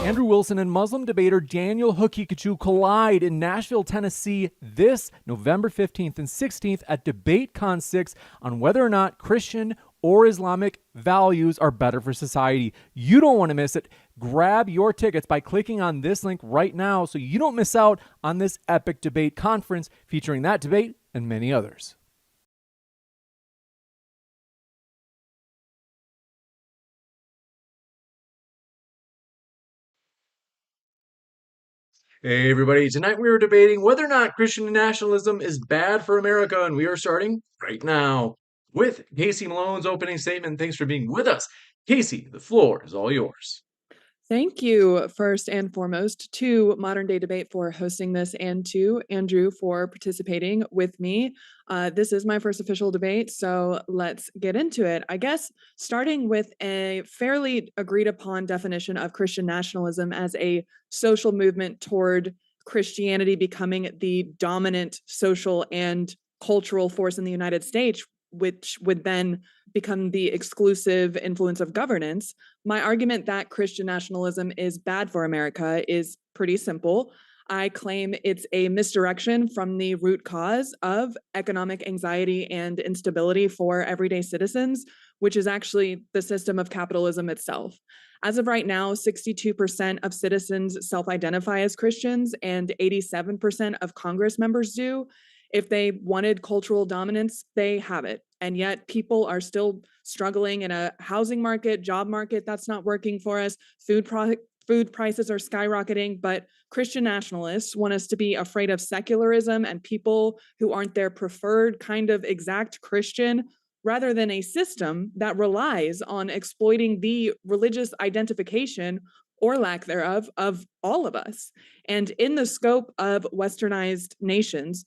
Andrew Wilson and Muslim debater Daniel Hakikachu collide in Nashville, Tennessee this November 15th and 16th at DEBATECON 6 on whether or not Christian or Islamic values are better for society. You don't want to miss it. Grab your tickets by clicking on this link right now so you don't miss out on this epic debate conference featuring that debate and many others. Hey everybody, tonight we are debating whether or not Christian nationalism is bad for America, and we are starting right now with Casey Malone's opening statement. Thanks for being with us. Casey, the floor is all yours. Thank you, first and foremost, to Modern Day Debate for hosting this and to Andrew for participating with me. This is my first official debate, so let's get into it. I guess starting with a fairly agreed upon definition of Christian nationalism as a social movement toward Christianity becoming the dominant social and cultural force in the United States, which would then become the exclusive influence of governance. My argument that Christian nationalism is bad for America is pretty simple. I claim it's a misdirection from the root cause of economic anxiety and instability for everyday citizens, which is actually the system of capitalism itself. As of right now, 62% of citizens self-identify as Christians and 87% of Congress members do. If they wanted cultural dominance, they have it. And yet people are still struggling in a housing market, job market that's not working for us. Food prices are skyrocketing, but Christian nationalists want us to be afraid of secularism and people who aren't their preferred kind of exact Christian, rather than a system that relies on exploiting the religious identification or lack thereof of all of us. And in the scope of westernized nations,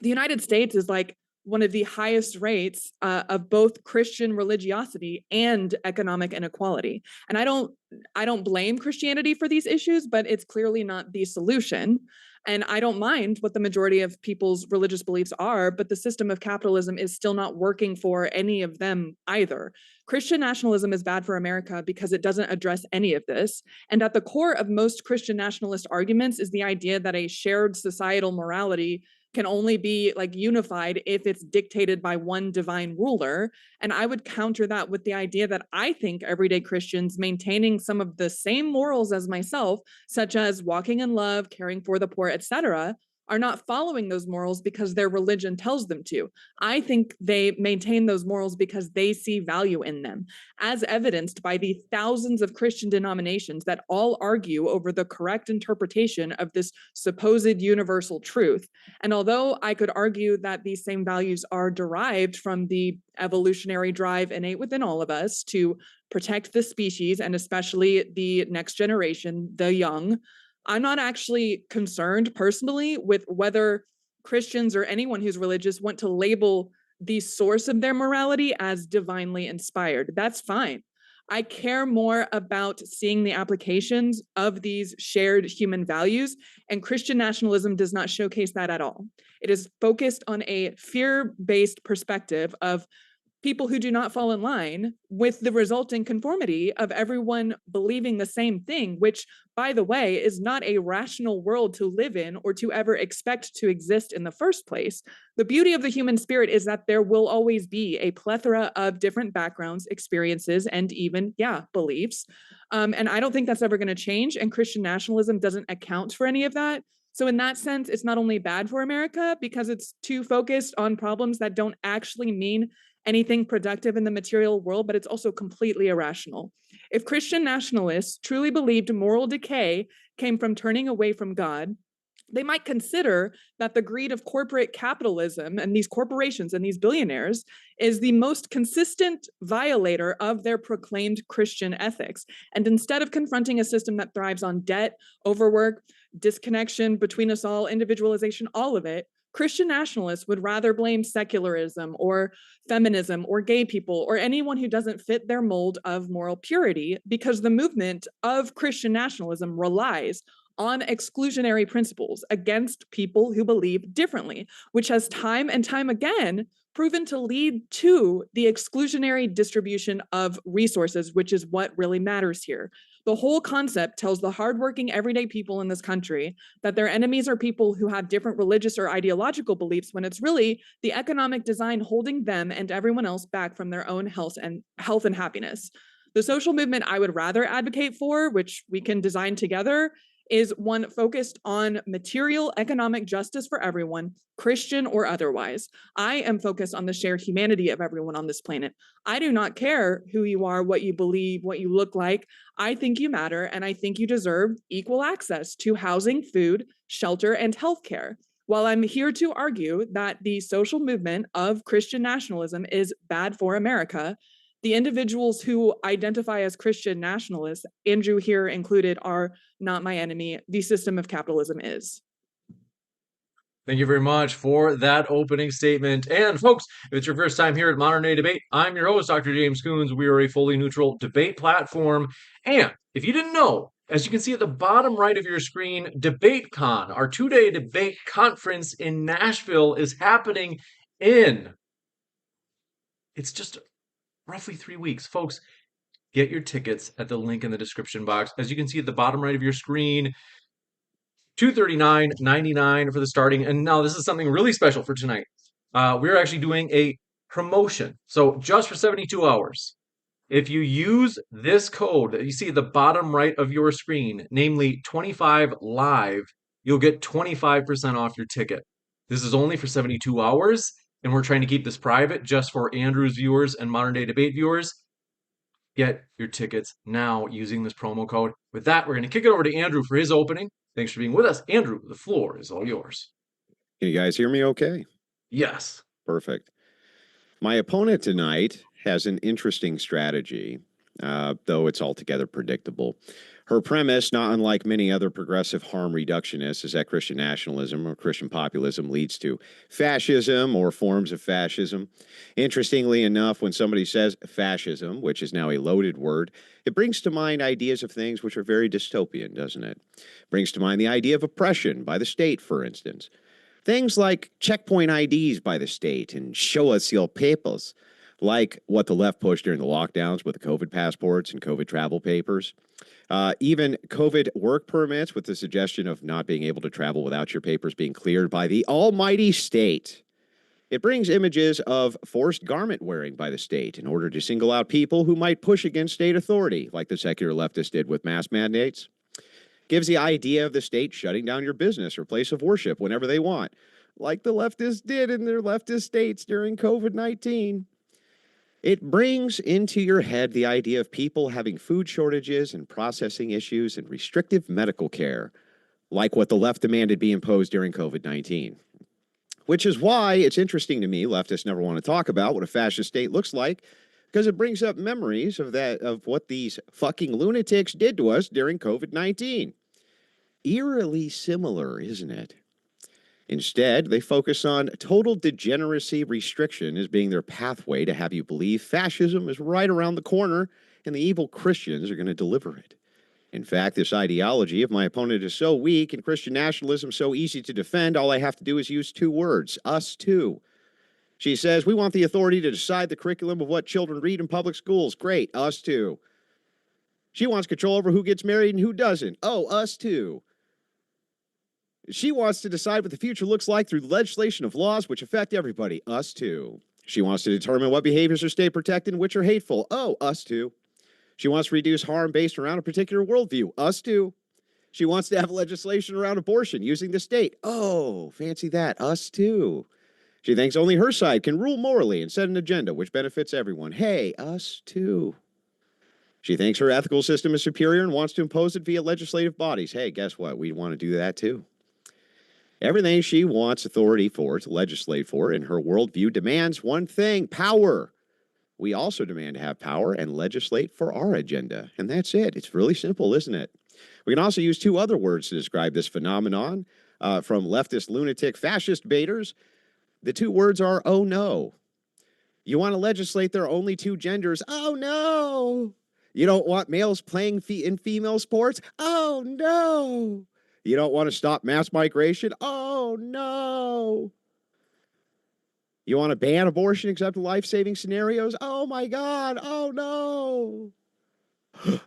the United States is like one of the highest rates of both Christian religiosity and economic inequality. And I don't blame Christianity for these issues, but it's clearly not the solution. And I don't mind what the majority of people's religious beliefs are, but the system of capitalism is still not working for any of them either. Christian nationalism is bad for America because it doesn't address any of this. And at the core of most Christian nationalist arguments is the idea that a shared societal morality can only be like unified if it's dictated by one divine ruler. And I would counter that with the idea that I think everyday Christians maintaining some of the same morals as myself, such as walking in love, caring for the poor, etc., are not following those morals because their religion tells them to. I think they maintain those morals because they see value in them, as evidenced by the thousands of Christian denominations that all argue over the correct interpretation of this supposed universal truth. And although I could argue that these same values are derived from the evolutionary drive innate within all of us to protect the species and especially the next generation, the young, I'm not actually concerned personally with whether Christians or anyone who's religious want to label the source of their morality as divinely inspired. That's fine. I care more about seeing the applications of these shared human values, and Christian nationalism does not showcase that at all. It is focused on a fear-based perspective of people who do not fall in line with the resulting conformity of everyone believing the same thing, which, by the way, is not a rational world to live in or to ever expect to exist in the first place. The beauty of the human spirit is that there will always be a plethora of different backgrounds, experiences, and even, beliefs. And I don't think that's ever going to change. And Christian nationalism doesn't account for any of that. So in that sense, it's not only bad for America because it's too focused on problems that don't actually mean anything productive in the material world, but it's also completely irrational. If Christian nationalists truly believed moral decay came from turning away from God, they might consider that the greed of corporate capitalism and these corporations and these billionaires is the most consistent violator of their proclaimed Christian ethics. And instead of confronting a system that thrives on debt, overwork, disconnection between us all, individualization, all of it, Christian nationalists would rather blame secularism or feminism or gay people or anyone who doesn't fit their mold of moral purity, because the movement of Christian nationalism relies on exclusionary principles against people who believe differently, which has time and time again proven to lead to the exclusionary distribution of resources, which is what really matters here. The whole concept tells the hardworking, everyday people in this country that their enemies are people who have different religious or ideological beliefs, when it's really the economic design holding them and everyone else back from their own health and happiness. The social movement I would rather advocate for, which we can design together, is one focused on material economic justice for everyone, Christian or otherwise. I am focused on the shared humanity of everyone on this planet. I do not care who you are, what you believe, what you look like. I think you matter, and I think you deserve equal access to housing, food, shelter, and healthcare. While I'm here to argue that the social movement of Christian nationalism is bad for America, the individuals who identify as Christian nationalists, Andrew here included, are not my enemy. The system of capitalism is. Thank you very much for that opening statement. And folks, if it's your first time here at Modern Day Debate, I'm your host, Dr. James Coons. We are a fully neutral debate platform. And if you didn't know, as you can see at the bottom right of your screen, DEBATECON, our two-day debate conference in Nashville, is happening it's just roughly 3 weeks. Folks, get your tickets at the link in the description box. As you can see at the bottom right of your screen, $239.99 for the starting. And now this is something really special for tonight. We're actually doing a promotion. So just for 72 hours, if you use this code that you see at the bottom right of your screen, namely 25 live, you'll get 25% off your ticket. This is only for 72 hours, and we're trying to keep this private just for Andrew's viewers and Modern Day Debate viewers. Get your tickets now using this promo code. With that, we're going to kick it over to Andrew for his opening. Thanks for being with us. Andrew, the floor is all yours. Can you guys hear me okay? Yes. Perfect. My opponent tonight has an interesting strategy, though it's altogether predictable. Her premise, not unlike many other progressive harm reductionists, is that Christian nationalism or Christian populism leads to fascism or forms of fascism. Interestingly enough, when somebody says fascism, which is now a loaded word, it brings to mind ideas of things which are very dystopian, doesn't it? Brings to mind the idea of oppression by the state, for instance. Things like checkpoint IDs by the state and show us your papers, like what the left pushed during the lockdowns with the COVID passports and COVID travel papers. Even COVID work permits with the suggestion of not being able to travel without your papers being cleared by the almighty state. It brings images of forced garment wearing by the state in order to single out people who might push against state authority, like the secular leftists did with mask mandates. Gives the idea of the state shutting down your business or place of worship whenever they want, like the leftists did in their leftist states during COVID-19. It brings into your head the idea of people having food shortages and processing issues and restrictive medical care, like what the left demanded be imposed during COVID-19. Which is why it's interesting to me, leftists never want to talk about what a fascist state looks like, because it brings up memories of what these fucking lunatics did to us during COVID-19. Eerily similar, isn't it? Instead, they focus on total degeneracy restriction as being their pathway to have you believe fascism is right around the corner and the evil Christians are going to deliver it. In fact, this ideology of my opponent is so weak and Christian nationalism so easy to defend, all I have to do is use 2 words, us too. She says, we want the authority to decide the curriculum of what children read in public schools. Great, us too. She wants control over who gets married and who doesn't. Oh, us too. She wants to decide what the future looks like through legislation of laws which affect everybody. Us too. She wants to determine what behaviors are state protected and which are hateful. Oh, us too. She wants to reduce harm based around a particular worldview. Us too. She wants to have legislation around abortion using the state. Oh, fancy that. Us too. She thinks only her side can rule morally and set an agenda which benefits everyone. Hey, us too. She thinks her ethical system is superior and wants to impose it via legislative bodies. Hey, guess what? We want to do that too. Everything she wants authority for, to legislate for, in her worldview demands one thing, power. We also demand to have power and legislate for our agenda. And that's it. It's really simple, isn't it? We can also use 2 other words to describe this phenomenon from leftist lunatic fascist debaters. The 2 words are, oh no. You want to legislate there are only 2 genders. Oh no. You don't want males playing in female sports. Oh no. You don't want to stop mass migration? Oh, no. You want to ban abortion except in life-saving scenarios? Oh, my God. Oh, no.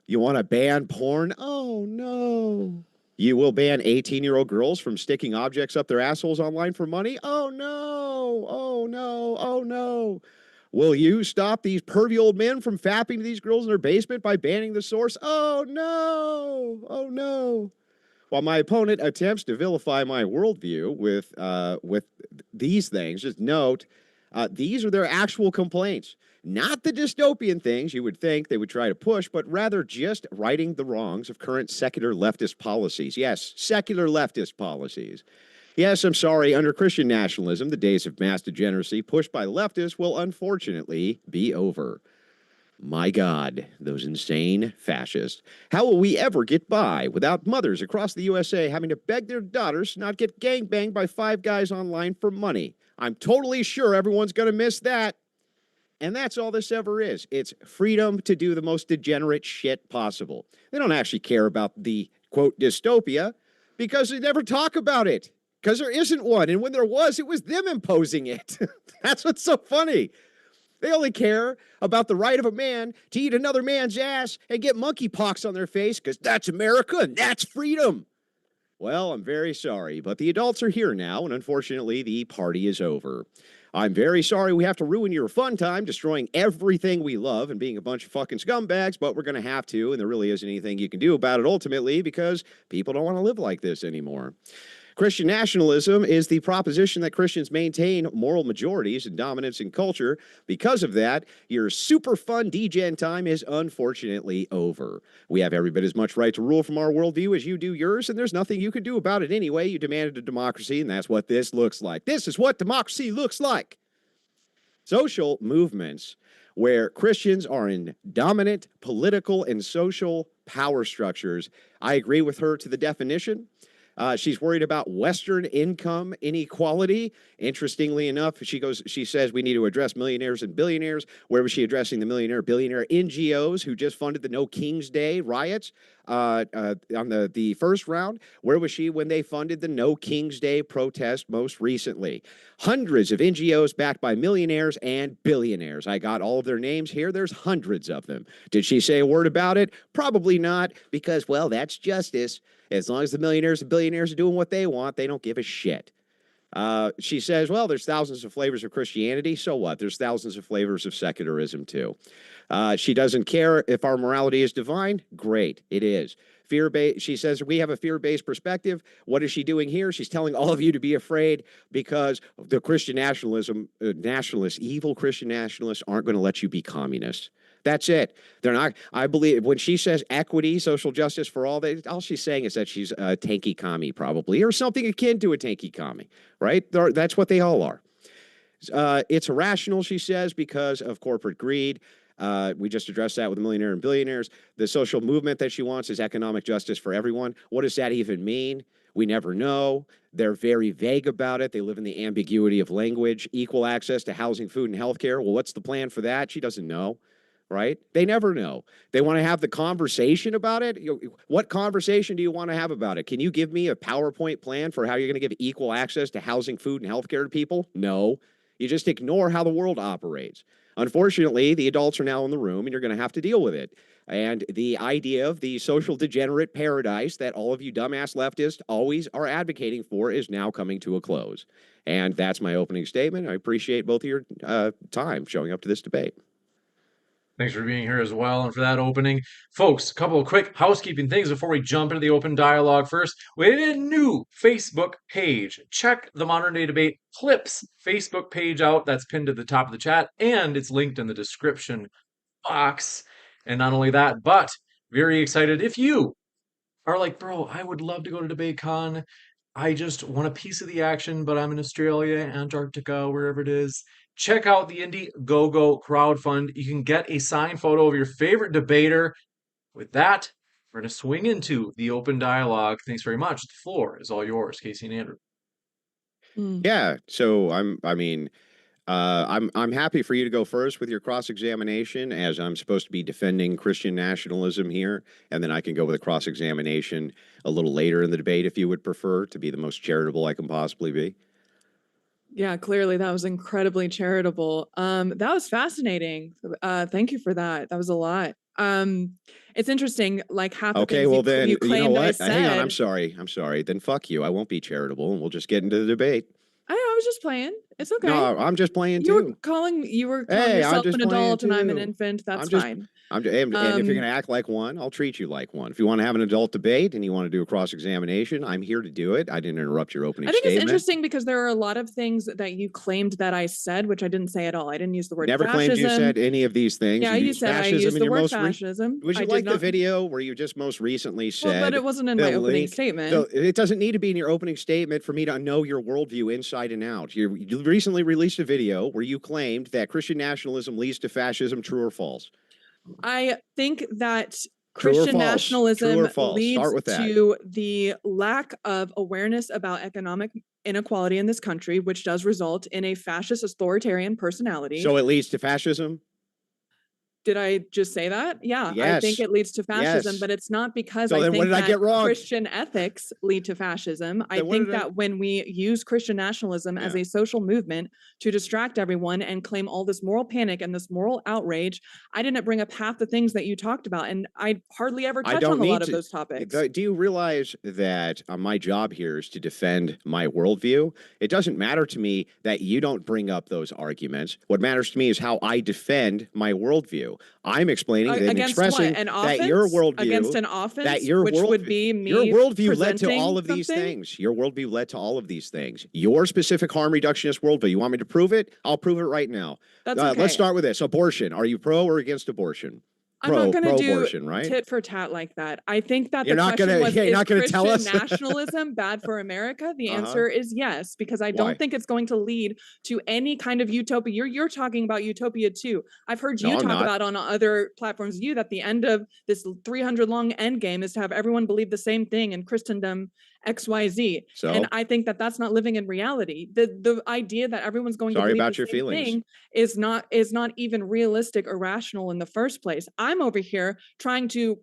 You want to ban porn? Oh, no. You will ban 18-year-old girls from sticking objects up their assholes online for money? Oh, no. Oh, no. Oh, no. Will you stop these pervy old men from fapping to these girls in their basement by banning the source? Oh, no. Oh, no. While my opponent attempts to vilify my worldview with these things, just note these are their actual complaints, not the dystopian things you would think they would try to push, but rather just righting the wrongs of current secular leftist policies. Yes, secular leftist policies. Yes, I'm sorry, under Christian nationalism, the days of mass degeneracy pushed by leftists will unfortunately be over. My God, those insane fascists. How will we ever get by without mothers across the USA having to beg their daughters not get gangbanged by five guys online for money? I'm totally sure everyone's going to miss that. And that's all this ever is. It's freedom to do the most degenerate shit possible. They don't actually care about the, quote, dystopia because they never talk about it. Because there isn't one. And when there was, it was them imposing it. That's what's so funny. They only care about the right of a man to eat another man's ass and get monkeypox on their face because that's America and that's freedom. Well, I'm very sorry, but the adults are here now, and unfortunately, the party is over. I'm very sorry we have to ruin your fun time destroying everything we love and being a bunch of fucking scumbags, but we're going to have to, and there really isn't anything you can do about it ultimately because people don't want to live like this anymore. Christian nationalism is the proposition that Christians maintain moral majorities and dominance in culture. Because of that, your super fun degen time is unfortunately over. We have every bit as much right to rule from our worldview as you do yours, and there's nothing you can do about it anyway. You demanded a democracy, and that's what this looks like. This is what democracy looks like. Social movements where Christians are in dominant political and social power structures. I agree with her to the definition. She's worried about Western income inequality. Interestingly enough, she says we need to address millionaires and billionaires. Where was she addressing the millionaire, billionaire NGOs who just funded the No King's Day riots on the first round? Where was she when they funded the No King's Day protest most recently? Hundreds of NGOs backed by millionaires and billionaires. I got all of their names here. There's hundreds of them. Did she say a word about it? Probably not, because, well, that's justice. As long as the millionaires and billionaires are doing what they want, they don't give a shit. She says, well, there's thousands of flavors of Christianity. So what? There's thousands of flavors of secularism, too. She doesn't care if our morality is divine. Great, it is. Fear-based. She says we have a fear-based perspective. What is she doing here? She's telling all of you to be afraid because the Christian nationalists, evil Christian nationalists, aren't going to let you be communists. That's it. They're not. I believe when she says equity, social justice for all she's saying is that she's a tanky commie, probably, or something akin to a tanky commie, right? That's what they all are. It's irrational, she says, because of corporate greed. We just addressed that with the millionaire and billionaires. The social movement that she wants is economic justice for everyone. What does that even mean? We never know. They're very vague about it. They live in the ambiguity of language. Equal access to housing, food, and healthcare. Well, what's the plan for that? She doesn't know. Right? They never know. They want to have the conversation about it. What conversation do you want to have about it? Can you give me a PowerPoint plan for how you're going to give equal access to housing, food, and healthcare to people? No. You just ignore how the world operates. Unfortunately, the adults are now in the room, and you're going to have to deal with it. And the idea of the social degenerate paradise that all of you dumbass leftists always are advocating for is now coming to a close. And that's my opening statement. I appreciate both of your time showing up to this debate. Thanks for being here as well and for that opening. Folks, a couple of quick housekeeping things before we jump into the open dialogue. First, we have a new Facebook page. Check the Modern Day Debate Clips Facebook page out. That's pinned to the top of the chat, and it's linked in the description box. And not only that, but very excited. If you are like, bro, I would love to go to DebateCon. I just want a piece of the action, but I'm in Australia, Antarctica, wherever it is. Check out the Indiegogo crowdfund. You can get a signed photo of your favorite debater. With that, we're going to swing into the open dialogue. Thanks very much. The floor is all yours, Casey and Andrew. Yeah. So I'm happy for you to go first with your cross-examination, as I'm supposed to be defending Christian nationalism here, and then I can go with a cross-examination a little later in the debate if you would prefer, to be the most charitable I can possibly be. Yeah, clearly that was incredibly charitable. That was fascinating. Thank you for that. That was a lot. It's interesting, like half the Okay, things well then, you you know claimed I what? Hang on, I'm said. sorry. I'm sorry. Then fuck you. I won't be charitable, and we'll just get into the debate. I was just playing. It's okay. No, I'm just playing You were too. calling Hey, I'm yourself just an playing adult and I'm an too. infant. That's I'm just, fine. and if you're Um, gonna act like one, I'll treat you like one. If you want to have an adult debate and you want to do a cross examination, I'm here to do it. I didn't interrupt your opening I think it's statement. interesting because there are a lot of things that you claimed that I said, which I didn't say at all. I didn't use the word Never claimed you fascism. said any of these things. Yeah, You you used said I fascism used in the your word most fascism. Would you I did like the not. video where you just most recently said? Well, but it wasn't in my opening statement. It doesn't need to be in your opening statement for me to know your worldview inside and out. You recently released a video where you claimed that Christian nationalism leads to fascism. True or false? I think that True or Christian false? nationalism True or false? leads Start with that. to the lack of awareness about economic inequality in this country, which does result in a fascist authoritarian personality. So it leads to fascism? Did I just say that? Yeah, I think Yes. it leads to fascism, Yes. but it's not because So I then what think did I that get wrong? Christian ethics lead to fascism. I Then what think did I- that when we use Christian nationalism as Yeah. a social movement to distract everyone and claim all this moral panic and this moral outrage, I didn't bring up half the things that you talked about, and I hardly ever I touch don't on a need lot of to. those topics. Do you realize that my job here is to defend my worldview? It doesn't matter to me that you don't bring up those arguments. What matters to me is how I defend my worldview. I'm explaining and Against what? expressing An that your offense? worldview, Against an that offense, your which would be me your worldview led to presenting all of these something? things. Your worldview led to all of these things. Your specific harm reductionist worldview. You want me to prove it? I'll prove it right now. That's okay. Let's start with this. Abortion. Are you pro or against abortion? I'm not going to do Pro-abortion, right? tit for tat like that. I think that You're the not question gonna- was, you're is not gonna tell Christian us? nationalism bad for America? The Uh-huh. answer is yes, because I Why? don't think it's going to lead to any kind of utopia. You're talking about utopia too. I've heard No, you I'm talk not. about on other platforms, that the end of this 300 long end game is to have everyone believe the same thing in Christendom XYZ. So? And I think that that's not living in reality. The idea that everyone's going Sorry to believe about the your same feelings. thing is not even realistic or rational in the first place. I'm over here trying to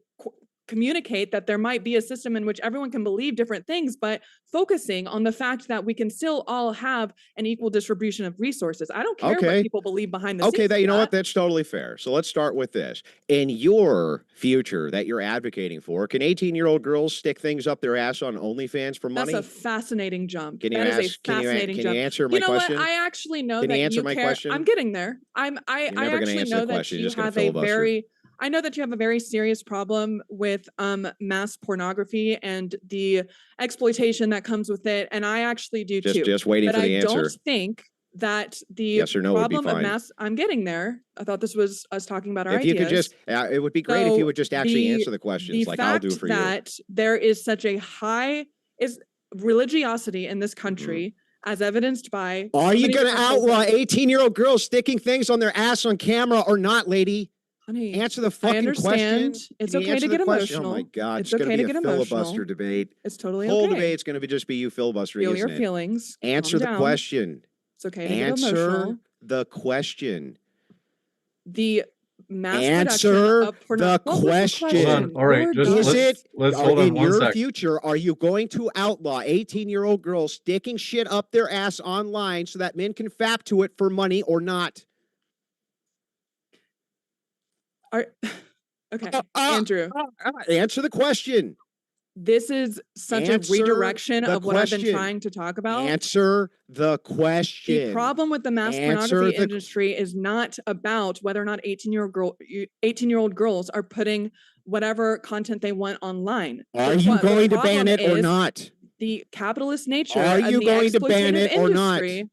communicate that there might be a system in which everyone can believe different things, but focusing on the fact that we can still all have an equal distribution of resources. I don't care Okay. what people believe behind the Okay, scenes. that you know what? That's totally fair. So let's start with this. In your future that you're advocating for, can 18-year-old girls stick things up their ass on OnlyFans for money? That's a fascinating jump. Can you That is a ask? Can fascinating you jump. answer my You know question? what? I actually know Can that you answer you my care. question? I'm getting there. I You're never gonna actually answer know the that question. You're you just gonna have a filibuster. very I know that you have a very serious problem with mass pornography and the exploitation that comes with it, and I actually do too. Just waiting But for the I answer. don't think that the Yes or no would be problem of fine. mass. I'm getting there. I thought this was us talking about our If ideas. you could just, it would be great if you So would just actually the- answer the questions the like I'll do fact for you. that there is such a high religiosity in this country, as evidenced by. Are so you many going to different places. outlaw 18-year-old girls sticking things on their ass on camera or not, lady? Honey, Answer the I fucking understand. question. It's Can you okay answer to the get question? emotional. Oh my God, It's it's going okay to to be a get filibuster emotional. debate. It's totally Whole okay. debate's going to be just be you filibustering, Feel isn't your it? feelings. Answer Calm the down. question. It's okay to get emotional. Answer the question. The mass Answer production of the pornography. What was the question. Hold on. All right, You're just done. Is it let's hold on in one your sec. future? Are you going to outlaw 18-year-old girls sticking shit up their ass online so that men can fap to it for money or not? Okay, Andrew. Answer the question. This is such Answer a redirection the of what I've been question. trying to talk about. Answer the question. The problem with the mass Answer pornography the- industry is not about whether or not 18-year-old girls are putting whatever content they want online. Are you going to ban it or is not? The capitalist nature Are and you the going to ban exploitative it or not? industry.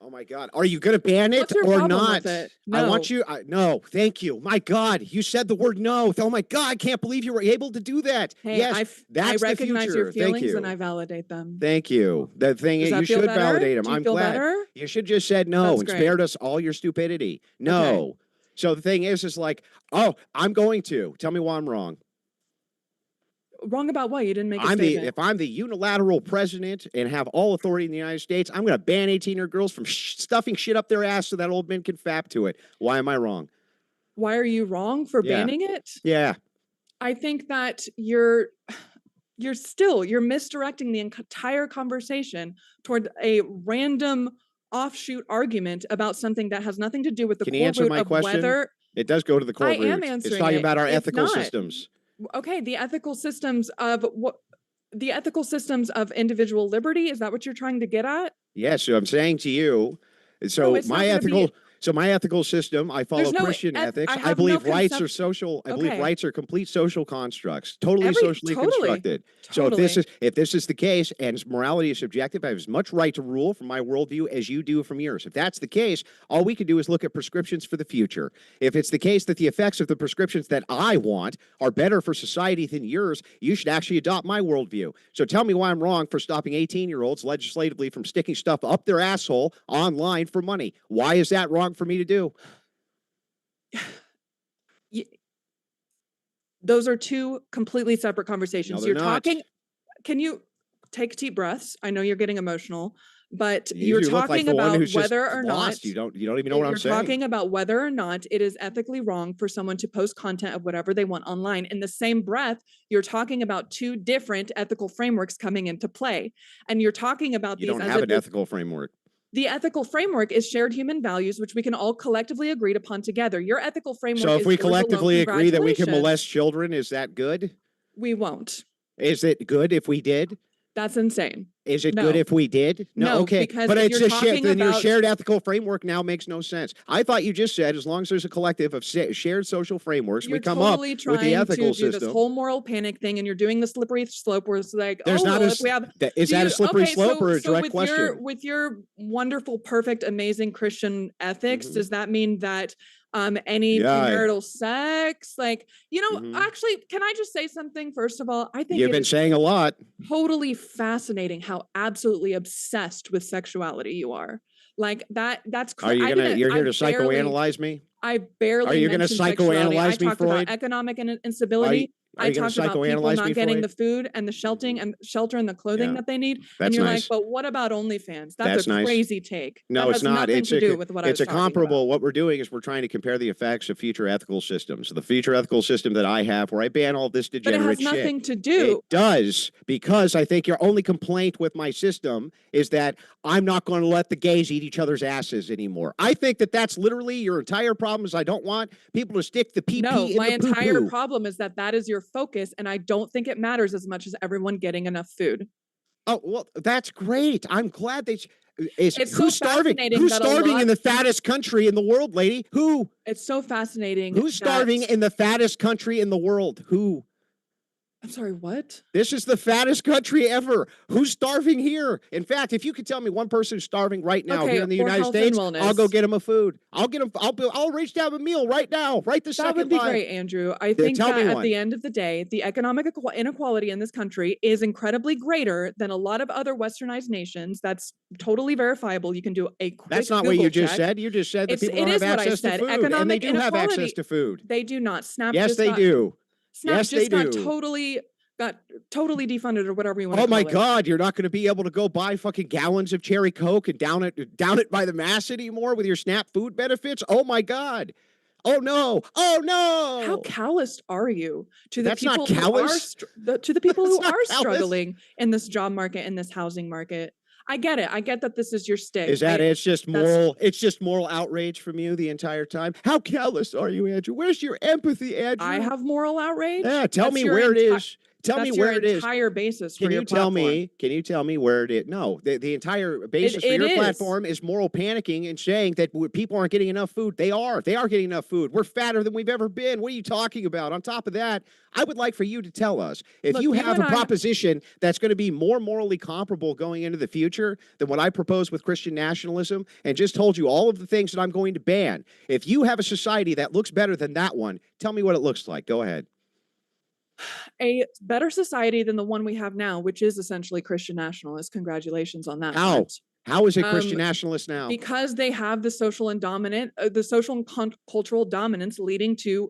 Oh my God. Are you going to ban it What's your or problem not? with it? I want No. you. No, thank you. My God, you said the word no. Oh my God, I can't believe you were able to do that. Hey, Yes, that's I recognize the your future. Thank feelings you. and I validate them. Thank you. The thing Does is, that you feel should better? validate them. Do you I'm feel glad. better? You should just said no That's and great. spared us all your stupidity. No. So the thing is like, oh, I'm going to. Tell me why I'm wrong. Wrong about what? You didn't make a statement. If I'm the unilateral president and have all authority in the United States, I'm going to ban 18-year-old girls from stuffing shit up their ass so that old men can fap to it. Why am I wrong? Why are you wrong for Yeah. banning it? Yeah. I think that you're you're misdirecting the entire conversation toward a random offshoot argument about something that has nothing to do with the Can you core answer root my of question? whether It does go to the core I root. am It's answering talking it. about our It's ethical not. systems. Okay, the ethical systems of what the ethical systems of individual liberty, is that what you're trying to get at? Yes, so I'm saying to you, so it's not my gonna be- ethical so my ethical system, I follow There's no Christian ethics. I I have believe no rights are concept- social. I believe Okay. rights are complete social constructs, totally socially constructed. So if this is the case, and morality is subjective, I have as much right to rule from my worldview as you do from yours. If that's the case, all we can do is look at prescriptions for the future. If it's the case that the effects of the prescriptions that I want are better for society than yours, you should actually adopt my worldview. So tell me why I'm wrong for stopping 18-year-olds legislatively from sticking stuff up their asshole online for money. Why is that wrong for me to do? Those are two completely separate conversations. No, You're they're not. talking. Can you take deep breaths? I know you're getting emotional, but You you're look like talking the one about who's just whether or lost. not You don't even know what I'm you're saying. talking about whether or not it is ethically wrong for someone to post content of whatever they want online. In the same breath, you're talking about two different ethical frameworks coming into play, and you're talking about You these don't as have if an ethical framework. the ethical framework is shared human values, which we can all collectively agree upon together. Your ethical framework So is if we yours alone. collectively agree that we can Congratulations. molest children, is that good? We won't. Is it good if we did? That's insane. Is it No. good if we did? No, okay. because But if it's you're a shared, talking then your about- shared ethical framework now makes no sense. I thought you just said as long as there's a collective of shared social frameworks, You're we come totally up trying with the ethical to do system. this whole moral panic thing, and you're doing the slippery slope where it's like, There's oh, not well, a if we have, is that a slippery slope or a direct with question? with your wonderful, perfect, amazing Christian ethics, does that mean that any premarital sex, like, actually, can I just say something? First of all, I think You've been saying a lot. Totally fascinating how absolutely obsessed with sexuality you are. Like that's Are you you're here to psychoanalyze me? I barely. Are you going to psychoanalyze me, I talked Freud? about economic instability. Are you I talked about people not getting the food and the shelter and the clothing that they need. That's and you're nice. like, but what about OnlyFans? That's a nice. crazy take. No, that it's not. Nothing to do with what I was It's a talking comparable. about. What we're doing is we're trying to compare the effects of future ethical systems. The future ethical system that I have, where I ban all this degenerate shit. But it has nothing to do. It does, because I think your only complaint with my system is that I'm not going to let the gays eat each other's asses anymore. I think that that's literally your entire problem. Is I don't want people to stick the pee-pee in the poo-poo. My entire problem is that is your focus, and I don't think it matters as much as everyone getting enough food. Oh, well, that's great. I'm glad they... Who's starving? Who's starving in the fattest country in the world, lady? Who? It's so fascinating. Who's starving in the fattest country in the world? Who? I'm sorry, what? This is the fattest country ever. Who's starving here? In fact, if you could tell me one person who's starving right now here in the United States, I'll go get him a food. I'll get him. I'll reach to have a meal right now, right this second. That would be great, Andrew. I think that at the end of the day, the economic inequality in this country is incredibly greater than a lot of other westernized nations. That's totally verifiable. You can do a quick That's not Google what you just check. said. You just said that people don't have access to food, and they do have access to food. They do not. Snap. Yes, they do. Snap yes, just they got do. got totally defunded or whatever you want to call it. Oh my God, you're not going to be able to go buy fucking gallons of cherry Coke and down it by the mass anymore with your SNAP food benefits. Oh my God. Oh no. Oh no. How calloused are you to the That's people not callous. to the people who are callous. struggling in this job market, in this housing market? I get it. I get that this is your stick. Is that it's just moral? It's just moral outrage from you the entire time. How callous are you, Andrew? Where's your empathy, Andrew? I have moral outrage. Yeah, tell me where it is. Tell me where it is. Entire basis. Can you tell me? Can you tell me where it is? No, the entire basis for your platform is moral panicking and saying that people aren't getting enough food. They are. They are getting enough food. We're fatter than we've ever been. What are you talking about? On top of that, I would like for you to tell us if you have a proposition that's going to be more morally comparable going into the future than what I propose with Christian nationalism, and just told you all of the things that I'm going to ban. If you have a society that looks better than that one, tell me what it looks like. Go ahead. A better society than the one we have now, which is essentially Christian nationalist. Congratulations on that. How is it Christian nationalist now? Because they have the social and cultural dominance leading to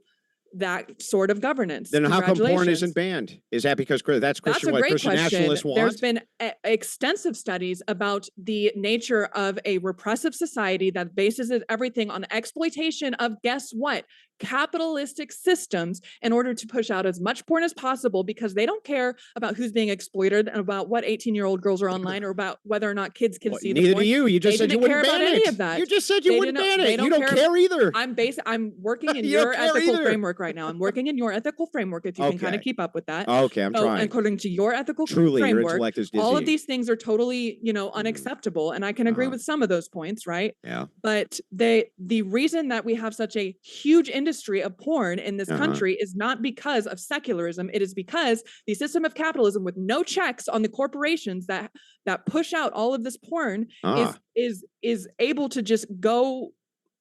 that sort of governance. Then how come porn isn't banned? Is that because that's Christian? What Christian nationalists want? There's been extensive studies about the nature of a repressive society that bases everything on exploitation of, guess what, capitalistic systems in order to push out as much porn as possible, because they don't care about who's being exploited and about what 18-year-old girls are online or about whether or not kids can see the Neither porn. do you. You just said you wouldn't ban it. Any of that. You just said you wouldn't ban it. You don't care either. I'm working in You your don't care ethical either. framework right now. I'm working in your ethical framework, if you can kind of keep up with that. Okay, I'm trying. According to your ethical Truly, your framework, intellect is dizzying. all of these things are totally, unacceptable. And I can agree with some of those points, right? Yeah. But the reason that we have such a huge industry of porn in this country is not because of secularism. It is because the system of capitalism, with no checks on the corporations that push out all of this porn, is able to just go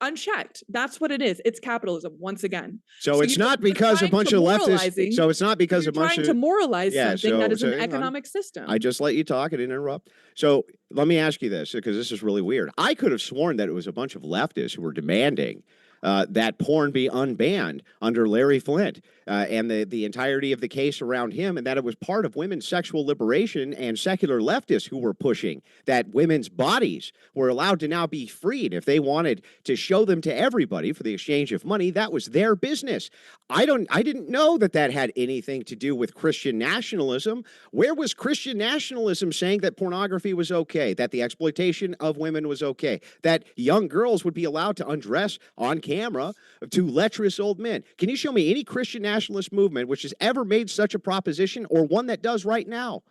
unchecked. That's what it is. It's capitalism once again. So it's not because a bunch of leftists. So it's not because a bunch of trying to moralize something that is an economic system. I just let you talk. I didn't interrupt. So let me ask you this, because this is really weird. I could have sworn that it was a bunch of leftists who were demanding that porn be unbanned under Larry Flint and the entirety of the case around him, and that it was part of women's sexual liberation and secular leftists who were pushing that women's bodies were allowed to now be freed. If they wanted to show them to everybody for the exchange of money, that was their business. I didn't know that had anything to do with Christian nationalism. Where was Christian nationalism saying that pornography was okay, that the exploitation of women was okay, that young girls would be allowed to undress on camera to lecherous old men? Can you show me any Christian nationalist movement which has ever made such a proposition, or one that does right now?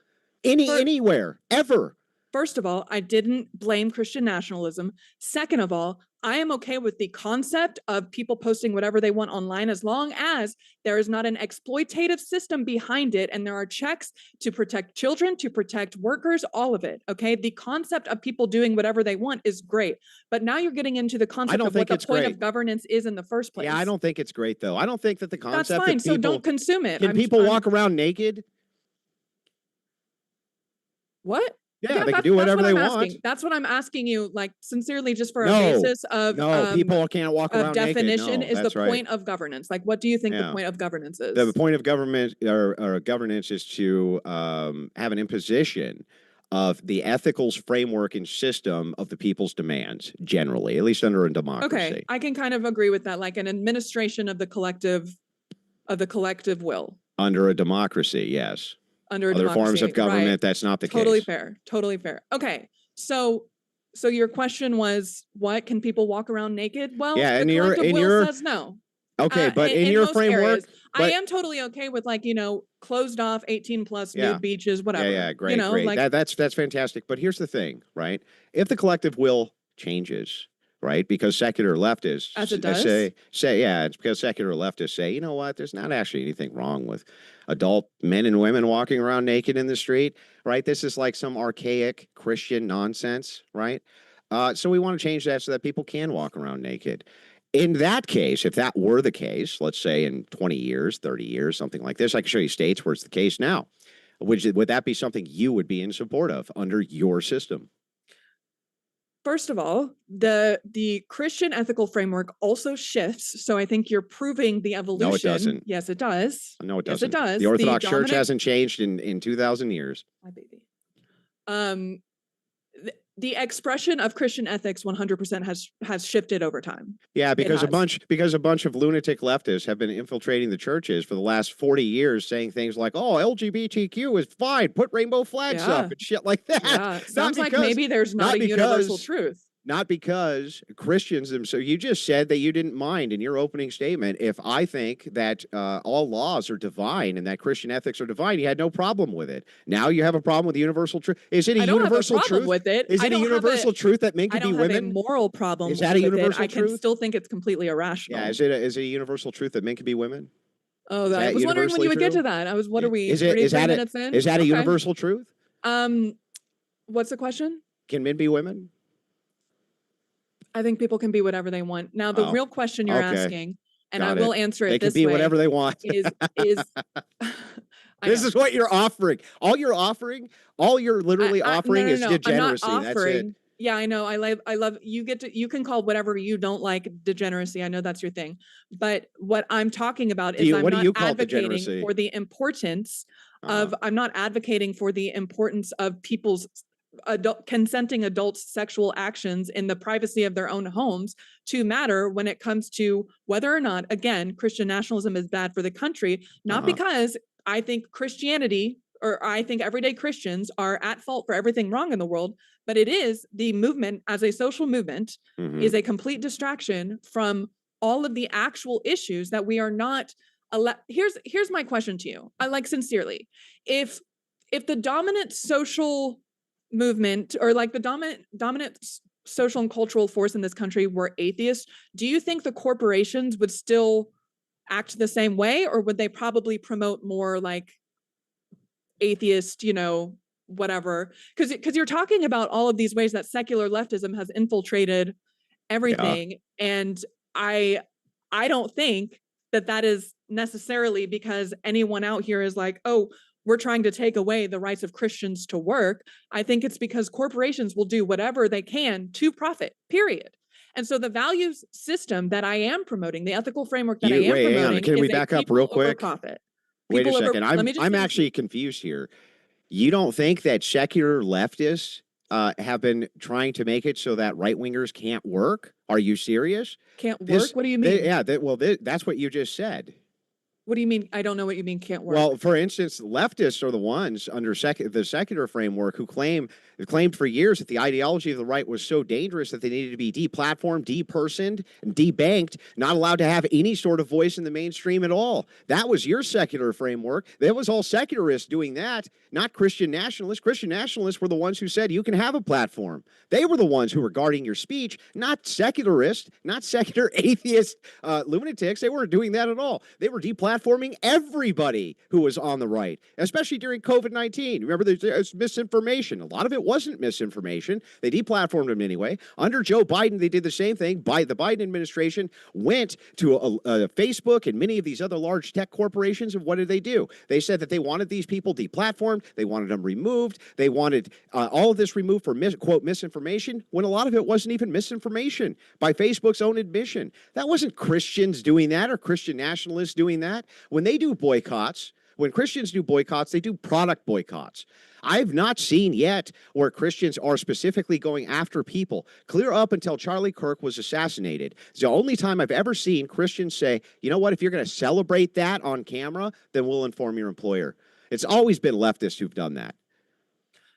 Anywhere, ever? First of all, I didn't blame Christian nationalism. Second of all, I am okay with the concept of people posting whatever they want online, as long as there is not an exploitative system behind it and there are checks to protect children, to protect workers, all of it. Okay. The concept of people doing whatever they want is great. But now you're getting into the concept of what the point of governance is in the first place. Yeah, I don't think it's great, though. I don't think that the concept. That's fine. So don't consume it. Can people walk around naked? What? Yeah, they can do whatever they want. That's what I'm asking you, like, sincerely, just for a basis of people can't walk around definition naked. is the point of governance. Like, what do you think the point of governance is? The point of government or governance is to have an imposition of the ethical framework and system of the people's demands, generally, at least under a democracy. Okay, I can kind of agree with that, like an administration of the collective will. Under a democracy, yes. Under other forms of government, right. That's not the case. Totally fair. Okay, so your question was, what, can people walk around naked? Well, yeah, and your says no. Okay, but in your framework, areas, I am totally okay with, like, closed off 18+ nude beaches, whatever. Yeah, great, great. Like, that's fantastic. But here's the thing, right? If the collective will changes, right? Because secular leftists it's because secular leftists say, you know what? There's not actually anything wrong with adult men and women walking around naked in the street, right? This is like some archaic Christian nonsense, right? So we want to change that so that people can walk around naked. In that case, if that were the case, let's say in 20 years, 30 years, something like this, I can show you states where it's the case now. Would that be something you would be in support of under your system? First of all, the Christian ethical framework also shifts. So I think you're proving the evolution. No, it doesn't. Yes, it does. No, it doesn't. Yes, it does. The Orthodox Church hasn't changed in 2,000 years. My baby. The expression of Christian ethics 100% has shifted over time. Yeah, because a bunch of lunatic leftists have been infiltrating the churches for the last 40 years, saying things like, "Oh, LGBTQ is fine. Put rainbow flags up and shit like that." Yeah, sounds like maybe there's not a universal truth. Not because Christians themselves. You just said that you didn't mind in your opening statement. If I think that all laws are divine and that Christian ethics are divine, you had no problem with it. Now you have a problem with the universal truth. Is it a universal truth? With it. Is it a universal truth that men can be women? I don't have a moral problem. Is that a universal truth? I can still think it's completely irrational. Yeah. Is it a universal truth that men can be women? Oh, I was wondering when you would get to that. What are we? Is that a universal truth? What's the question? Can men be women? I think people can be whatever they want. Now, the real question you're asking, and I will answer it this way. They can be whatever they want. Is this is what you're offering. All you're literally offering is degeneracy. I'm not offering. That's it. Yeah, I know. I love you can call whatever you don't like degeneracy. I know that's your thing. But what I'm talking about is I'm not advocating for the importance of I'm not advocating for the importance of people's consenting adults' sexual actions in the privacy of their own homes to matter when it comes to whether or not, again, Christian nationalism is bad for the country, not because I think Christianity or I think everyday Christians are at fault for everything wrong in the world, but it is the movement as a social movement is a complete distraction from all of the actual issues that we are not. Here's my question to you. I like sincerely, if the dominant social movement or like the dominant social and cultural force in this country were atheists, do you think the corporations would still act the same way, or would they probably promote more like atheist, whatever? Because you're talking about all of these ways that secular leftism has infiltrated everything, and I don't think that is necessarily because anyone out here is like, oh, we're trying to take away the rights of Christians to work. I think it's because corporations will do whatever they can to profit, period. And so the values system that I am promoting, the ethical framework that I am promoting, hang on. Can we back up real quick? Profit. Wait a second. I'm actually confused here. You don't think that secular leftists have been trying to make it so that right-wingers can't work? Are you serious? Can't work? What do you mean? That's what you just said. What do you mean? I don't know what you mean can't work. Well, for instance, leftists are the ones under the secular framework who claimed for years that the ideology of the right was so dangerous that they needed to be deplatformed, depersoned, and debanked, not allowed to have any sort of voice in the mainstream at all. That was your secular framework. That was all secularists doing that, not Christian nationalists. Christian nationalists were the ones who said you can have a platform. They were the ones who were guarding your speech, not secularists, not secular atheist lunatics. They weren't doing that at all. They were deplatforming everybody who was on the right, especially during COVID-19. Remember, there's misinformation. A lot of it wasn't misinformation. They deplatformed them anyway. Under Joe Biden, they did the same thing. The Biden administration went to Facebook and many of these other large tech corporations, and what did they do? They said that they wanted these people deplatformed. They wanted them removed. They wanted all of this removed for, quote, misinformation, when a lot of it wasn't even misinformation by Facebook's own admission. That wasn't Christians doing that or Christian nationalists doing that. When they do boycotts, when Christians do boycotts, they do product boycotts. I've not seen yet where Christians are specifically going after people. Clear up until Charlie Kirk was assassinated. It's the only time I've ever seen Christians say, you know what, if you're going to celebrate that on camera, then we'll inform your employer. It's always been leftists who've done that.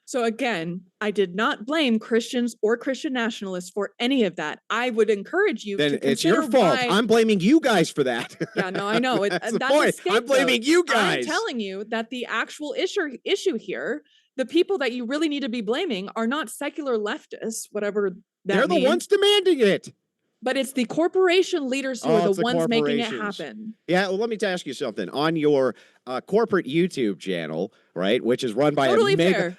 So again, I did not blame Christians or Christian nationalists for any of that. I would encourage you to consider it's your fault. I'm blaming you guys for that. Yeah, no, I know. That's the point. I'm blaming you guys. I'm telling you that the actual issue here, the people that you really need to be blaming are not secular leftists, whatever that They're means. The ones demanding it. But it's the corporation leaders who are the ones making it happen. Yeah, well, let me ask you something. On your corporate YouTube channel, right, which is run by a gazillionaire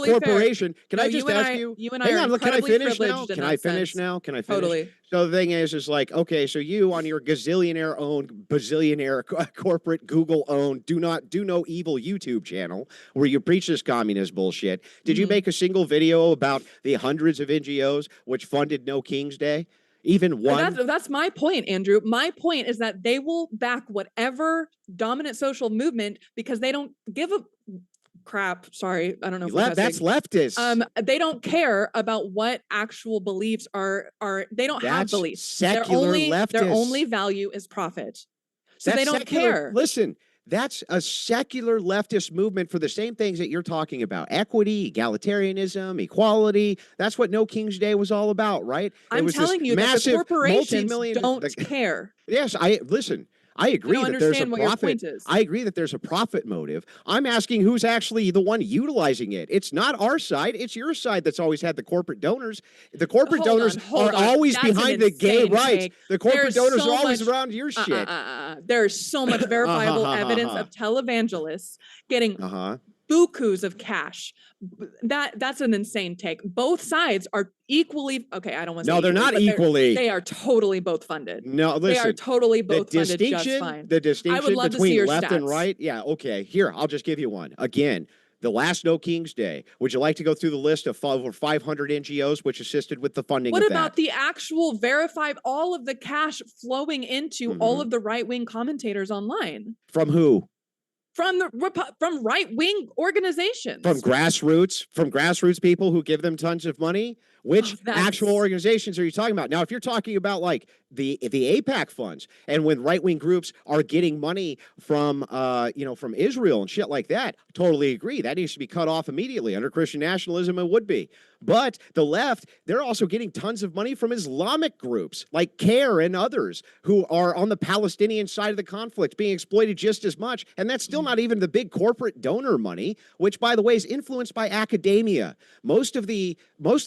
corporation. Can I just ask you? You and I are can I finish now? Can I finish now? Can I finish? Totally. So the thing is like, okay, so you on your gazillionaire-owned, bazillionaire corporate Google-owned, do no evil YouTube channel where you preach this communist bullshit. Did you make a single video about the hundreds of NGOs which funded No King's Day? Even one? That's my point, Andrew. My point is that they will back whatever dominant social movement because they don't give a crap. Sorry, I don't know. That's leftist. They don't care about what actual beliefs are. They don't have beliefs. Secular leftists. Their only value is profit. So they don't care. Listen. That's a secular leftist movement for the same things that you're talking about. Equity, egalitarianism, equality. That's what No King's Day was all about, right? I'm telling you that the corporations don't care. Yes, listen. I agree that there's a profit. I agree that there's a profit motive. I'm asking who's actually the one utilizing it. It's not our side. It's your side that's always had the corporate donors. The corporate donors are always behind the gay rights. The corporate donors are always around your shit. There's so much verifiable evidence of televangelists getting bukus of cash. That's an insane take. Both sides are equally okay. I don't want to say they're not equally. They are totally both funded. No, listen. They are totally both funded just fine. The distinction between left and right. Yeah, okay. Here, I'll just give you one. Again, the last No King's Day. Would you like to go through the list of over 500 NGOs which assisted with the funding of that? What about the actual verified, all of the cash flowing into all of the right-wing commentators online? From who? from from right-wing organizations. From grassroots people who give them tons of money. Which actual organizations are you talking about? Now, if you're talking about like the AIPAC funds, and when right-wing groups are getting money from from Israel and shit like that, totally agree. That needs to be cut off immediately. Under Christian nationalism, it would be. But the left, they're also getting tons of money from Islamic groups like CARE and others who are on the Palestinian side of the conflict being exploited just as much. And that's still not even the big corporate donor money, which, by the way, is influenced by academia. Most of the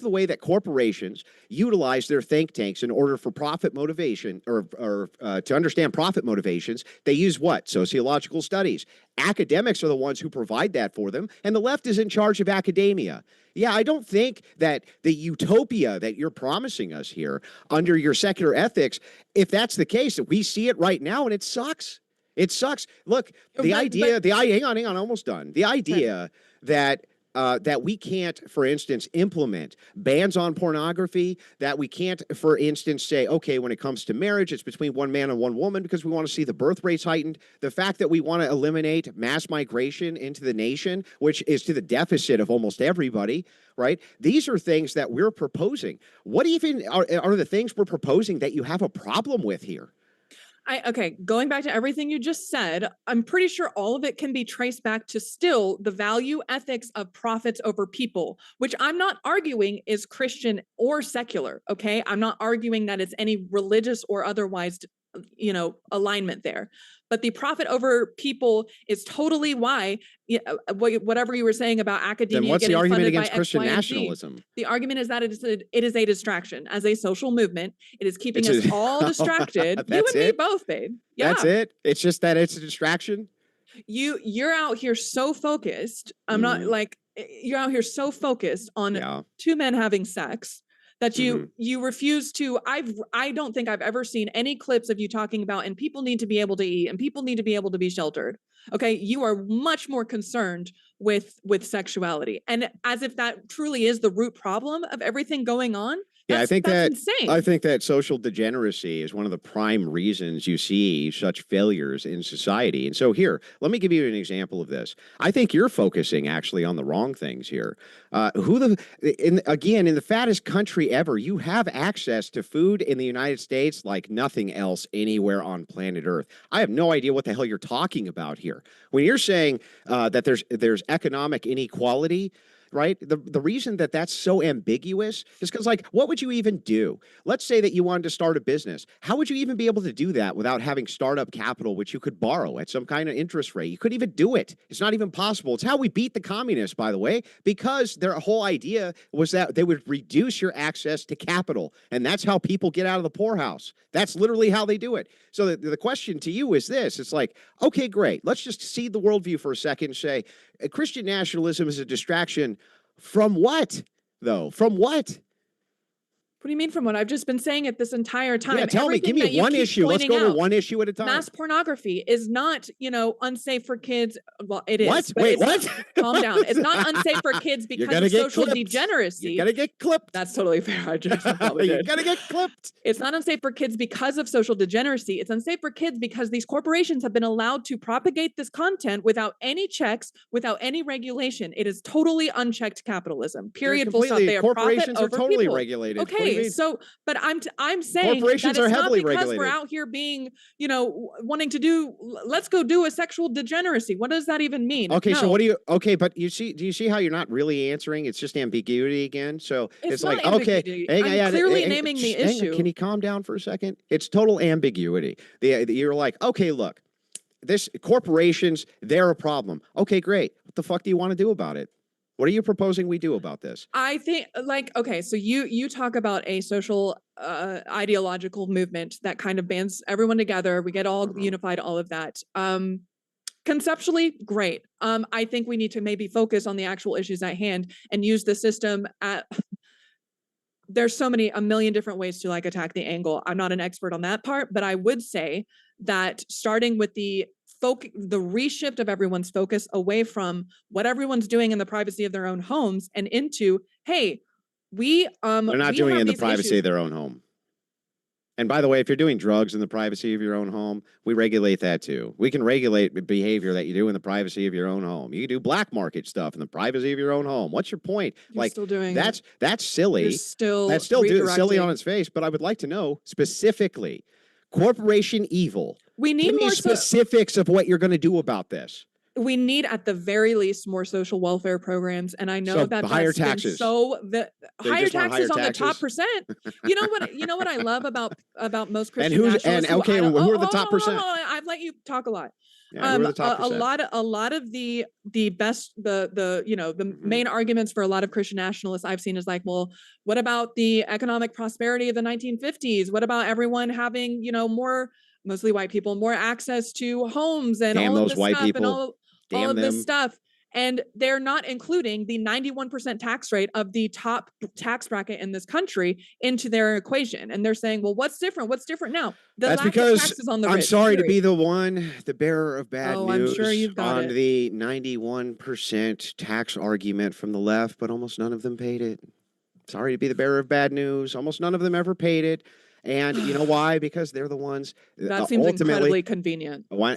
way that corporations utilize their think tanks in order for profit motivation or to understand profit motivations, they use what? Sociological studies. Academics are the ones who provide that for them, and the left is in charge of academia. Yeah, I don't think that the utopia that you're promising us here under your secular ethics, if that's the case, we see it right now and it sucks. It sucks. Look, hang on, almost done. The idea that we can't, for instance, implement bans on pornography, that we can't, for instance, say, okay, when it comes to marriage, it's between one man and one woman because we want to see the birth rates heightened. The fact that we want to eliminate mass migration into the nation, which is to the deficit of almost everybody, right? These are things that we're proposing. What even are the things we're proposing that you have a problem with here? Okay, going back to everything you just said, I'm pretty sure all of it can be traced back to still the value ethics of profits over people, which I'm not arguing is Christian or secular, okay? I'm not arguing that it's any religious or otherwise, alignment there. But the profit over people is totally why, whatever you were saying about academia. Then what's the argument against Christian X, nationalism? The argument is that it is a distraction. As a social movement, it is keeping us all distracted. You and me both, babe. Yeah. That's it? It's just that it's a distraction? You're out here so focused. I'm not like, you're out here so focused on two men having sex that you refuse to. I don't think I've ever seen any clips of you talking about, and people need to be able to eat and people need to be able to be sheltered. Okay, you are much more concerned with sexuality, and as if that truly is the root problem of everything going on. Yeah, that's insane. I think that social degeneracy is one of the prime reasons you see such failures in society. And so here, let me give you an example of this. I think you're focusing actually on the wrong things here. In the fattest country ever, you have access to food in the United States like nothing else anywhere on planet Earth. I have no idea what the hell you're talking about here. When you're saying that there's economic inequality, right? The reason that that's so ambiguous is because, like, what would you even do? Let's say that you wanted to start a business. How would you even be able to do that without having startup capital, which you could borrow at some kind of interest rate? You couldn't even do it. It's not even possible. It's how we beat the communists, by the way, because their whole idea was that they would reduce your access to capital. And that's how people get out of the poorhouse. That's literally how they do it. So the question to you is this. It's like, okay, great. Let's just cede the worldview for a second and say Christian nationalism is a distraction. From what, though? From what? What do you mean from what? I've just been saying it this entire time. Yeah, tell me. Give me one issue. Let's go over one issue at a time. Mass pornography is not, unsafe for kids. Well, it is. What? Wait, what? Calm down. It's not unsafe for kids because of social degeneracy. You gotta get clipped. That's totally fair. I just you gotta get clipped. It's not unsafe for kids because of social degeneracy. It's unsafe for kids because these corporations have been allowed to propagate this content without any checks, without any regulation. It is totally unchecked capitalism. Period. Full stop. They are corporations profit are over totally people. regulated. Okay. So, but I'm saying corporations that are it's heavily not because regulated. we're out here being, wanting to do, let's go do a sexual degeneracy. What does that even mean? Okay, so what do you, but do you see how you're not really answering? It's just ambiguity again. So it's like, okay, I'm clearly naming the issue. Can you calm down for a second? It's total ambiguity. You're like, okay, look, this corporations, they're a problem. Okay, great. What the fuck do you want to do about it? What are you proposing we do about this? I think, okay, so you talk about a social ideological movement that kind of bands everyone together. We get all unified, all of that. Conceptually, great. I think we need to maybe focus on the actual issues at hand and use the system there's a million different ways to attack the angle. I'm not an expert on that part, but I would say that starting with the reshift of everyone's focus away from what everyone's doing in the privacy of their own homes and into, hey, they're not doing it in the privacy of their own home. And by the way, if you're doing drugs in the privacy of your own home, we regulate that too. We can regulate behavior that you do in the privacy of your own home. You can do black market stuff in the privacy of your own home. What's your point? You're still doing it. That's silly. You're still That's still silly on redirecting. its face. But I would like to know specifically, corporation evil. We need Give me more specifics of what you're going to do about this. We need, at the very least, more social welfare programs, and I know So that higher that's been taxes. so the They higher just want taxes higher on the top taxes? percent. You know what I love about most Christian who nationalists. are the top percent? I've let you talk a lot. Yeah, who are the top A percent? lot of the best the main arguments for a lot of Christian nationalists I've seen is like, well, what about the economic prosperity of the 1950s? What about everyone having more, mostly white people, more access to homes and Damn all of those this white stuff people. and Damn all of this them. stuff. And they're not including the 91% tax rate of the top tax bracket in this country into their equation. And they're saying, well, what's different? What's different now? That's lack of because taxes on the I'm rich, sorry to period. be the bearer of bad Oh, news I'm sure you've got on it. the 91% tax argument from the left, but almost none of them paid it. Sorry to be the bearer of bad news. Almost none of them ever paid it. And you know why? Because they're the ones That seems incredibly convenient. Well,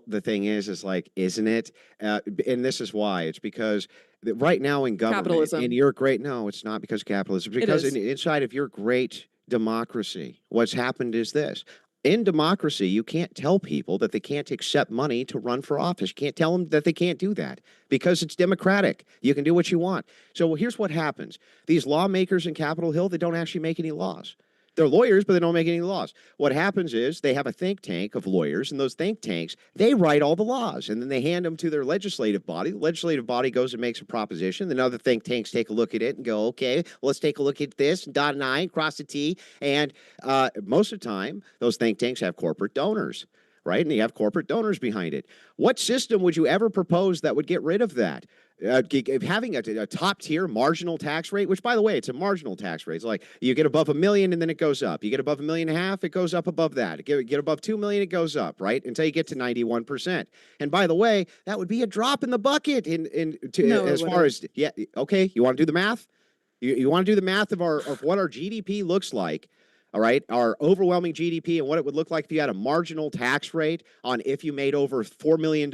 the thing is like, isn't it? And this is why. It's because right now in government, Capitalism. in your great, no, it's not because of capitalism. It's because inside of your great democracy, what's happened is this. In democracy, you can't tell people that they can't accept money to run for office. You can't tell them that they can't do that because it's democratic. You can do what you want. So here's what happens. These lawmakers in Capitol Hill, they don't actually make any laws. They're lawyers, but they don't make any laws. What happens is they have a think tank of lawyers, and those think tanks, they write all the laws, and then they hand them to their legislative body. The legislative body goes and makes a proposition. Then other think tanks take a look at it and go, okay, well, let's take a look at this, dot an I, cross the T. And most of the time, those think tanks have corporate donors, right? And you have corporate donors behind it. What system would you ever propose that would get rid of that? Having a top tier marginal tax rate, which by the way, it's a marginal tax rate. It's like you get above $1 million and then it goes up. You get above $1.5 million, it goes up above that. Get above $2 million, it goes up, right? Until you get to 91%. And by the way, that would be a drop in the bucket as far as, yeah, okay, you want to do the math? You want to do the math of what our GDP looks like. All right, our overwhelming GDP and what it would look like if you had a marginal tax rate on if you made over $4 million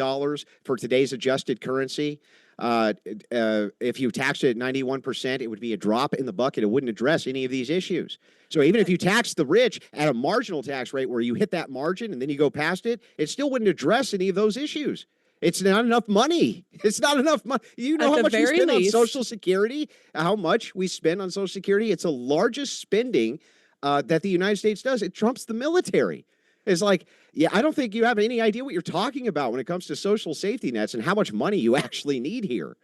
for today's adjusted currency. If you taxed it at 91%, it would be a drop in the bucket. It wouldn't address any of these issues. So even if you tax the rich at a marginal tax rate where you hit that margin and then you go past it, it still wouldn't address any of those issues. It's not enough money. It's not enough money. You know how much we spend on Social Security? How much we spend on Social Security? It's the largest spending that the United States does. It trumps the military. It's like, yeah, I don't think you have any idea what you're talking about when it comes to social safety nets and how much money you actually need here.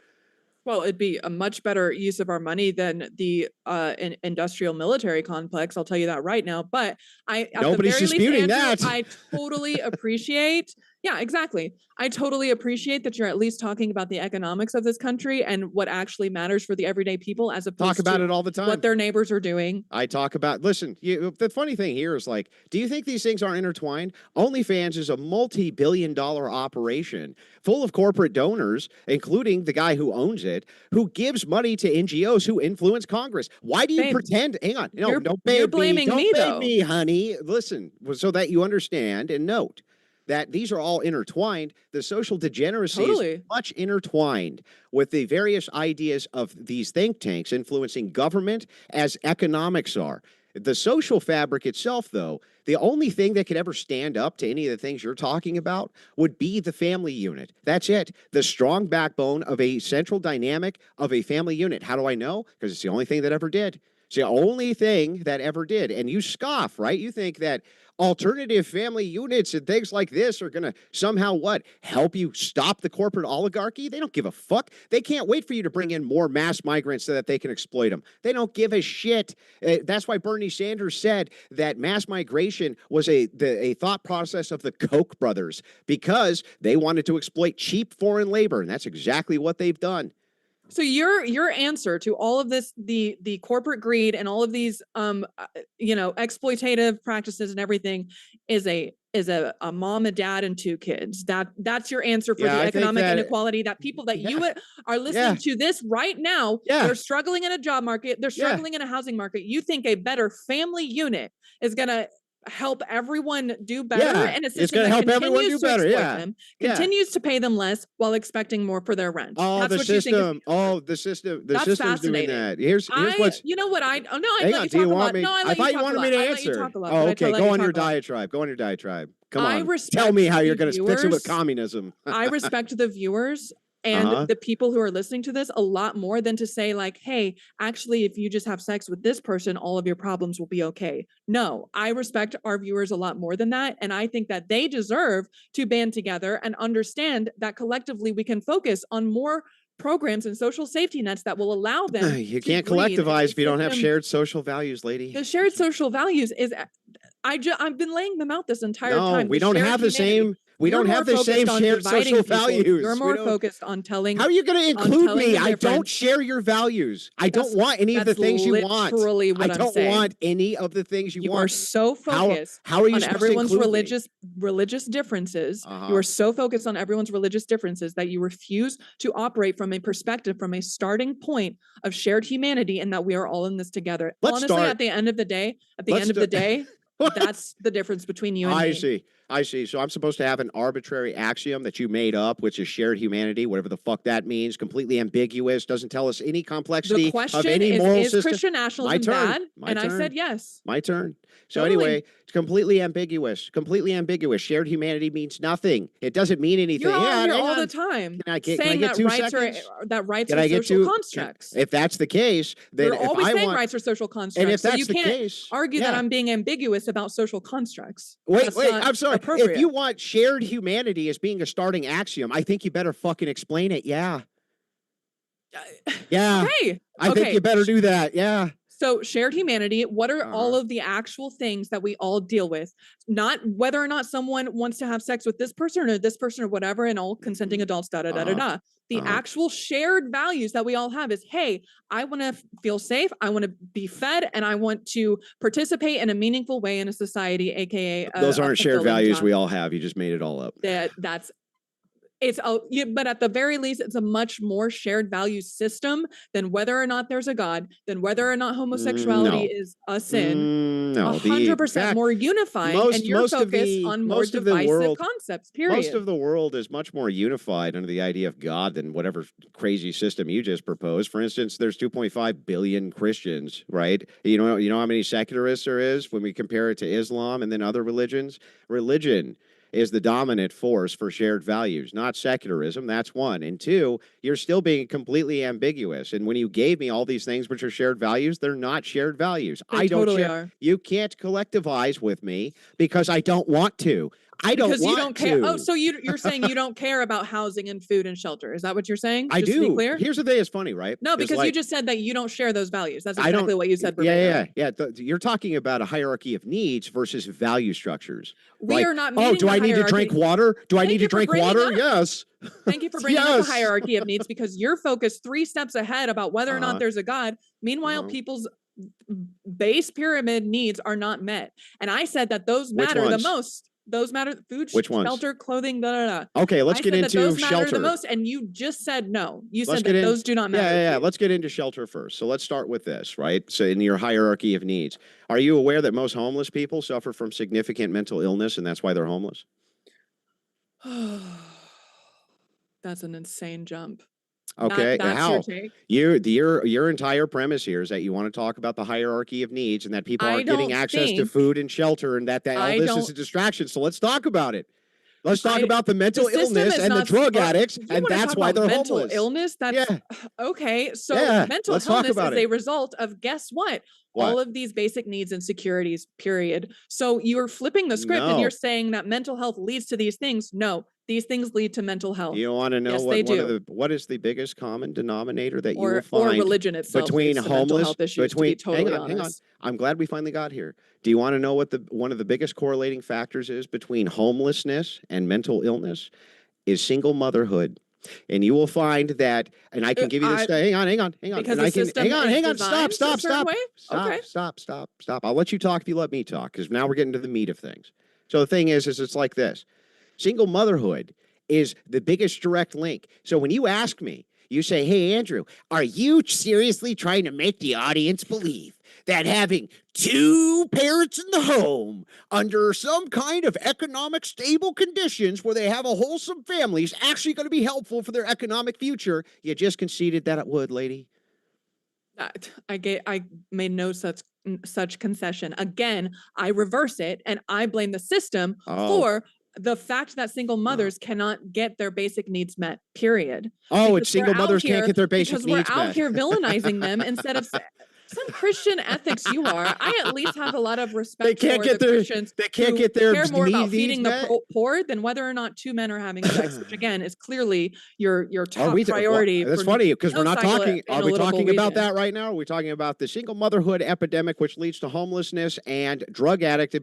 Well, it'd be a much better use of our money than the industrial military complex. I'll tell you that right now. But nobody's disputing that. I totally appreciate. Yeah, exactly. I totally appreciate that you're at least talking about the economics of this country and what actually matters for the everyday people, as opposed talk about it all the time. What their neighbors are doing. I talk about. Listen, the funny thing here is like, do you think these things aren't intertwined? OnlyFans is a multi-billion-dollar operation full of corporate donors, including the guy who owns it, who gives money to NGOs who influence Congress. Why do you pretend? Hang on, no, don't blame me. You're blaming me, though. Don't blame me, honey. Listen, so that you understand and note that these are all intertwined. The social degeneracy is much intertwined with the various ideas of these think tanks influencing government as economics are. The social fabric itself, though, the only thing that could ever stand up to any of the things you're talking about would be the family unit. That's it. The strong backbone of a central dynamic of a family unit. How do I know? Because it's the only thing that ever did. It's the only thing that ever did. And you scoff, right? You think that alternative family units and things like this are going to somehow help you stop the corporate oligarchy? They don't give a fuck. They can't wait for you to bring in more mass migrants so that they can exploit them. They don't give a shit. That's why Bernie Sanders said that mass migration was a thought process of the Koch brothers, because they wanted to exploit cheap foreign labor, and that's exactly what they've done. So your answer to all of this, the corporate greed and all of these exploitative practices and everything, is a is a mom, a dad, and 2 kids. That's your answer for Yeah, the I think economic that- inequality that people that Yeah. you are listening Yeah. to this right now. Yeah. They're struggling in a job market. They're Yeah. struggling in a housing market. You think a better family unit is going to help everyone do better Yeah, in a it's system gonna that help everyone continues do to better, exploit yeah. them, Yeah. continues to pay them less while expecting more for their rent. Oh, That's the what you think. system. Oh, the system. The That's system's doing fascinating. that. Here's what's. You know what I? Oh no, I Hang let on. you Do you talk a want lot. me? No, I I let you thought you talk a wanted lot. me to I let you answer. talk a lot. Oh, but I okay. let Go you on talk your a lot. diatribe. Go on your diatribe. Come I on. respect Tell me how you're the going to fix it with viewers. communism. I respect the viewers and Uh-huh. the people who are listening to this a lot more than to say like, hey, actually, if you just have sex with this person, all of your problems will be okay. No, I respect our viewers a lot more than that. And I think that they deserve to band together and understand that collectively we can focus on more programs and social safety nets that will allow them. You to can't breathe in collectivize a if you don't have system. shared social values, lady. The shared social values is I've been laying them out this entire No, time. we The don't shared have the humanity. same. We You're don't more have the same focused on shared dividing social people. values. You're We more don't- focused on telling. How are you going to include telling me? the I don't difference. share your values. I don't That's- want any of the that's things you want. literally what I I'm don't saying. want any of the things you You want. are so focused How are you on supposed to everyone's include me? religious differences. You Uh-huh. are so focused on everyone's religious differences that you refuse to operate from a perspective, from a starting point of shared humanity, and that we are all in this together. Let's Honestly, start- at the end of the day, What? that's the difference between you and me. I see. So I'm supposed to have an arbitrary axiom that you made up, which is shared humanity, whatever the fuck that means, completely ambiguous, doesn't tell us any complexity The of question any moral is system. Christian nationalism bad? My And I turn. said yes. My turn. So Totally. anyway, it's completely ambiguous. Completely ambiguous. Shared humanity means nothing. It doesn't mean anything. You're all Yeah, here hang all the on. time Can I get saying that 2 rights seconds? are social constructs. If that's the case, then You're if always I saying want, rights are social and constructs. if So that's you the can't case, argue that yeah. I'm being ambiguous about social constructs. Wait, That's wait, not I'm sorry. appropriate. If you want shared humanity as being a starting axiom, I think you better fucking explain it. Yeah. Yeah. Okay. I think you better do that. Yeah. So shared humanity, what are all Uh-huh. of the actual things that we all deal with? Not whether or not someone wants to have sex with this person or whatever, and all consenting adults, da da da da da. The actual shared values that we all have is, hey, I want to feel safe, I want to be fed, and I want to participate in a meaningful way in a society, aka Those aren't shared fulfilling values job. we all have. You just made it all up. That's it's but at the very least, it's a much more shared value system than whether or not there's a God, than whether or not homosexuality is a sin. No, 100% more unifying, and you're focused on more divisive concepts. Period. Most of the world is much more unified under the idea of God than whatever crazy system you just proposed. For instance, there's 2.5 billion Christians, right? You know how many secularists there is when we compare it to Islam and then other religions? Religion is the dominant force for shared values, not secularism. That's one. And two, you're still being completely ambiguous. And when you gave me all these things which are shared values, they're not shared values. They totally are. You can't collectivize with me because I don't want to. Because you don't care. Oh, so you're saying you don't care about housing and food and shelter. Is that what you're saying? I Just do. To be clear? Here's the thing that's funny, right? No, because you just said that you don't share those values. That's exactly what you said. Yeah. You're talking about a hierarchy of needs versus value structures. We are not. Oh, do I need to drink water? Do I need to drink water? Yes. Thank you for bringing up the hierarchy of needs, because you're focused 3 steps ahead about whether or not there's a God. Meanwhile, people's base pyramid needs are not met. And I said that those matter the most. Those matter: food, shelter, clothing, da da da. Okay, let's get into those shelter. Matter the most, and you just said no. You said that those do not matter. Yeah. Let's get into shelter first. So let's start with this, right? So in your hierarchy of needs, are you aware that most homeless people suffer from significant mental illness, and that's why they're homeless? That's an insane jump. Okay, that's how? Your take? Your entire premise here is that you want to talk about the hierarchy of needs and that people aren't getting access to food and shelter, and that all this is a distraction. So let's talk about it. Let's talk about the mental illness and the drug addicts, and that's why they're mental homeless. Illness. That's okay. So mental let's talk illness about is it. a result of, guess what? All of these basic needs and securities, period. So you're flipping the script and you're saying that mental health leads to these things. No, these things lead to mental health. You want to know what is the biggest common denominator that you will find, or religion itself between homeless, health issues, hang on. I'm glad we finally got here. Do you want to know what one of the biggest correlating factors is between homelessness and mental illness? Is single motherhood. And you will find that, and I can give you this. Hang on. Because hang on. Stop. Okay. Stop. I'll let you talk if you let me talk, because now we're getting to the meat of things. So the thing is it's like this. Single motherhood is the biggest direct link. So when you ask me, you say, hey, Andrew, are you seriously trying to make the audience believe that having two parents in the home under some kind of economic stable conditions where they have a wholesome family is actually going to be helpful for their economic future? You just conceded that it would, lady. I made no such concession. Again, I reverse it and I blame the system for the fact that single mothers cannot get their basic needs met, period. Oh, Because it's single we're out mothers can't here- get their basic because needs we're out met. here villainizing them instead of some Christian ethics you are. I at least have a lot of respect for the Christians they can't who get their care more about needs feeding met. the poor than whether or not two men are having sex, which again is clearly your top Well, priority. that's funny because we're not talking. Are we talking about reason. that right now? Are we talking about the single motherhood epidemic, which leads to homelessness and drug addict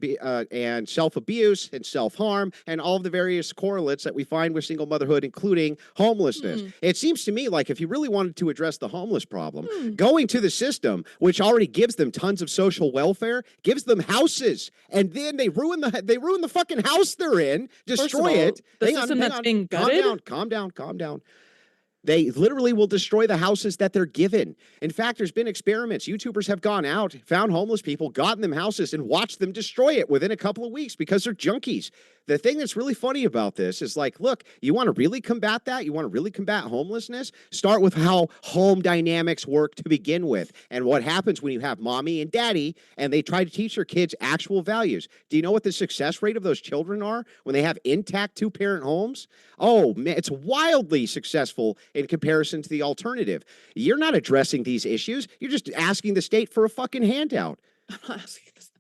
and self-abuse and self-harm and all of the various correlates that we find with single motherhood, including homelessness? It seems to me like if you really wanted to address the homeless problem, going to the system, which already gives them tons of social welfare, gives them houses, and then they ruin the fucking house they're in, destroy it. The system that's being gutted. Calm down. They literally will destroy the houses that they're given. In fact, there's been experiments. YouTubers have gone out, found homeless people, gotten them houses, and watched them destroy it within a couple of weeks because they're junkies. The thing that's really funny about this is like, look, you want to really combat that? You want to really combat homelessness? Start with how home dynamics work to begin with and what happens when you have mommy and daddy and they try to teach their kids actual values. Do you know what the success rate of those children are when they have intact two-parent homes? Oh, man, it's wildly successful in comparison to the alternative. You're not addressing these issues. You're just asking the state for a fucking handout. I'm not asking this.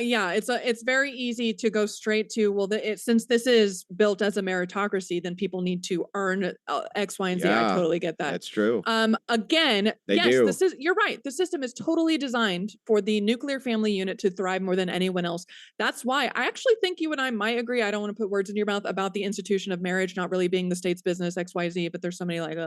Yeah, it's very easy to go straight to, well, since this is built as a meritocracy, then people need to earn X, Y, and Z. I totally get that. That's true. Again, They do. You're right. The system is totally designed for the nuclear family unit to thrive more than anyone else. That's why I actually think you and I might agree. I don't want to put words in your mouth about the institution of marriage not really being the state's business, X, Y, Z, but there's so many like,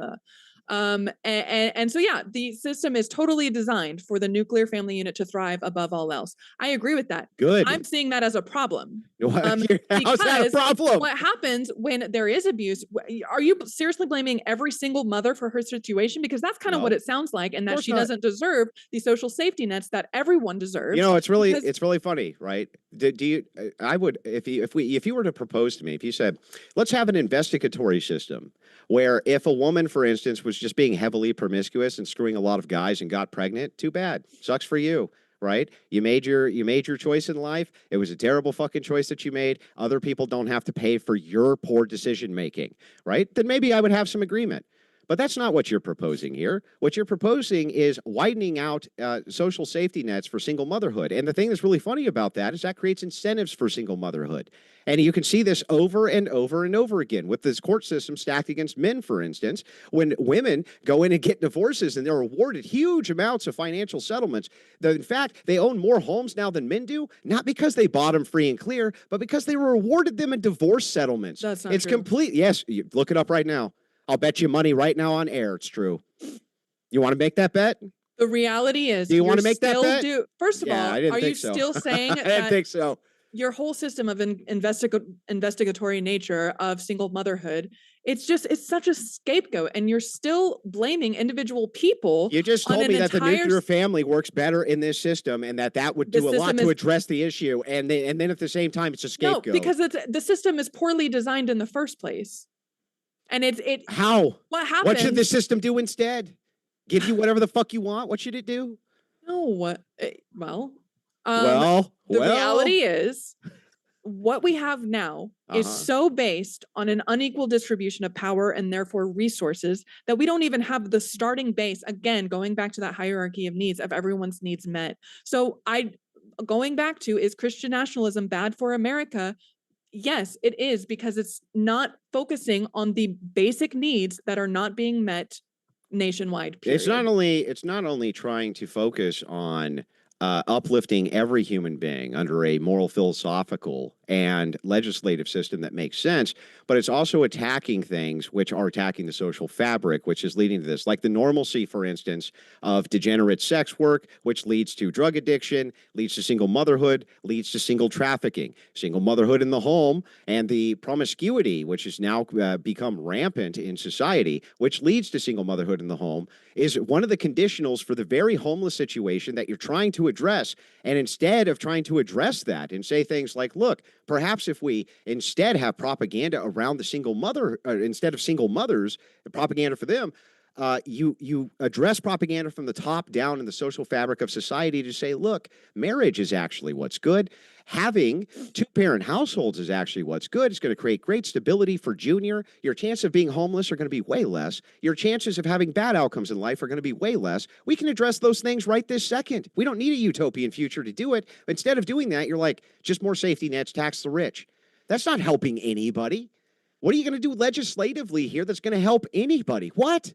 and so yeah, the system is totally designed for the nuclear family unit to thrive above all else. I agree with that. Good. I'm seeing that as a problem. How's that a problem? What happens when there is abuse? Are you seriously blaming every single mother for her situation? Because that's kind of what it sounds like, and that she doesn't deserve the social safety nets that everyone deserves. You know, it's really funny, right? Do you? I would if you were to propose to me, if you said, let's have an investigatory system where if a woman, for instance, was just being heavily promiscuous and screwing a lot of guys and got pregnant, too bad. Sucks for you. Right? You made your choice in life. It was a terrible fucking choice that you made. Other people don't have to pay for your poor decision making, right? Then maybe I would have some agreement. But that's not what you're proposing here. What you're proposing is widening out social safety nets for single motherhood. And the thing that's really funny about that is that creates incentives for single motherhood. And you can see this over and over and over again with this court system stacked against men, for instance, when women go in and get divorces and they're awarded huge amounts of financial settlements. In fact, they own more homes now than men do, not because they bought them free and clear, but because they were awarded them in divorce settlements. That's not It's true. complete. Yes, look it up right now. I'll bet you money right now on air. It's true. You want to make that bet? The reality is, do you want to make that bet? First of all, I didn't are think you so. still saying I didn't think so. Your whole system of investigatory nature of single motherhood, it's such a scapegoat, and you're still blaming individual people. You just told me that the nuclear family works better in this system, and that would do a lot to address the issue. And then at the same time, it's a scapegoat. No, because the system is poorly designed in the first place. And how? What happens? What should the system do instead? Give you whatever the fuck you want? What should it do? No, the reality is what we have now is so based on an unequal distribution of power and therefore resources that we don't even have the starting base, again, going back to that hierarchy of needs, of everyone's needs met. So going back to, is Christian nationalism bad for America? Yes, it is, because it's not focusing on the basic needs that are not being met nationwide. Period. It's not only trying to focus on uplifting every human being under a moral, philosophical, and legislative system that makes sense, but it's also attacking things which are attacking the social fabric, which is leading to this, like the normalcy, for instance, of degenerate sex work, which leads to drug addiction, leads to single motherhood, leads to single trafficking, single motherhood in the home, and the promiscuity, which has now become rampant in society, which leads to single motherhood in the home, is one of the conditionals for the very homeless situation that you're trying to address. And instead of trying to address that and say things like, look, perhaps if we instead have propaganda around the single mother, instead of single mothers, propaganda for them, you address propaganda from the top down in the social fabric of society to say, look, marriage is actually what's good. Having two-parent households is actually what's good. It's going to create great stability for Junior. Your chances of being homeless are going to be way less. Your chances of having bad outcomes in life are going to be way less. We can address those things right this second. We don't need a utopian future to do it. Instead of doing that, you're like, just more safety nets, tax the rich. That's not helping anybody. What are you going to do legislatively here that's going to help anybody? What?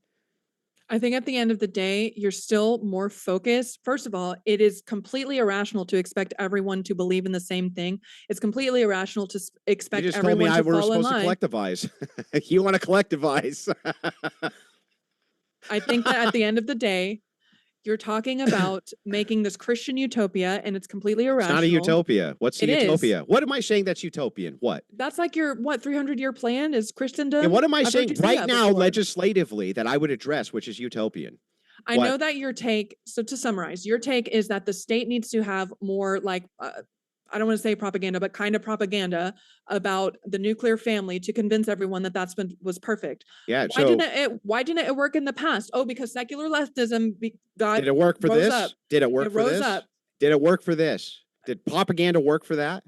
I think at the end of the day, you're still more focused. First of all, it is completely irrational to expect everyone to believe in the same thing. It's completely irrational to expect You just told me everyone to we were fall in supposed to line. collectivize. You want to collectivize. I think that at the end of the day, you're talking about making this Christian utopia, and it's completely It's irrational. not a utopia. What's the It is. utopia? What am I saying that's utopian? What? That's like your 300-year plan is Christendom. And what am I I've heard saying you say right that now before. legislatively that I would address, which is utopian? I What? know that your take, so to summarize, your take is that the state needs to have more like, I don't want to say propaganda, but kind of propaganda about the nuclear family to convince everyone that was perfect. Yeah. Why didn't it work in the past? Oh, because secular leftism Did it work for rose this? up. Did it work It for rose this? up. Did it work for this? Did propaganda work for that?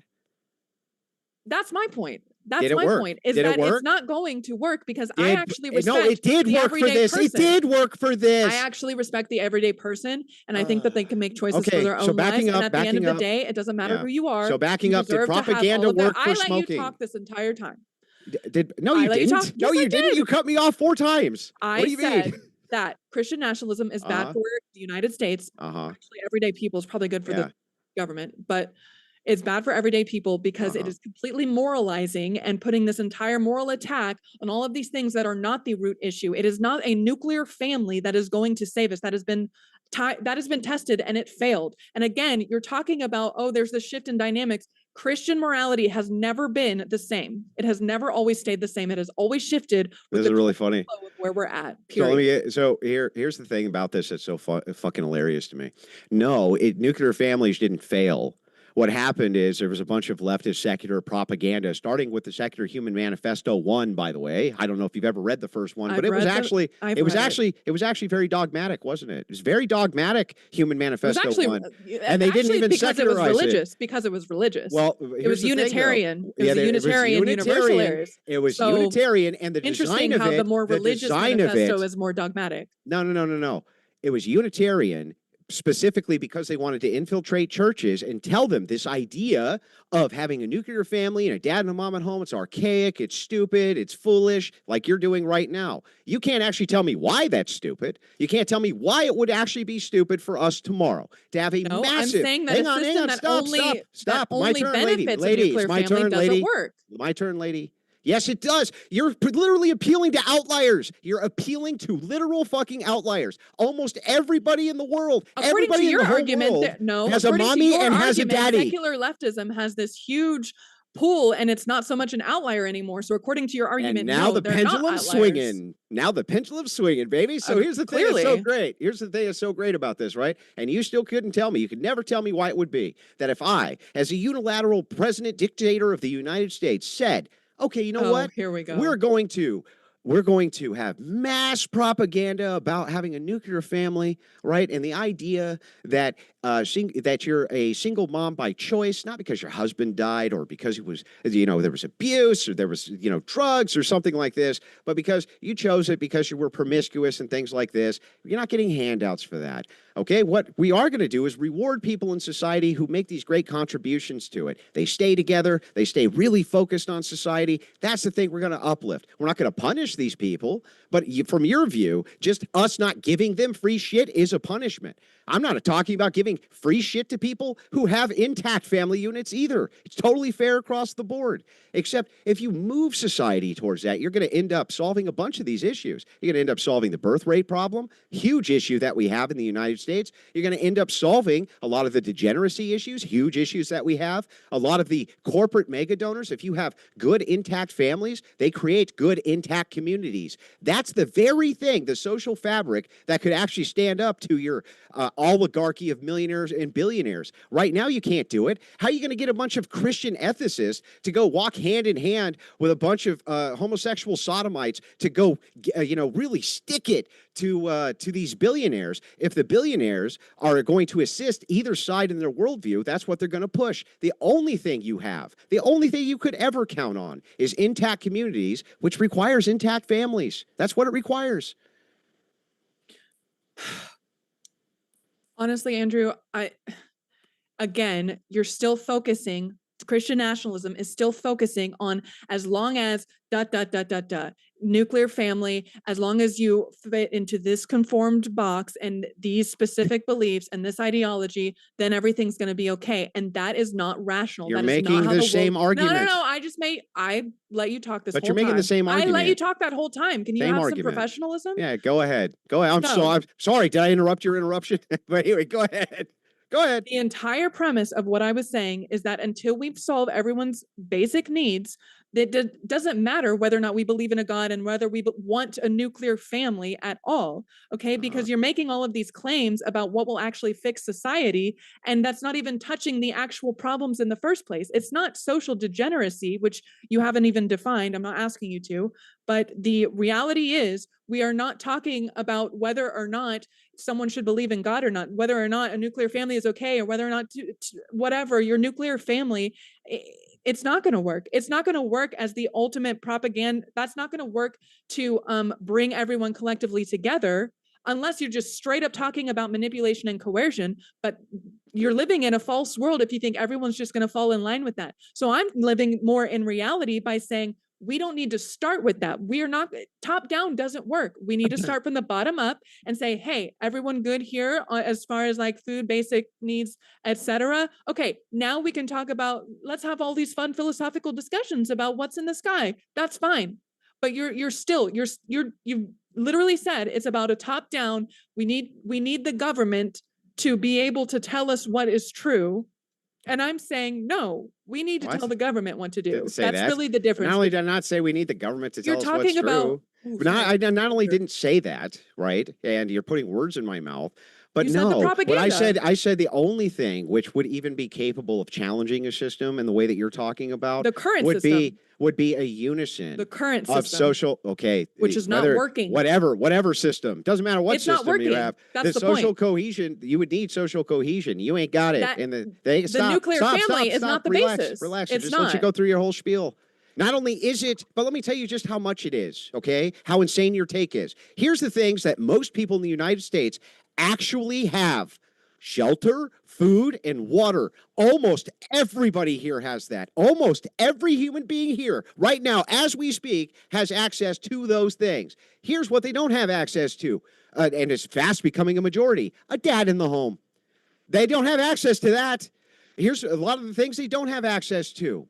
That's my point. That's Did it my work? point. Is Did it that work? it's not going to work because I actually respect No, it did the work for everyday this. It person. did work for this. I actually respect the everyday person, and I think that they can make choices for Okay, their so own lives. backing And up- at the end of backing the up- day, it doesn't matter yeah. who you are. So backing you up, did deserve to have all propaganda of that. work for I let smoking? you talk this entire time. No, I you let you didn't. talk. No, Yes, I you didn't. did. You cut me off 4 times. I What do you said mean? that Christian nationalism is bad Uh-huh. for the United States. Uh-huh. Actually, everyday people is probably good for Yeah. the government, but it's bad for everyday people because it Uh-huh. is completely moralizing and putting this entire moral attack on all of these things that are not the root issue. It is not a nuclear family that is going to save us. That has been tested and it failed. And again, you're talking about, oh, there's this shift in dynamics. Christian morality has never been the same. It has never always stayed the same. It has always shifted with This is the really funny. flow of where we're at. So Period. here's the thing about this that's so fucking hilarious to me. No, nuclear families didn't fail. What happened is there was a bunch of leftist secular propaganda, starting with the Secular Human Manifesto 1, by the way. I don't know if you've ever read the first one, but it was actually very dogmatic, wasn't it? It was very dogmatic, Human Manifesto 1. And they didn't even because it was secularize religious. Because it was religious. Well, it was Unitarian. It was a Unitarian Universalist. It was So, Unitarian, and the Interesting design of how it, the more religious manifesto it, is more dogmatic. No. It was Unitarian specifically because they wanted to infiltrate churches and tell them this idea of having a nuclear family and a dad and a mom at home, it's archaic, it's stupid, it's foolish, like you're doing right now. You can't actually tell me why that's stupid. You can't tell me why it would actually be stupid for us tomorrow to have a No, massive... I'm saying that a system that only benefits a nuclear family doesn't work. My turn, lady. Yes, it does. You're literally appealing to outliers. You're appealing to literal fucking outliers. Almost everybody in the world, According to your argument, has a mommy and has a daddy. Secular leftism has this huge pool, and it's not so much an outlier anymore. So according to your argument, and now the pendulum's swinging. Now the pendulum's swinging, baby. So here's the thing that's so great. Here's the thing that's so great about this, right? And you still couldn't tell me. You could never tell me why it would be that if I, as a unilateral president dictator of the United States, said, okay, you know what? Here we go. We're going to have mass propaganda about having a nuclear family, right? And the idea that that you're a single mom by choice, not because your husband died or because it was, there was abuse or there was, drugs or something like this, but because you chose it because you were promiscuous and things like this. You're not getting handouts for that. Okay, what we are going to do is reward people in society who make these great contributions to it. They stay together. They stay really focused on society. That's the thing we're going to uplift. We're not going to punish these people, but from your view, just us not giving them free shit is a punishment. I'm not talking about giving free shit to people who have intact family units either. It's totally fair across the board. Except if you move society towards that, you're going to end up solving a bunch of these issues. You're going to end up solving the birth rate problem, huge issue that we have in the United States. You're going to end up solving a lot of the degeneracy issues, huge issues that we have. A lot of the corporate mega donors, if you have good intact families, they create good intact communities. That's the very thing, the social fabric that could actually stand up to your oligarchy of millionaires and billionaires. Right now, you can't do it. How are you going to get a bunch of Christian ethicists to go walk hand in hand with a bunch of homosexual sodomites to go, really stick it to these billionaires? If the billionaires are going to assist either side in their worldview, that's what they're going to push. The only thing you have, the only thing you could ever count on is intact communities, which requires intact families. That's what it requires. Honestly, Andrew, you're still focusing. Christian nationalism is still focusing on as long as nuclear family, as long as you fit into this conformed box and these specific beliefs and this ideology, then everything's going to be okay. And that is not rational. You're that making is not the how same argument. No. I let you talk this whole time. But you're making the same argument. I let you talk that whole time. Can you Same have argument. some professionalism? Yeah, go ahead. Go ahead. I'm sorry. Did I interrupt your interruption? But anyway, go ahead. Go ahead. The entire premise of what I was saying is that until we solve everyone's basic needs, that doesn't matter whether or not we believe in a God and whether we want a nuclear family at all, okay? Because you're making all of these claims about what will actually fix society, and that's not even touching the actual problems in the first place. It's not social degeneracy, which you haven't even defined. I'm not asking you to, but the reality is we are not talking about whether or not someone should believe in God or not, whether or not a nuclear family is okay, or whether or not whatever your nuclear family, it's not going to work. It's not going to work as the ultimate propaganda. That's not going to work to bring everyone collectively together unless you're just straight up talking about manipulation and coercion. But you're living in a false world if you think everyone's just going to fall in line with that. So I'm living more in reality by saying, we don't need to start with that. We are not, top down doesn't work. We need to start from the bottom up and say, hey, everyone good here as far as like food, basic needs, etc. Okay, now we can talk about, let's have all these fun philosophical discussions about what's in the sky. That's fine. But you've literally said it's about a top down. We need the government to be able to tell us what is true. And I'm saying, no, we need to tell the government what to do. That's really the difference. Not only did I not say we need the government to tell us what's true, but I not only didn't say that, right? And you're putting words in my mouth, but no, what I said the only thing which would even be capable of challenging a system in the way that you're talking about the current system would be a unison. The current system of social, which is not working. Whatever system, doesn't matter what system you have. That's the social point. cohesion, you would need social cohesion. You ain't got it. The nuclear family is not the basis. Relax. It's just not. let you go through your whole spiel. Not only is it, but let me tell you just how much it is, okay? How insane your take is. Here's the things that most people in the United States actually have: shelter, food, and water. Almost everybody here has that. Almost every human being here right now, as we speak, has access to those things. Here's what they don't have access to, and it's fast becoming a majority: a dad in the home. They don't have access to that. Here's a lot of the things they don't have access to: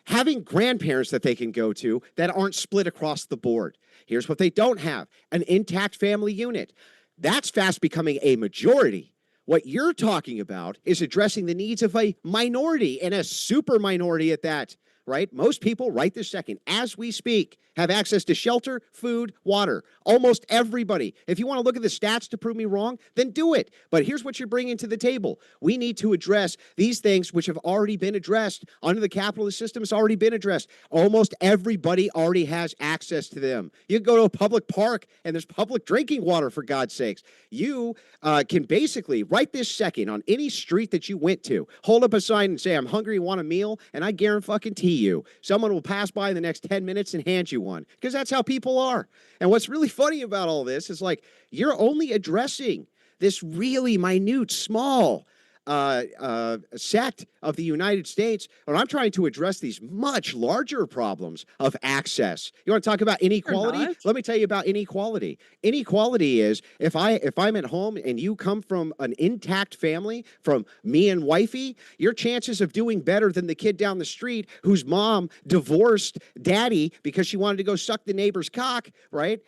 having grandparents that they can go to that aren't split across the board. Here's what they don't have: an intact family unit. That's fast becoming a majority. What you're talking about is addressing the needs of a minority, and a super minority at that, right? Most people right this second, as we speak, have access to shelter, food, water. Almost everybody. If you want to look at the stats to prove me wrong, then do it. But here's what you're bringing to the table. We need to address these things which have already been addressed. Under the capitalist system, it's already been addressed. Almost everybody already has access to them. You can go to a public park and there's public drinking water, for God's sakes. You can basically, right this second, on any street that you went to, hold up a sign and say, I'm hungry, want a meal, and I guarantee you, someone will pass by in the next 10 minutes and hand you one, because that's how people are. And what's really funny about all this is, like, you're only addressing this really minute, small sect of the United States, but I'm trying to address these much larger problems of access. You want to talk about inequality? not. Let me tell you about inequality. Inequality is if I'm at home and you come from an intact family, from me and wifey, your chances of doing better than the kid down the street whose mom divorced daddy because she wanted to go suck the neighbor's cock, right?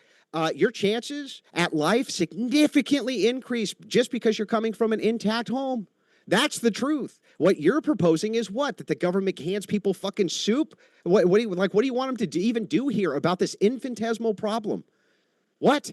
Your chances at life significantly increase just because you're coming from an intact home. That's the truth. What you're proposing is what? That the government hands people fucking soup? What do you like? What do you want them to even do here about this infinitesimal problem? What?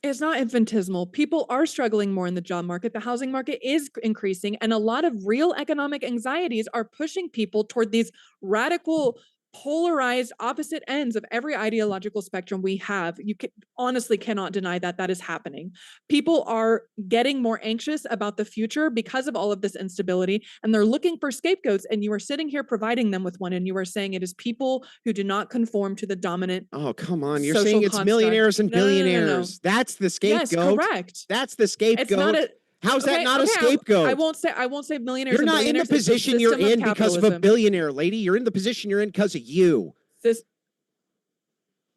It's not infinitesimal. People are struggling more in the job market. The housing market is increasing, and a lot of real economic anxieties are pushing people toward these radical, polarized opposite ends of every ideological spectrum we have. You honestly cannot deny that that is happening. People are getting more anxious about the future because of all of this instability, and they're looking for scapegoats, and you are sitting here providing them with one, and you are saying it is people who do not conform to the dominant. Oh, come on. You're social saying it's construct. millionaires and No, no, no, no, no. billionaires. That's the scapegoat. Yes, correct. That's the scapegoat. It's not a. How's that Okay, not a okay, scapegoat? I won't say millionaires. You're and not in the billionaires. It's position you're system of in because of a capitalism. billionaire, lady. You're in the position you're in because of you.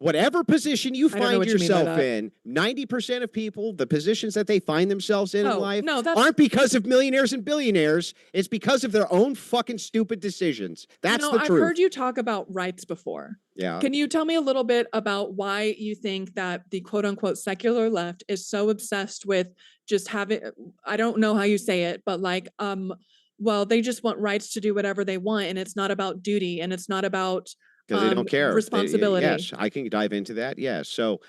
Whatever position you I don't know find what you mean by yourself that. in, 90% of people, the positions that they find themselves in Oh, life no, that's aren't because of millionaires and billionaires. It's because of their own fucking stupid decisions. That's the I've truth. heard you talk about rights before. Yeah. Can you tell me a little bit about why you think that the quote unquote secular left is so obsessed with just having, I don't know how you say it, but like, well, they just want rights to do whatever they want, and it's not about duty, and it's not about Because they don't care. responsibility. Yes, I can dive into that. Yes. So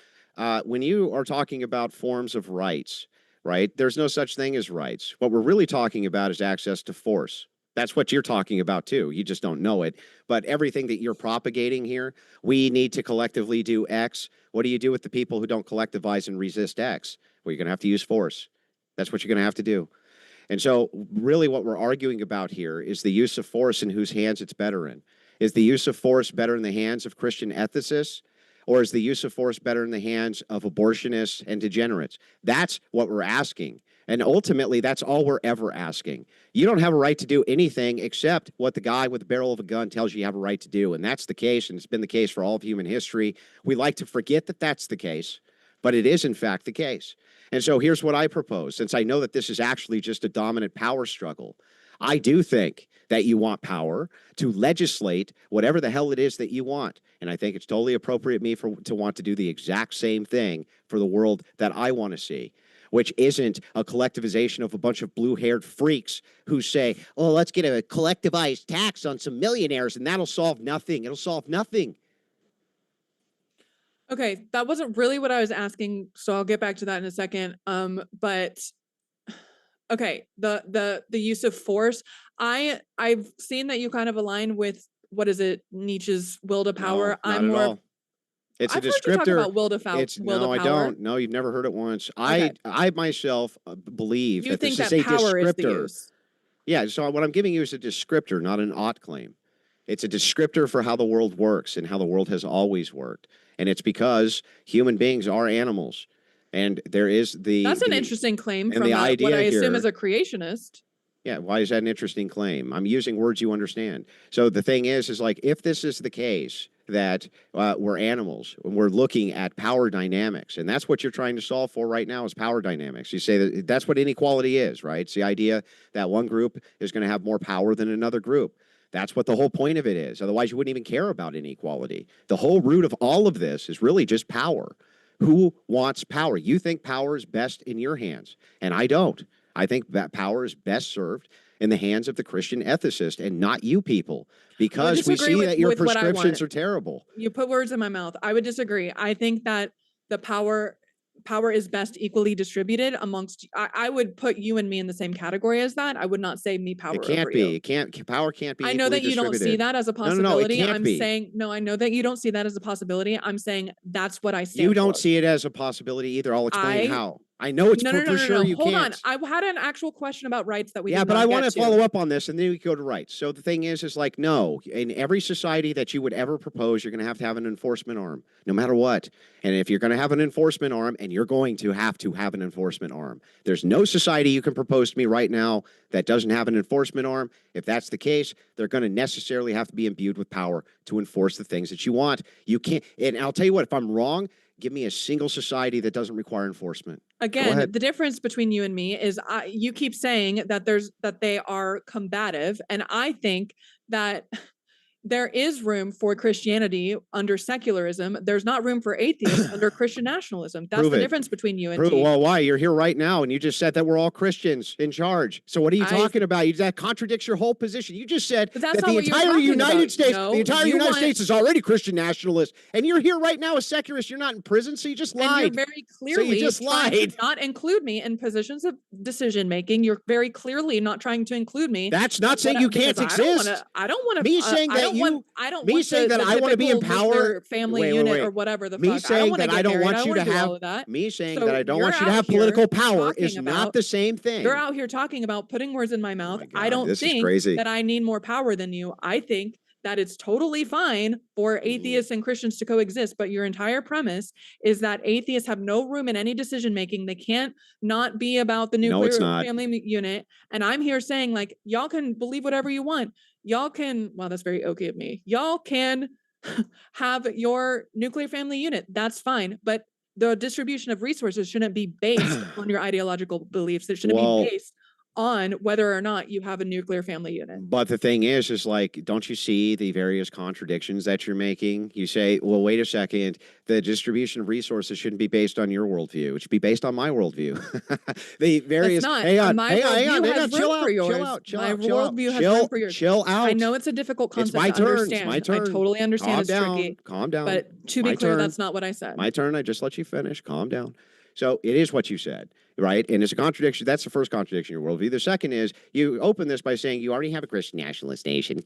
when you are talking about forms of rights, right, there's no such thing as rights. What we're really talking about is access to force. That's what you're talking about, too. You just don't know it. But everything that you're propagating here, we need to collectively do X. What do you do with the people who don't collectivize and resist X? Well, you're going to have to use force. That's what you're going to have to do. And so really what we're arguing about here is the use of force and whose hands it's better in. Is the use of force better in the hands of Christian ethicists, or is the use of force better in the hands of abortionists and degenerates? That's what we're asking. And ultimately, that's all we're ever asking. You don't have a right to do anything except what the guy with the barrel of a gun tells you have a right to do. And that's the case, and it's been the case for all of human history. We like to forget that that's the case, but it is, in fact, the case. And so here's what I propose. Since I know that this is actually just a dominant power struggle, I do think that you want power to legislate whatever the hell it is that you want. And I think it's totally appropriate to want to do the exact same thing for the world that I want to see, which isn't a collectivization of a bunch of blue-haired freaks who say, oh, let's get a collectivized tax on some millionaires and that'll solve nothing. It'll solve nothing. Okay, that wasn't really what I was asking, so I'll get back to that in a second. But okay, the use of force. I've seen that you kind of align with, what is it, Nietzsche's will to power. No, I'm not more. at all. It's I've a heard you talk descriptor. about will to power. No, I don't. No, you've never heard it once. Okay. I myself believe You that think this that is a power is the descriptor. use? Yeah, so what I'm giving you is a descriptor, not an ought claim. It's a descriptor for how the world works and how the world has always worked. And it's because human beings are animals. And there is That's an interesting claim from the what idea I assume here- is a creationist. Yeah, why is that an interesting claim? I'm using words you understand. So the thing is like, if this is the case, that we're animals, and we're looking at power dynamics, and that's what you're trying to solve for right now is power dynamics. You say that that's what inequality is, right? It's the idea that one group is going to have more power than another group. That's what the whole point of it is. Otherwise, you wouldn't even care about inequality. The whole root of all of this is really just power. Who wants power? You think power is best in your hands, and I don't. I think that power is best served in the hands of the Christian ethicist and not you people, because we see that your prescriptions are terrible. You put words in my mouth. I would disagree. I think that the power is best equally distributed amongst. I would put you and me in the same category as that. I would not say me power. It can't over be. You. It can't. Power can't be. I know that you don't see that as a possibility. No, it can't I'm be. saying no. I know that you don't see that as a possibility. I'm saying that's what I stand You don't for. see it as a possibility either. I'll explain how. I know it's No. sure you Hold can't. on. I had an actual question about rights that we Yeah, did but not I want get to follow up on this, and then we go to rights. So the thing is like, no, in every society that you would ever propose, you're going to have an enforcement arm, no matter what. And if you're going to have an enforcement arm, and you're going to have an enforcement arm, there's no society you can propose to me right now that doesn't have an enforcement arm. If that's the case, they're going to necessarily have to be imbued with power to enforce the things that you want. You can't, and I'll tell you what, if I'm wrong, give me a single society that doesn't require enforcement. Again, the difference between you and me is you keep saying that they are combative, and I think that there is room for Christianity under secularism. There's not room for atheists under Christian nationalism. That's Prove the it. difference between you and me. Well, why? You're here right now, and you just said that we're all Christians in charge. So what are you talking about? That contradicts your whole position. You just said that the entire United States, is already Christian nationalist, and you're here right now as secularist. You're not in prison, so you just lied. And you're very clearly so you just trying lied. to not include me in positions of decision making. You're very clearly not trying to include me. That's not saying you can't exist. I don't want to. Me saying that me saying that I want to be in power, family unit or whatever the fuck. Me saying that I don't want you to have. Me saying that I don't want you to have political power is not the same thing. You're out here talking about putting words in my mouth. I don't think that I need more power than you. I think that it's totally fine for atheists and Christians to coexist, but your entire premise is that atheists have no room in any decision making. They can't not be about the nuclear family unit. And I'm here saying, like, y'all can believe whatever you want. Y'all can, well, that's very okay of me. Y'all can have your nuclear family unit. That's fine. But the distribution of resources shouldn't be based on your ideological beliefs. It shouldn't be based on whether or not you have a nuclear family unit. But the thing is like, don't you see the various contradictions that you're making? You say, well, wait a second, the distribution of resources shouldn't be based on your worldview. It should be based on my worldview. The various, hang on, chill out. My worldview has room for yours. Chill out. I know it's a difficult concept to understand. My turn. I totally understand it's tricky. Calm down. But to be clear, that's not what I said. My turn. I just let you finish. Calm down. So it is what you said, right? And it's a contradiction. That's the first contradiction in your worldview. The second is you open this by saying you already have a Christian nationalist nation.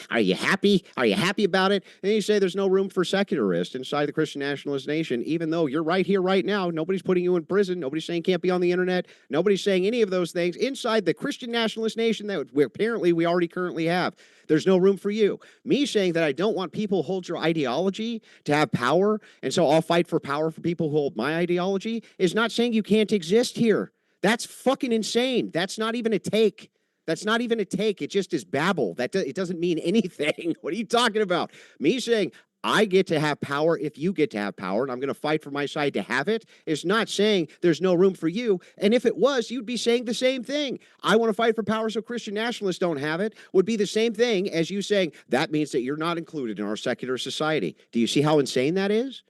Are you happy? Are you happy about it? And you say there's no room for secularists inside the Christian nationalist nation, even though you're right here, right now. Nobody's putting you in prison. Nobody's saying can't be on the internet. Nobody's saying any of those things inside the Christian nationalist nation that we already currently have. There's no room for you. Me saying that I don't want people who hold your ideology to have power, and so I'll fight for power for people who hold my ideology, is not saying you can't exist here. That's fucking insane. That's not even a take. That's not even a take. It just is babble. It doesn't mean anything. What are you talking about? Me saying I get to have power if you get to have power, and I'm going to fight for my side to have it, is not saying there's no room for you. And if it was, you'd be saying the same thing. I want to fight for power so Christian nationalists don't have it, would be the same thing as you saying that means that you're not included in our secular society. Do you see how insane that is?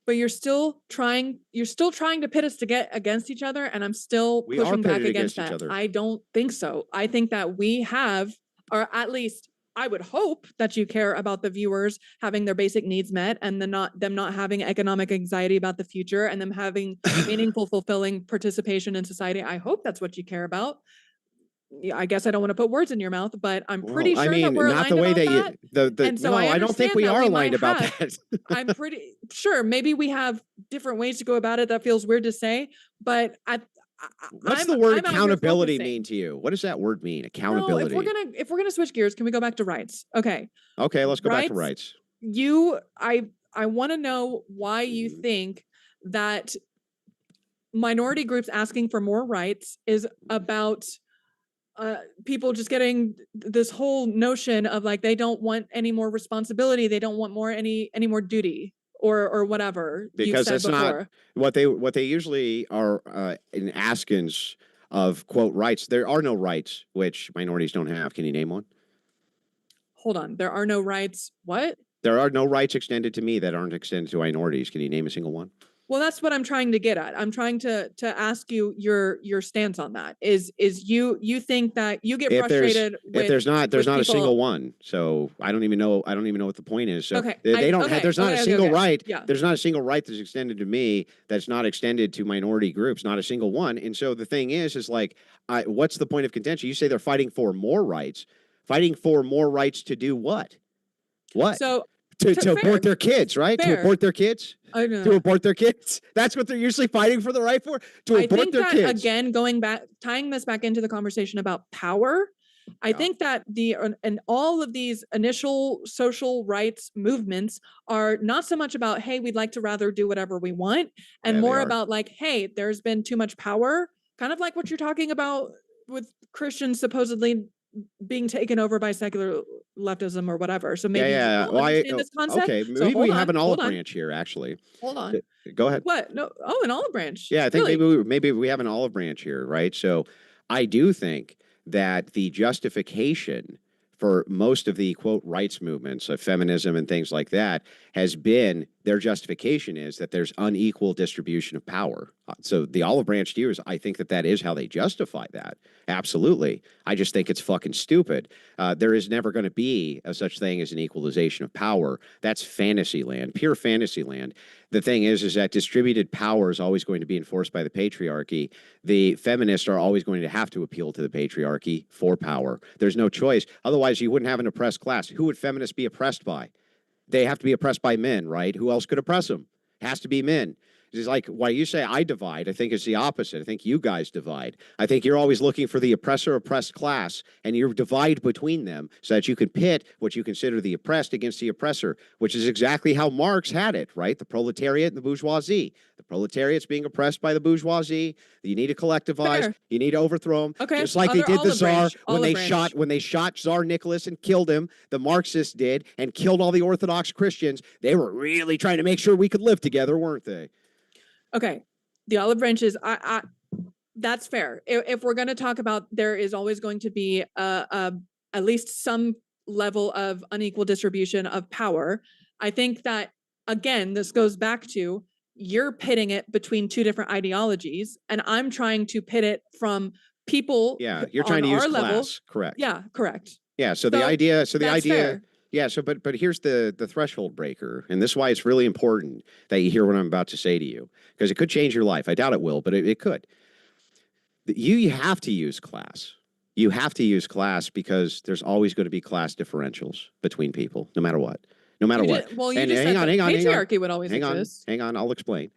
But you're still trying to pit us to get against each other, and I'm still pushing back against that. I don't think so. I think that we have, or at least I would hope that you care about the viewers having their basic needs met, and them not having economic anxiety about the future, and them having meaningful, fulfilling participation in society. I hope that's what you care about. I guess I don't want to put words in your mouth, but I'm pretty sure that we're aligned about that. I don't think we are aligned about that. I'm pretty sure maybe we have different ways to go about it. That feels weird to say, but what's the word accountability mean to you? What does that word mean? Accountability. No, if we're gonna switch gears, can we go back to rights? Okay. Okay, let's go back to rights. I want to know why you think that minority groups asking for more rights is about people just getting this whole notion of like they don't want any more responsibility, they don't want any more duty or whatever. Because that's not what they usually are in askings of quote rights. There are no rights which minorities don't have. Can you name one? Hold on. There are no rights. What? There are no rights extended to me that aren't extended to minorities. Can you name a single one? Well, that's what I'm trying to get at. I'm trying to ask you your stance on that. Is you think that you get frustrated if there's not a single one. So I don't even know what the point is. So okay. There's not a single right. Yeah. There's not a single right that's extended to me that's not extended to minority groups, not a single one. And so the thing is like what's the point of contention? You say they're fighting for more rights. Fighting for more rights to do what? What? So to abort fair. their kids, right? To Fair. abort their kids. I know. To abort their kids. That's what they're usually fighting for the right for. To I abort think their that, kids. again, going back, tying this back into the conversation about power, I Yeah. think that and all of these initial social rights movements are not so much about, hey, we'd like to rather do whatever we want, and Yeah, they more are. about like, hey, there's been too much power, kind of like what you're talking about with Christians supposedly being taken over by secular leftism or whatever. So maybe Yeah. you don't understand this concept. Okay, So maybe we have an olive hold on, branch here, actually. hold on. Go ahead. What? No. Oh, an olive branch. Yeah, I think Really? maybe we have an olive branch here, right? So I do think that the justification for most of the quote rights movements of feminism and things like that has been their justification is that there's unequal distribution of power. So the olive branch viewers, I think that is how they justify that. Absolutely. I just think it's fucking stupid. There is never going to be a such thing as an equalization of power. That's fantasy land, pure fantasy land. The thing is that distributed power is always going to be enforced by the patriarchy. The feminists are always going to have to appeal to the patriarchy for power. There's no choice. Otherwise, you wouldn't have an oppressed class. Who would feminists be oppressed by? They have to be oppressed by men, right? Who else could oppress them? It has to be men. It's like why you say I divide. I think it's the opposite. I think you guys divide. I think you're always looking for the oppressor-oppressed class, and you divide between them so that you can pit what you consider the oppressed against the oppressor, which is exactly how Marx had it, right? The proletariat and the bourgeoisie. The proletariat's being oppressed by the bourgeoisie. You need to collectivize. Fair. You need to overthrow them. Okay, Just like they did the olive Tsar branch, when olive they branch. shot Tsar Nicholas and killed him. The Marxists did and killed all the Orthodox Christians. They were really trying to make sure we could live together, weren't they? Okay, the olive branches. That's fair. If we're going to talk about, there is always going to be at least some level of unequal distribution of power. I think that again, this goes back to you're pitting it between two different ideologies, and I'm trying to pit it from people. Yeah, you're trying to use class, correct? Yeah, correct. Yeah, so the idea. Fair. Yeah, so but here's the threshold breaker, and this is why it's really important that you hear what I'm about to say to you, because it could change your life. I doubt it will, but it could. You have to use class. You have to use class because there's always going to be class differentials between people, no matter what. No matter what. You just said patriarchy would always exist. Hang on, I'll explain.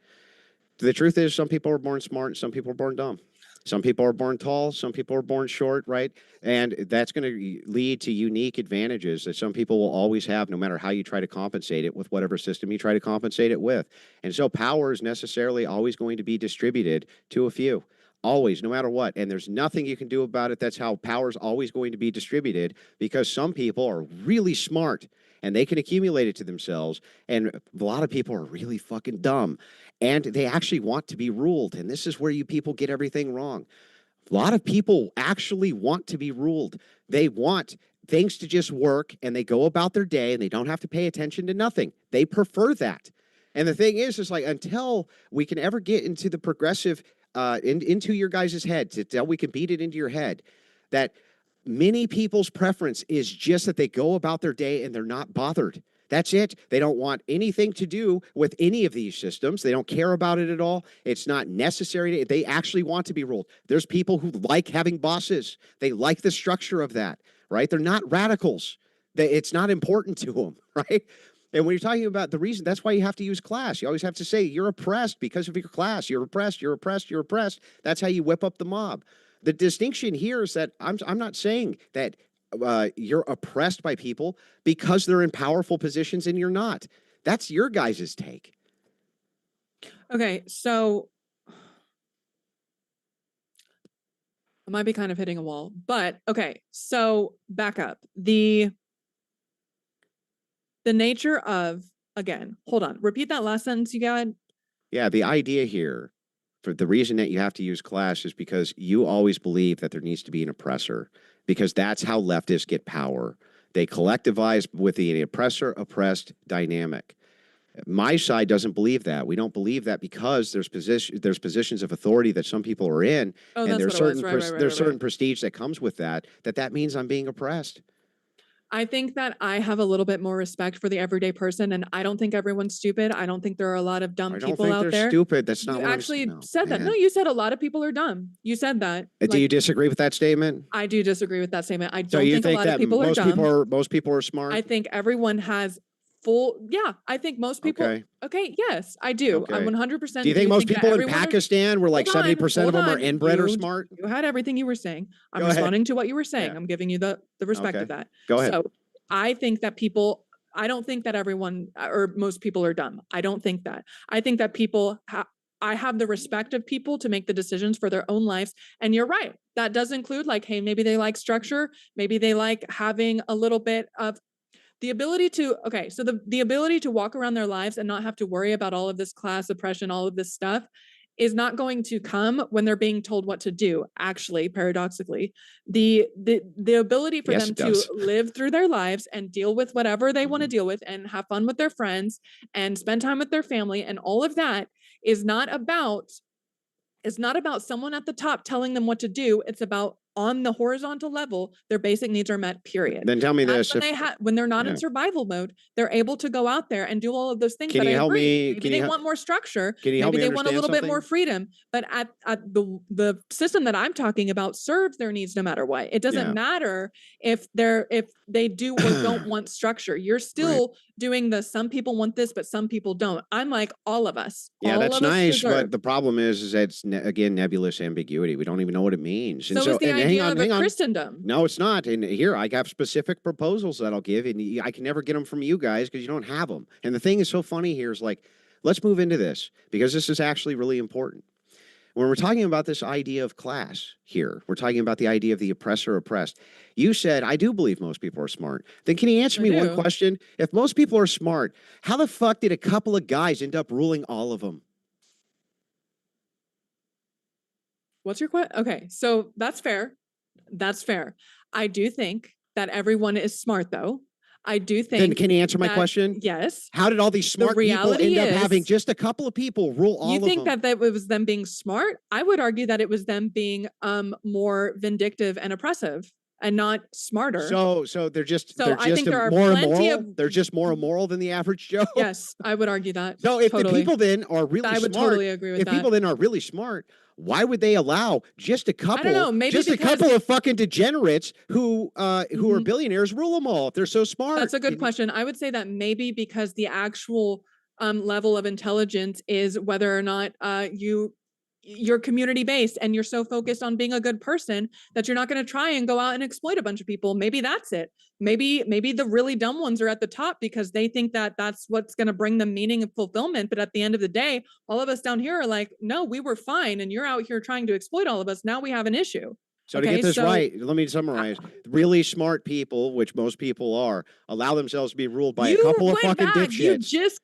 The truth is, some people are born smart, and some people are born dumb. Some people are born tall, some people are born short, right? And that's going to lead to unique advantages that some people will always have, no matter how you try to compensate it with whatever system you try to compensate it with. And so power is necessarily always going to be distributed to a few. Always, no matter what. And there's nothing you can do about it. That's how power is always going to be distributed, because some people are really smart and they can accumulate it to themselves. And a lot of people are really fucking dumb and they actually want to be ruled. And this is where you people get everything wrong. A lot of people actually want to be ruled. They want things to just work and they go about their day and they don't have to pay attention to nothing. They prefer that. And the thing is like, until we can ever get into the progressive into your guys' head, till we can beat it into your head, that many people's preference is just that they go about their day and they're not bothered. That's it. They don't want anything to do with any of these systems. They don't care about it at all. It's not necessary. They actually want to be ruled. There's people who like having bosses. They like the structure of that, right? They're not radicals. It's not important to them, right? And when you're talking about the reason, that's why you have to use class. You always have to say you're oppressed because of your class. You're oppressed, you're oppressed, you're oppressed. That's how you whip up the mob. The distinction here is that I'm not saying that you're oppressed by people because they're in powerful positions and you're not. That's your guys' take. Okay, so I might be kind of hitting a wall, but okay, so back up. The nature of, again, hold on, repeat that last sentence you got. Yeah, the idea here, for the reason that you have to use class is because you always believe that there needs to be an oppressor, because that's how leftists get power. They collectivize with the oppressor-oppressed dynamic. My side doesn't believe that. We don't believe that because there's positions of authority that some people are in, and there's certain prestige that comes with that means I'm being oppressed. I think that I have a little bit more respect for the everyday person, and I don't think everyone's stupid. I don't think there are a lot of dumb people out there. They're stupid. That's not you what actually I'm saying. said that. No, you said a lot of people are dumb. You said that. Do you disagree with that statement? I do disagree with that statement. I So don't you think a lot of people are dumb. Most people are smart? I think everyone has Yeah, I think most people. Okay. Yes, I do. Okay. I'm 100%. Do you think most that people in everyone is- Pakistan were like Hold on, 70% of them are hold on. inbred or smart? You had everything you were saying. I'm Go ahead. responding to what you were saying. Yeah. I'm giving you the respect Okay. of that. Go ahead. So I think that people. I don't think that everyone or most people are dumb. I don't think that. I think that people. I have the respect of people to make the decisions for their own lives. And you're right. That does include like, hey, maybe they like structure. Maybe they like having a little bit of the ability to, okay, so the ability to walk around their lives and not have to worry about all of this class oppression, all of this stuff is not going to come when they're being told what to do. Actually, paradoxically, the ability for Yes, them it does. to live through their lives and deal with whatever they want to deal with and have fun with their friends and spend time with their family and all of that is not about someone at the top telling them what to do. It's about on the horizontal level, their basic needs are met, period. Then tell me That's this. when they're not yeah. in survival mode, they're able to go out there and do all of those things. Can But you I help agree. me- Maybe can they you hel- want more structure. Can you help Maybe me they want a understand little bit more something? freedom. But at the system that I'm talking about serves their needs no matter what. It doesn't Yeah. matter if they do or don't want structure. You're still doing some people want this, but some people don't. I'm like all of us. Yeah, all that's of us nice, deserve. but the problem is that it's again nebulous ambiguity. We don't even know what it means. So is the and idea hang of on, hang a on. Christendom. No, it's not. And here I have specific proposals that I'll give, and I can never get them from you guys because you don't have them. And the thing is so funny here is like, let's move into this because this is actually really important. When we're talking about this idea of class here, we're talking about the idea of the oppressor oppressed. You said, I do believe most people are smart. Then can you answer me one question? If most people are smart, how the fuck did a couple of guys end up ruling all of them? What's your question? Okay, so that's fair. That's fair. I do think that everyone is smart, though. I do think. Then can you answer my question? Yes. How did all these smart people end up having just a couple of people rule all of them? You think that was them being smart? I would argue that it was them being more vindictive and oppressive and not smarter. So they're just I think there are more plenty immoral. They're just more immoral than the average Joe. Yes, I would argue that. So if totally. the people then are really I would smart, totally agree with if that. people then are really smart, why would they allow just a couple? I don't know, maybe just a because- couple of fucking degenerates who are billionaires rule them all if they're so smart? That's a good question. I would say that maybe because the actual level of intelligence is whether or not you're community based and you're so focused on being a good person that you're not going to try and go out and exploit a bunch of people. Maybe that's it. Maybe the really dumb ones are at the top because they think that that's what's going to bring them meaning and fulfillment. But at the end of the day, all of us down here are like, no, we were fine. And you're out here trying to exploit all of us. Now we have an issue. So to get this right, let me summarize. Really smart people, which most people are, allow themselves to be ruled by a couple of fucking dipshits. You just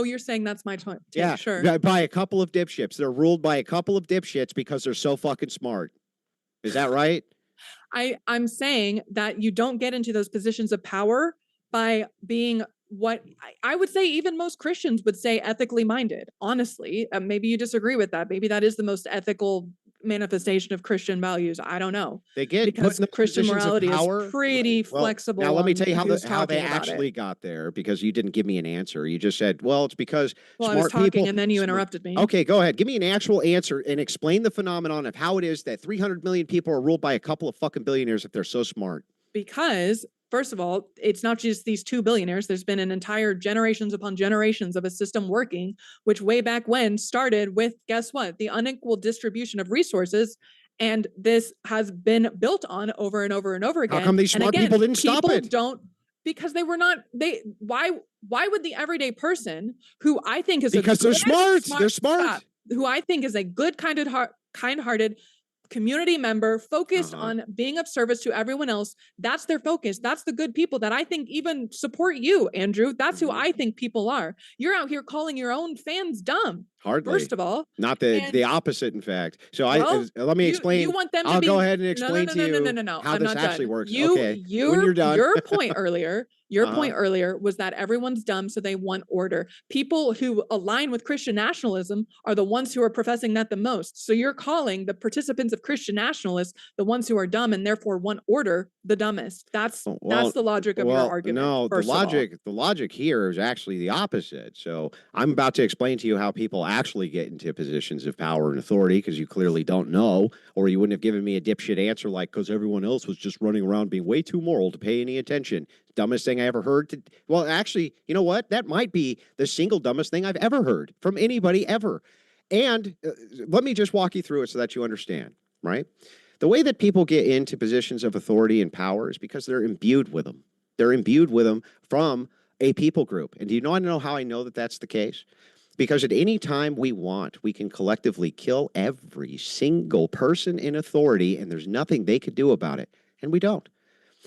you're saying that's my take. Yeah, sure. By a couple of dipshits. They're ruled by a couple of dipshits because they're so fucking smart. Is that right? I'm saying that you don't get into those positions of power by being what I would say even most Christians would say ethically minded. Honestly, maybe you disagree with that. Maybe that is the most ethical manifestation of Christian values. I don't know. They get because Christian morality is pretty flexible. Now let me tell you how they actually got there, because you didn't give me an answer. You just said, well, it's because smart I was talking people, and then you interrupted me. Okay, go ahead. Give me an actual answer and explain the phenomenon of how it is that 300 million people are ruled by a couple of fucking billionaires if they're so smart. Because first of all, it's not just these two billionaires. There's been an entire generations upon generations of a system working, which way back when started with, guess what? The unequal distribution of resources. And this has been built on over and over and over again. How come these smart people didn't stop it? Because they were not, why would the everyday person who I think is because they're smart. They're smart. Who I think is a good, kind-hearted, community member focused on being of service to everyone else. That's their focus. That's the good people that I think even support you, Andrew. That's who I think people are. You're out here calling your own fans dumb. Hardly. First of all, not the opposite, in fact. So let me explain. You want them I'll to go ahead and explain to you how this actually works. Okay. When you're done. Your point earlier. Your point earlier was that everyone's dumb, so they want order. People who align with Christian nationalism are the ones who are professing that the most. So you're calling the participants of Christian nationalists the ones who are dumb and therefore want order the dumbest. That's the logic of your argument. No, the logic here is actually the opposite. So I'm about to explain to you how people actually get into positions of power and authority, because you clearly don't know, or you wouldn't have given me a dipshit answer like, because everyone else was just running around being way too moral to pay any attention. Dumbest thing I ever heard. Well, actually, you know what? That might be the single dumbest thing I've ever heard from anybody ever. And let me just walk you through it so that you understand, right? The way that people get into positions of authority and power is because they're imbued with them. They're imbued with them from a people group. And do you want to know how I know that that's the case? Because at any time we want, we can collectively kill every single person in authority, and there's nothing they could do about it. And we don't.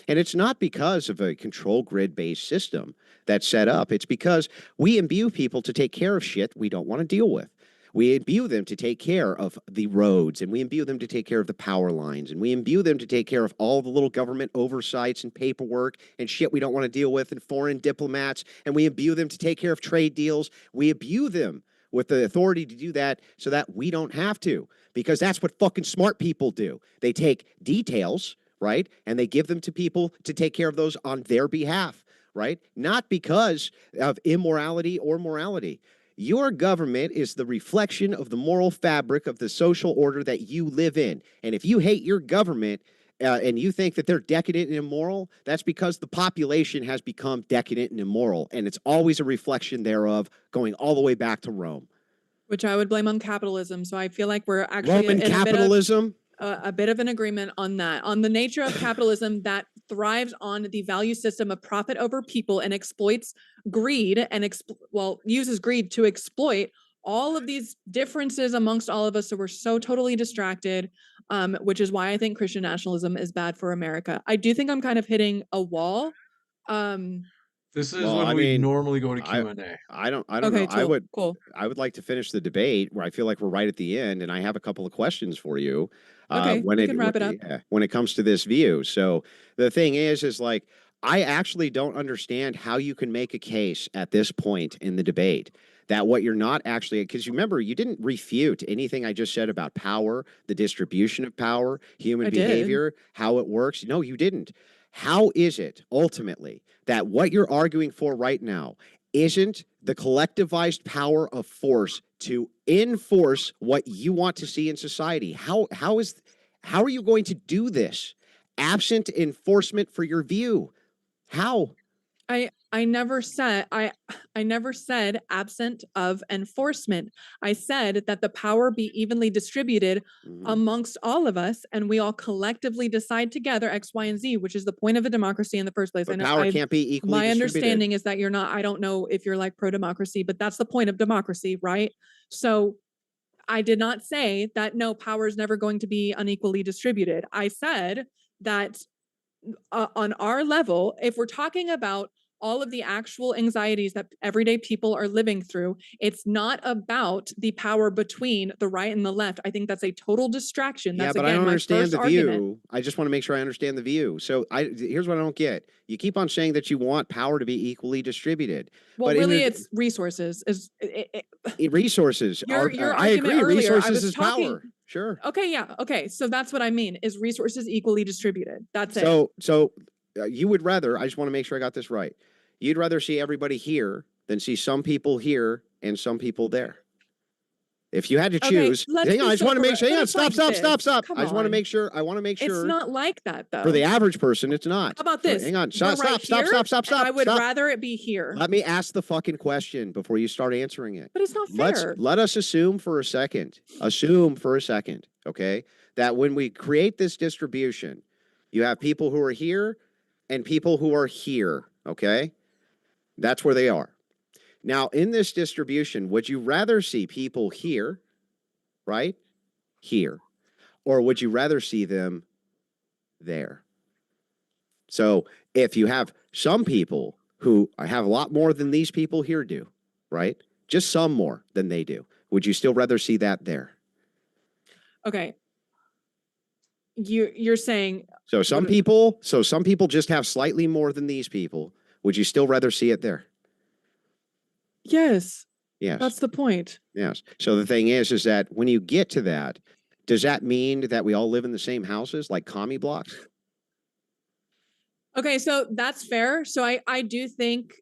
And it's not because of a control grid-based system that's set up. It's because we imbue people to take care of shit we don't want to deal with. We imbue them to take care of the roads, and we imbue them to take care of the power lines, and we imbue them to take care of all the little government oversights and paperwork and shit we don't want to deal with, and foreign diplomats, and we imbue them to take care of trade deals. We imbue them with the authority to do that so that we don't have to, because that's what fucking smart people do. They take details, right, and they give them to people to take care of those on their behalf, right? Not because of immorality or morality. Your government is the reflection of the moral fabric of the social order that you live in. And if you hate your government and you think that they're decadent and immoral, that's because the population has become decadent and immoral. And it's always a reflection thereof, going all the way back to Rome. Which I would blame on capitalism. So I feel like we're actually Roman in capitalism? a bit of an agreement on that, on the nature of capitalism that thrives on the value system of profit over people and exploits greed and uses greed to exploit all of these differences amongst all of us. So we're so totally distracted, which is why I think Christian nationalism is bad for America. I do think I'm kind of hitting a wall. This is Well, when I we mean, normally go to Q&A. I don't Okay, know. cool. I would like to finish the debate where I feel like we're right at the end, and I have a couple of questions for you. Okay, we can wrap it up. When it comes to this view. So the thing is like, I actually don't understand how you can make a case at this point in the debate that what you're not actually, because you remember, you didn't refute anything I just said about power, the distribution of power, human behavior, how it works. No, you didn't. How is it ultimately that what you're arguing for right now isn't the collectivized power of force to enforce what you want to see in society? How are you going to do this absent enforcement for your view? How? I never said absent of enforcement. I said that the power be evenly distributed amongst all of us, and we all collectively decide together X, Y, and Z, which is the point of a democracy in the first place. But power can't be equally distributed. My understanding is that you're not. I don't know if you're like pro-democracy, but that's the point of democracy, right? So I did not say that no, power is never going to be unequally distributed. I said that on our level, if we're talking about all of the actual anxieties that everyday people are living through, it's not about the power between the right and the left. I think that's a total distraction. That's, but I don't understand the view. I just want to make sure I understand the view. So here's what I don't get. You keep on saying that you want power to be equally distributed. Well, but really, it's resources. Resources. I agree. Resources is power. Sure. Okay, yeah. Okay, so that's what I mean, is resources equally distributed. That's it. So you would rather, I just want to make sure I got this right. You'd rather see everybody here than see some people here and some people there. If you had to choose, hang on, I just want to make sure. Hang on, stop. I just want to make sure. It's not like that, though. For the average person, it's not. How about this? Hang on, stop. I would rather it be here. Let me ask the fucking question before you start answering it. But it's not fair. Let us assume for a second, okay, that when we create this distribution, you have people who are here and people who are here, okay? That's where they are. Now, in this distribution, would you rather see people here, right? Here. Or would you rather see them there? So if you have some people who have a lot more than these people here do, right? Just some more than they do. Would you still rather see that there? Okay. You're saying... So some people just have slightly more than these people. Would you still rather see it there? Yes. Yes. That's the point. Yes. So the thing is that when you get to that, does that mean that we all live in the same houses, like commie blocks? Okay, so that's fair. So I do think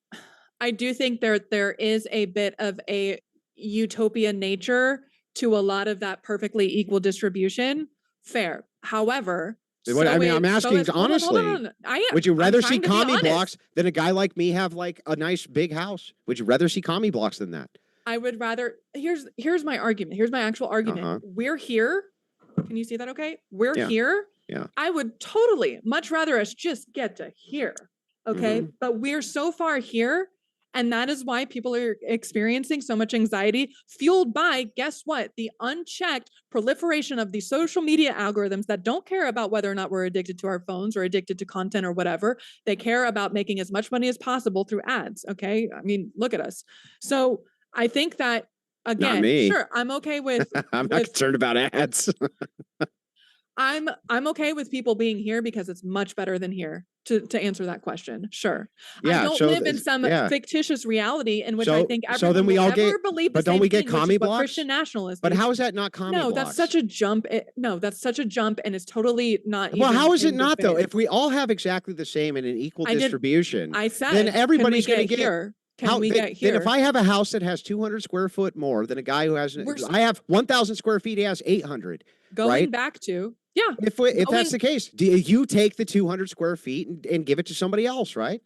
there is a bit of a utopia nature to a lot of that perfectly equal distribution. Fair. However, What, I mean, I'm asking honestly. Hold on. Would you rather see trying to be commie honest. blocks than a guy like me have like a nice big house? Would you rather see commie blocks than that? I would rather, here's my argument. Here's my actual argument. Uh-huh. We're here. Can you see that okay? We're Yeah. here. Yeah. I would totally much rather us just get to here. Okay. But we're so far here. And that is why people are experiencing so much anxiety, fueled by, guess what? The unchecked proliferation of the social media algorithms that don't care about whether or not we're addicted to our phones or addicted to content or whatever. They care about making as much money as possible through ads. Okay. I mean, look at us. So I think that, again, sure, I'm okay with. I'm not concerned about ads. I'm okay with people being here because it's much better than here to answer that question. Sure. Yeah, I don't so live in some fictitious reality in which I think everyone then we will all ever get, believe the but don't same we get thing, which is commie what blocks? Christian nationalists But do. how is that not commie blocks? No, that's such a jump. No, that's such a jump, and it's totally not. Well, even how is it in not though? debate. If we all have exactly the same and an equal distribution, I said, then everybody's going to get here. Can we get here? Then if I have a house that has 200 square foot more than a guy who has, I have 1,000 square feet, he has 800. Going back to, yeah. If that's the case, do you take the 200 square feet and give it to somebody else, right?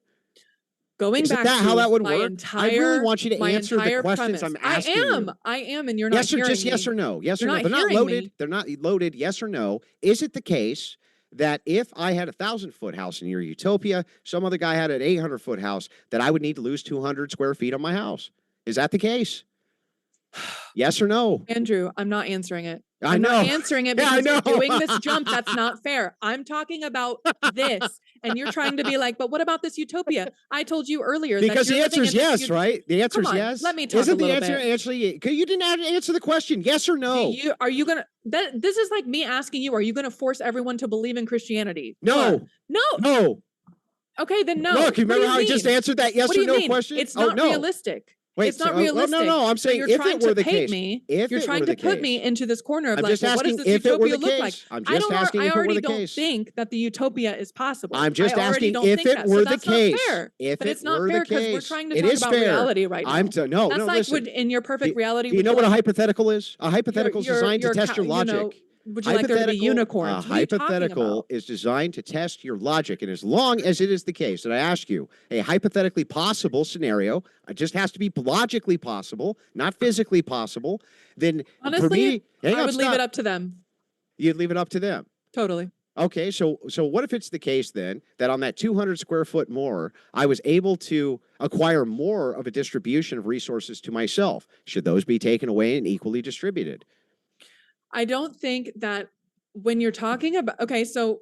Going back to how that would work? Entire, I really want you to answer the questions I'm asking you. I am, and you're not hearing just me. yes or no. Yes or You're no. not They're not hearing loaded. me. They're not loaded. Yes or no. Is it the case that if I had a 1,000-foot house in your utopia, some other guy had an 800-foot house, that I would need to lose 200 square feet on my house? Is that the case? Yes or no? Andrew, I'm not answering it. I'm not answering it because you're doing this jump. That's not fair. I'm talking about this, and you're trying to be like, but what about this utopia? I told you earlier because that the answer is yes, right? The answer is yes. Let me talk Isn't a little the answer bit. actually? Because you didn't answer the question. Yes or no? Are you gonna? This is like me asking you: are you gonna force everyone to believe in Christianity? No. No. No. Okay, then no. Look, you remember how I just answered that yes or no question? It's not realistic. Wait, it's not realistic. No, I'm saying if it were the case. You're trying to put me into this corner of I'm like, just well, what does asking this if it were utopia the look like? case. I'm just asking if it were the I already don't case. think that the utopia is possible. I'm just asking if it were the case. If it were the case, we're trying to talk about reality right now. No, that's like listen. in your perfect reality. Do you know what a hypothetical is? A hypothetical is designed to test your logic. Would you like there to be unicorns? A hypothetical is designed to test your logic. And as long as it is the case that I ask you a hypothetically possible scenario, it just has to be logically possible, not physically possible, then honestly, for me, I would leave it up to them. You'd leave it up to them. Totally. Okay, so what if it's the case then that on that 200 square foot more, I was able to acquire more of a distribution of resources to myself? Should those be taken away and equally distributed? I don't think that when you're talking about, okay, so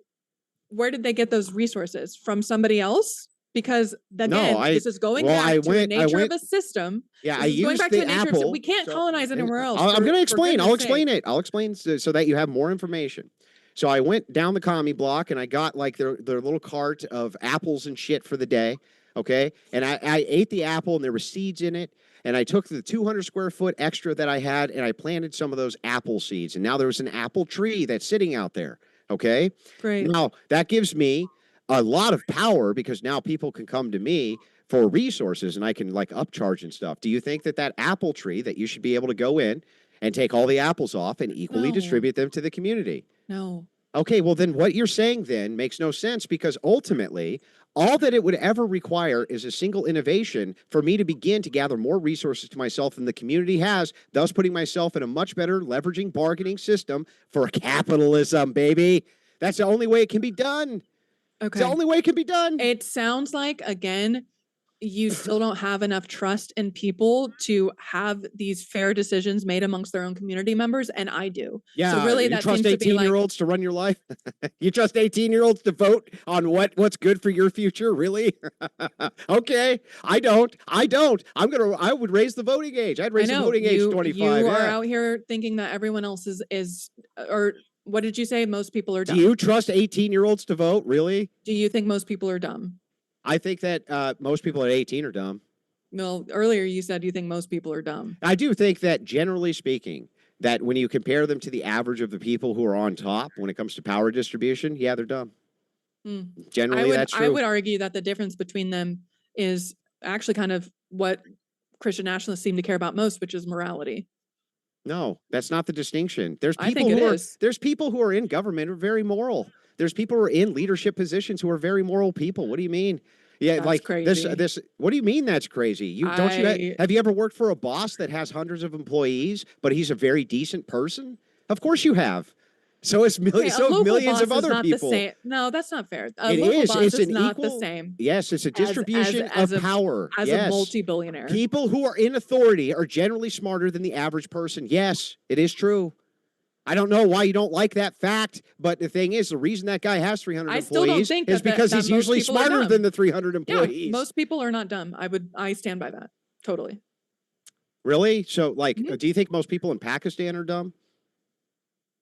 where did they get those resources? From somebody else? Because again, this is going back to the nature of a system. Yeah, I used the Apple. We can't colonize anywhere else. I'm going to explain. I'll explain it. I'll explain so that you have more information. So I went down the commie block and I got like their little cart of apples and shit for the day. Okay. And I ate the apple and there were seeds in it. And I took the 200 square foot extra that I had and I planted some of those apple seeds. And now there was an apple tree that's sitting out there. Okay. Great. Now that gives me a lot of power because now people can come to me for resources and I can like upcharge and stuff. Do you think that apple tree that you should be able to go in and take all the apples off and equally distribute them to the community? No. Okay, well then what you're saying then makes no sense because ultimately all that it would ever require is a single innovation for me to begin to gather more resources to myself than the community has, thus putting myself in a much better leveraging bargaining system for capitalism, baby. That's the only way it can be done. Okay. It's the only way it can be done. It sounds like, again, you still don't have enough trust in people to have these fair decisions made amongst their own community members, and I do. Yeah, so really, you that trust seems to be like 18-year-olds to run your life? You trust 18-year-olds to vote on what's good for your future? Really? Okay, I don't. I would raise the voting age. I'd raise the voting age to 25. You are out here thinking that everyone else is or what did you say? Most people are dumb. Do you trust 18-year-olds to vote? Really? Do you think most people are dumb? I think that most people at 18 are dumb. Well, earlier you said you think most people are dumb. I do think that generally speaking, that when you compare them to the average of the people who are on top when it comes to power distribution, yeah, they're dumb. Generally, that's true. I would argue that the difference between them is actually kind of what Christian nationalists seem to care about most, which is morality. No, that's not the distinction. There's I people think who it are is. there's people who are in government who are very moral. There's people who are in leadership positions who are very moral people. What do you mean? Yeah, That's like crazy. this. What do you mean that's crazy? Don't you I have you ever worked for a boss that has hundreds of employees, but he's a very decent person? Of course you have. So it's okay, millions. a So have local millions boss of is other not the people. same. No, that's not fair. A It local is. boss It's is an not the equal. same Yes, it's a distribution as of power. as Yes. a multi-billionaire. People who are in authority are generally smarter than the average person. Yes, it is true. I don't know why you don't like that fact, but the thing is, the reason that guy has 300 I still don't employees think is that because that he's most usually people are smarter dumb. than the 300 Yeah, employees. most people are not dumb. I stand by that. Totally. Really? So, like, Mhm. do you think most people in Pakistan are dumb?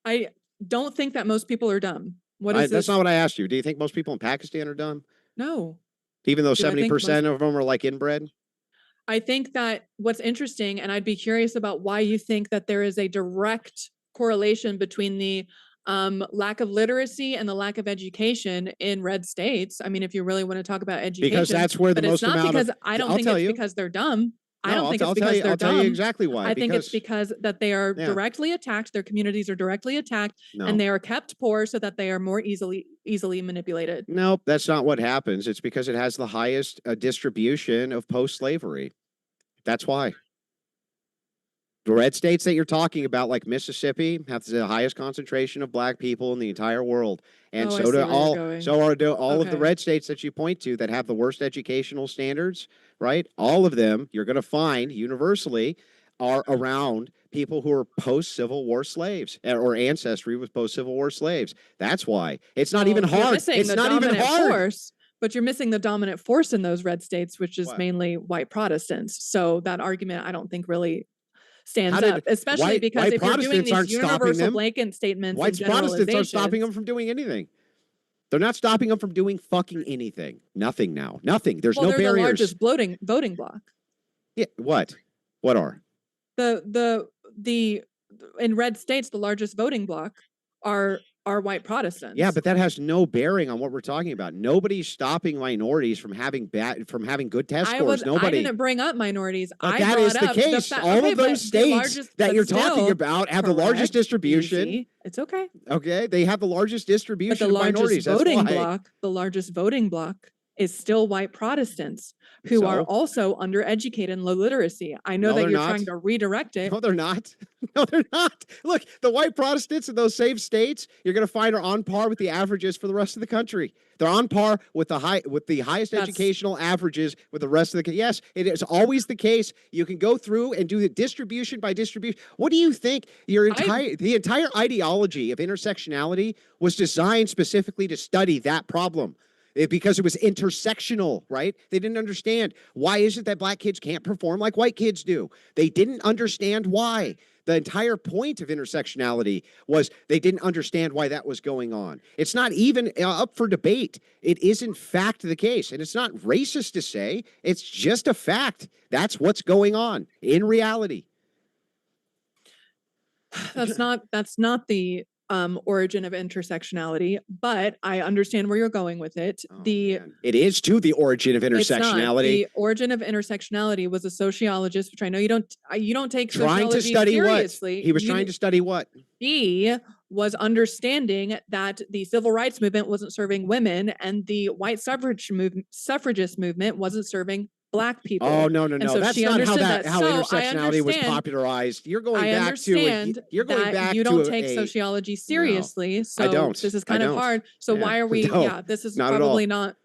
I don't think that most people are dumb. What is That's this? not what I asked you. Do you think most people in Pakistan are dumb? No. Even though Do I think 70% of them are like inbred? I think that what's interesting, and I'd be curious about why you think that there is a direct correlation between the lack of literacy and the lack of education in red states. I mean, if you really want to talk about education, Because that's where the but it's most not amount because of. I don't I'll think tell it's you. because they're dumb. I No, don't think it's I'll tell because you. they're I'll tell you dumb. exactly why. I think it's Because because that they are Yeah. directly attacked, their communities are directly attacked, no, and they are kept poor so that they are more easily manipulated. nope, that's not what happens. It's because it has the highest distribution of post-slavery. That's why. The red states that you're talking about, like Mississippi, have the highest concentration of black people in the entire world, and Oh, I so see do where you're all. going. So are do all of the Okay. red states that you point to that have the worst educational standards. Right, all of them you're going to find universally are around people who are post-Civil War slaves or ancestry with post-Civil War slaves. That's why it's not even Well, you're hard. missing It's the not even dominant hard. force, but you're missing the dominant force in those red states, which is What? mainly white Protestants. So that argument, I don't think really stands How up, did especially because white if you're doing Protestants aren't these stopping universal them? blanket statements and White Protestants aren't stopping generalizations. them from doing anything. They're not stopping them from doing fucking anything. Nothing now. Nothing. There's Well, no they're barriers. the largest voting bloc. Yeah. What? What are? The in red states, the largest voting bloc are white Protestants. Yeah, but that has no bearing on what we're talking about. Nobody's stopping minorities from having good test scores. I Nobody. didn't bring up minorities. But I that brought is the up case. All okay, of but those the states largest- that but you're talking still, about have the largest correct, distribution. easy. It's okay. Okay, they have the largest But distribution the of minorities. largest That's voting why. bloc, the largest voting bloc is still white Protestants who are So? also undereducated and low literacy. I know No, that they're you're not. trying to redirect it. No, they're not. No, they're not. Look, the white Protestants in those same states you're going to find are on par with the averages for the rest of the country. They're on par with the highest educational averages with the rest of the. Yes, it is always the case. You can go through and do the distribution by distribution. What do you think the entire ideology of intersectionality was designed specifically to study that problem? Because it was intersectional, right? They didn't understand why is it that black kids can't perform like white kids do. They didn't understand why. The entire point of intersectionality was they didn't understand why that was going on. It's not even up for debate. It is in fact the case, and it's not racist to say. It's just a fact. That's what's going on in reality. That's not the origin of intersectionality, but I understand where you're going with it. Oh, man. It is too the origin of It's not. intersectionality. The origin of intersectionality was a sociologist, which I know you don't take Trying to sociology study seriously. what? He was trying to study what? He was understanding that the civil rights movement wasn't serving women and the white suffragist movement wasn't serving Black people. Oh, no. And so That's she not how understood how So I intersectionality was understand- popularized. You're going I back to understand you're going that back you to don't take sociology seriously. So don't. this is I kind of don't. hard. So Yeah. why are we? No, Yeah, this is not at all. probably not.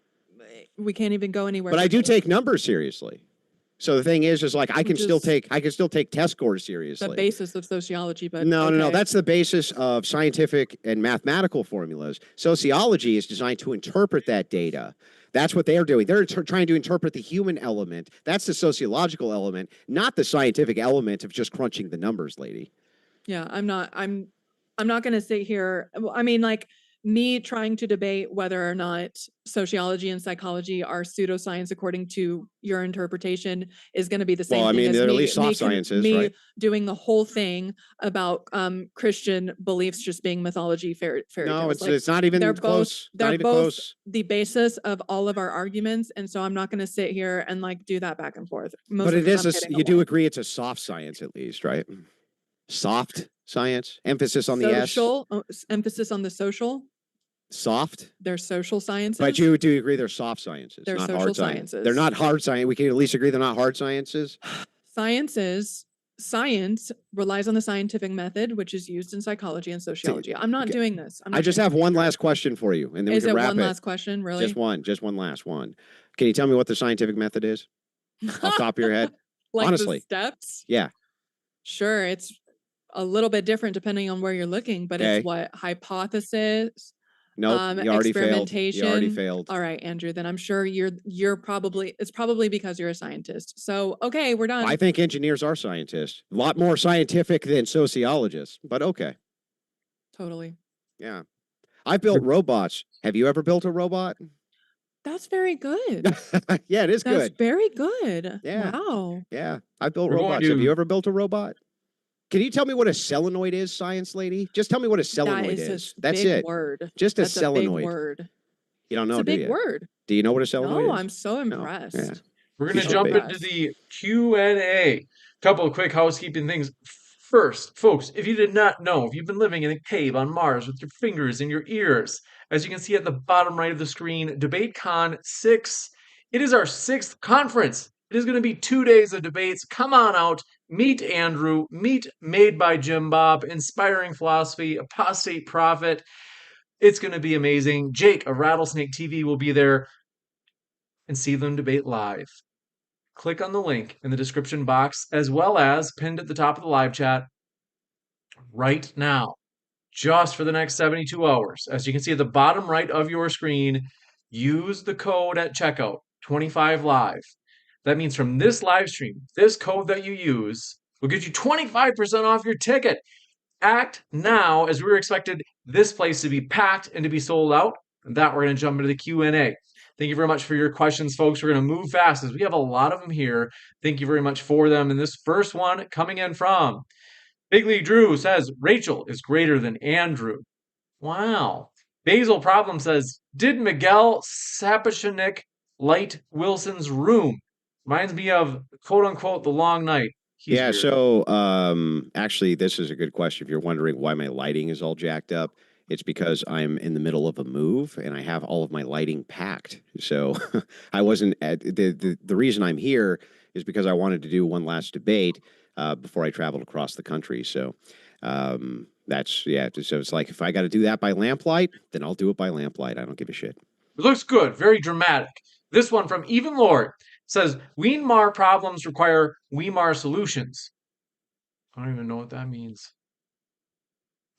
We can't even go anywhere. But I with do this. take numbers seriously. So the thing is like I can Which still is take test scores the seriously. basis of sociology. But No. okay. That's the basis of scientific and mathematical formulas. Sociology is designed to interpret that data. That's what they're doing. They're trying to interpret the human element. That's the sociological element, not the scientific element of just crunching the numbers, lady. Yeah, I'm not going to sit here. I mean, like, me trying to debate whether or not sociology and psychology are pseudoscience according to your interpretation is going to be the same Well, I thing mean, as they're at me, least soft sciences, right? doing the whole thing about Christian beliefs just being mythology, fairy No, tales. Like, it's not even they're close. they're Not even both close. the basis of all of our arguments, and so I'm not going to sit here and like do that back and forth. But Mostly it 'cause is I'm a, hitting a you do wall. agree it's a soft science at least, right? Soft science, emphasis on the S. Social emphasis on the social. Soft. They're social sciences. But you do agree they're soft sciences, They're not social hard science. sciences. They're not hard science. We can at least agree they're not hard sciences. Science relies on the scientific method, which is used in psychology and sociology. I'm not doing this. I just have one last question for you, and then we Is can it wrap one it. last question, really? Just one last one. Can you tell me what the scientific method is off the top of your head? Like Honestly. the steps? Yeah. Sure, it's a little bit different depending on where you're looking, but Okay. it's what? Hypothesis, Nope. You already failed. You already experimentation. failed. All right, Andrew, then I'm sure it's probably because you're a scientist. So, okay, we're done. I think engineers are scientists. A lot more scientific than sociologists, but okay. Totally. Yeah. I built robots. Have you ever built a robot? That's very good. Yeah, it is That's good. very good. Yeah. Wow. Yeah. I built We're going robots. Have to- you ever built a robot? Can you tell me what a solenoid is, science lady? Just tell me what a solenoid That is. is a That's big it. word. Just a That's a big solenoid. word. You don't know, It's a do big you? word. Do you know what a solenoid No, is? I'm so No. impressed. Yeah. We're going to Piece of jump bacon. into the Q&A. Couple of quick housekeeping things. First, folks, if you did not know, if you've been living in a cave on Mars with your fingers in your ears, as you can see at the bottom right of the screen, DebateCon 6, it is our 6th conference. It is going to be 2 days of debates. Come on out, meet Andrew, meet Made by Jim Bob, Inspiring Philosophy, Apostate Prophet. It's going to be amazing. Jake of Rattlesnake TV will be there, and see them debate live. Click on the link in the description box, as well as pinned at the top of the live chat right now, just for the next 72 hours. As you can see at the bottom right of your screen, use the code at checkout, 25 live. That means from this live stream, this code that you use will get you 25% off your ticket. Act now, as we were expected this place to be packed and to be sold out. And that we're going to jump into the Q&A. Thank you very much for your questions, folks. We're going to move fast as we have a lot of them here. Thank you very much for them. And this first one coming in from Big League Drew says, Rachel is greater than Andrew. Wow. Basil Problem says, did Miguel Sapochnik light Wilson's room? Reminds me of, quote unquote, The Long Night. He's yeah, weird. so actually, this is a good question. If you're wondering why my lighting is all jacked up, it's because I'm in the middle of a move and I have all of my lighting packed. So I wasn't at the reason I'm here is because I wanted to do one last debate before I traveled across the country. So that's yeah. So it's like if I got to do that by lamplight, then I'll do it by lamplight. I don't give a shit. It looks good, very dramatic. This one from Even Lord says, Weimar problems require Weimar solutions. I don't even know what that means.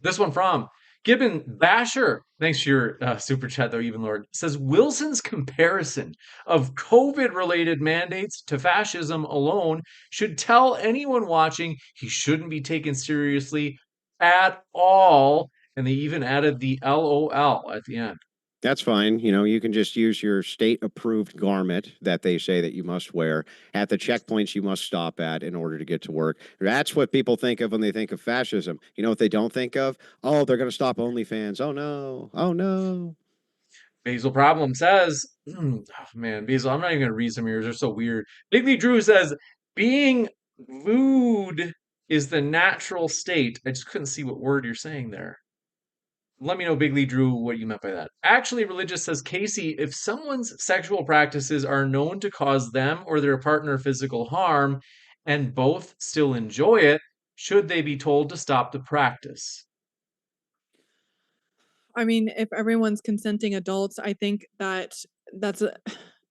This one from Gibbon Basher, thanks for your super chat though, Even Lord, says Wilson's comparison of COVID-related mandates to fascism alone should tell anyone watching he shouldn't be taken seriously at all. And they even added the LOL at the end. That's fine. You know, you can just use your state-approved garment that they say that you must wear at the checkpoints you must stop at in order to get to work. That's what people think of when they think of fascism. You know what they don't think of? Oh, they're going to stop OnlyFans. Oh, no. Oh, no. Basil Problem says, oh, man, Basil, I'm not even going to read some of yours. They're so weird. Big Lee Drew says, being wooed is the natural state. I just couldn't see what word you're saying there. Let me know, Big Lee Drew, what you meant by that. Actually, Religious says, Casey, if someone's sexual practices are known to cause them or their partner physical harm, and both still enjoy it, should they be told to stop the practice? I mean, if everyone's consenting adults, I think that's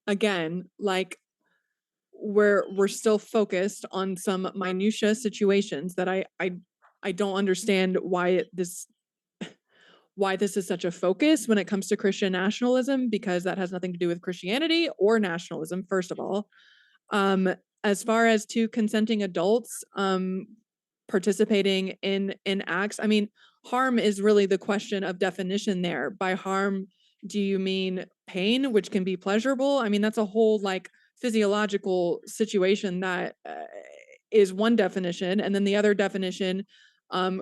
again, like we're still focused on some minutia situations that I don't understand why this is such a focus when it comes to Christian nationalism, because that has nothing to do with Christianity or nationalism, first of all. As far as to consenting adults participating in acts, I mean, harm is really the question of definition there. By harm, do you mean pain, which can be pleasurable? I mean, that's a whole like physiological situation that is one definition. And then the other definition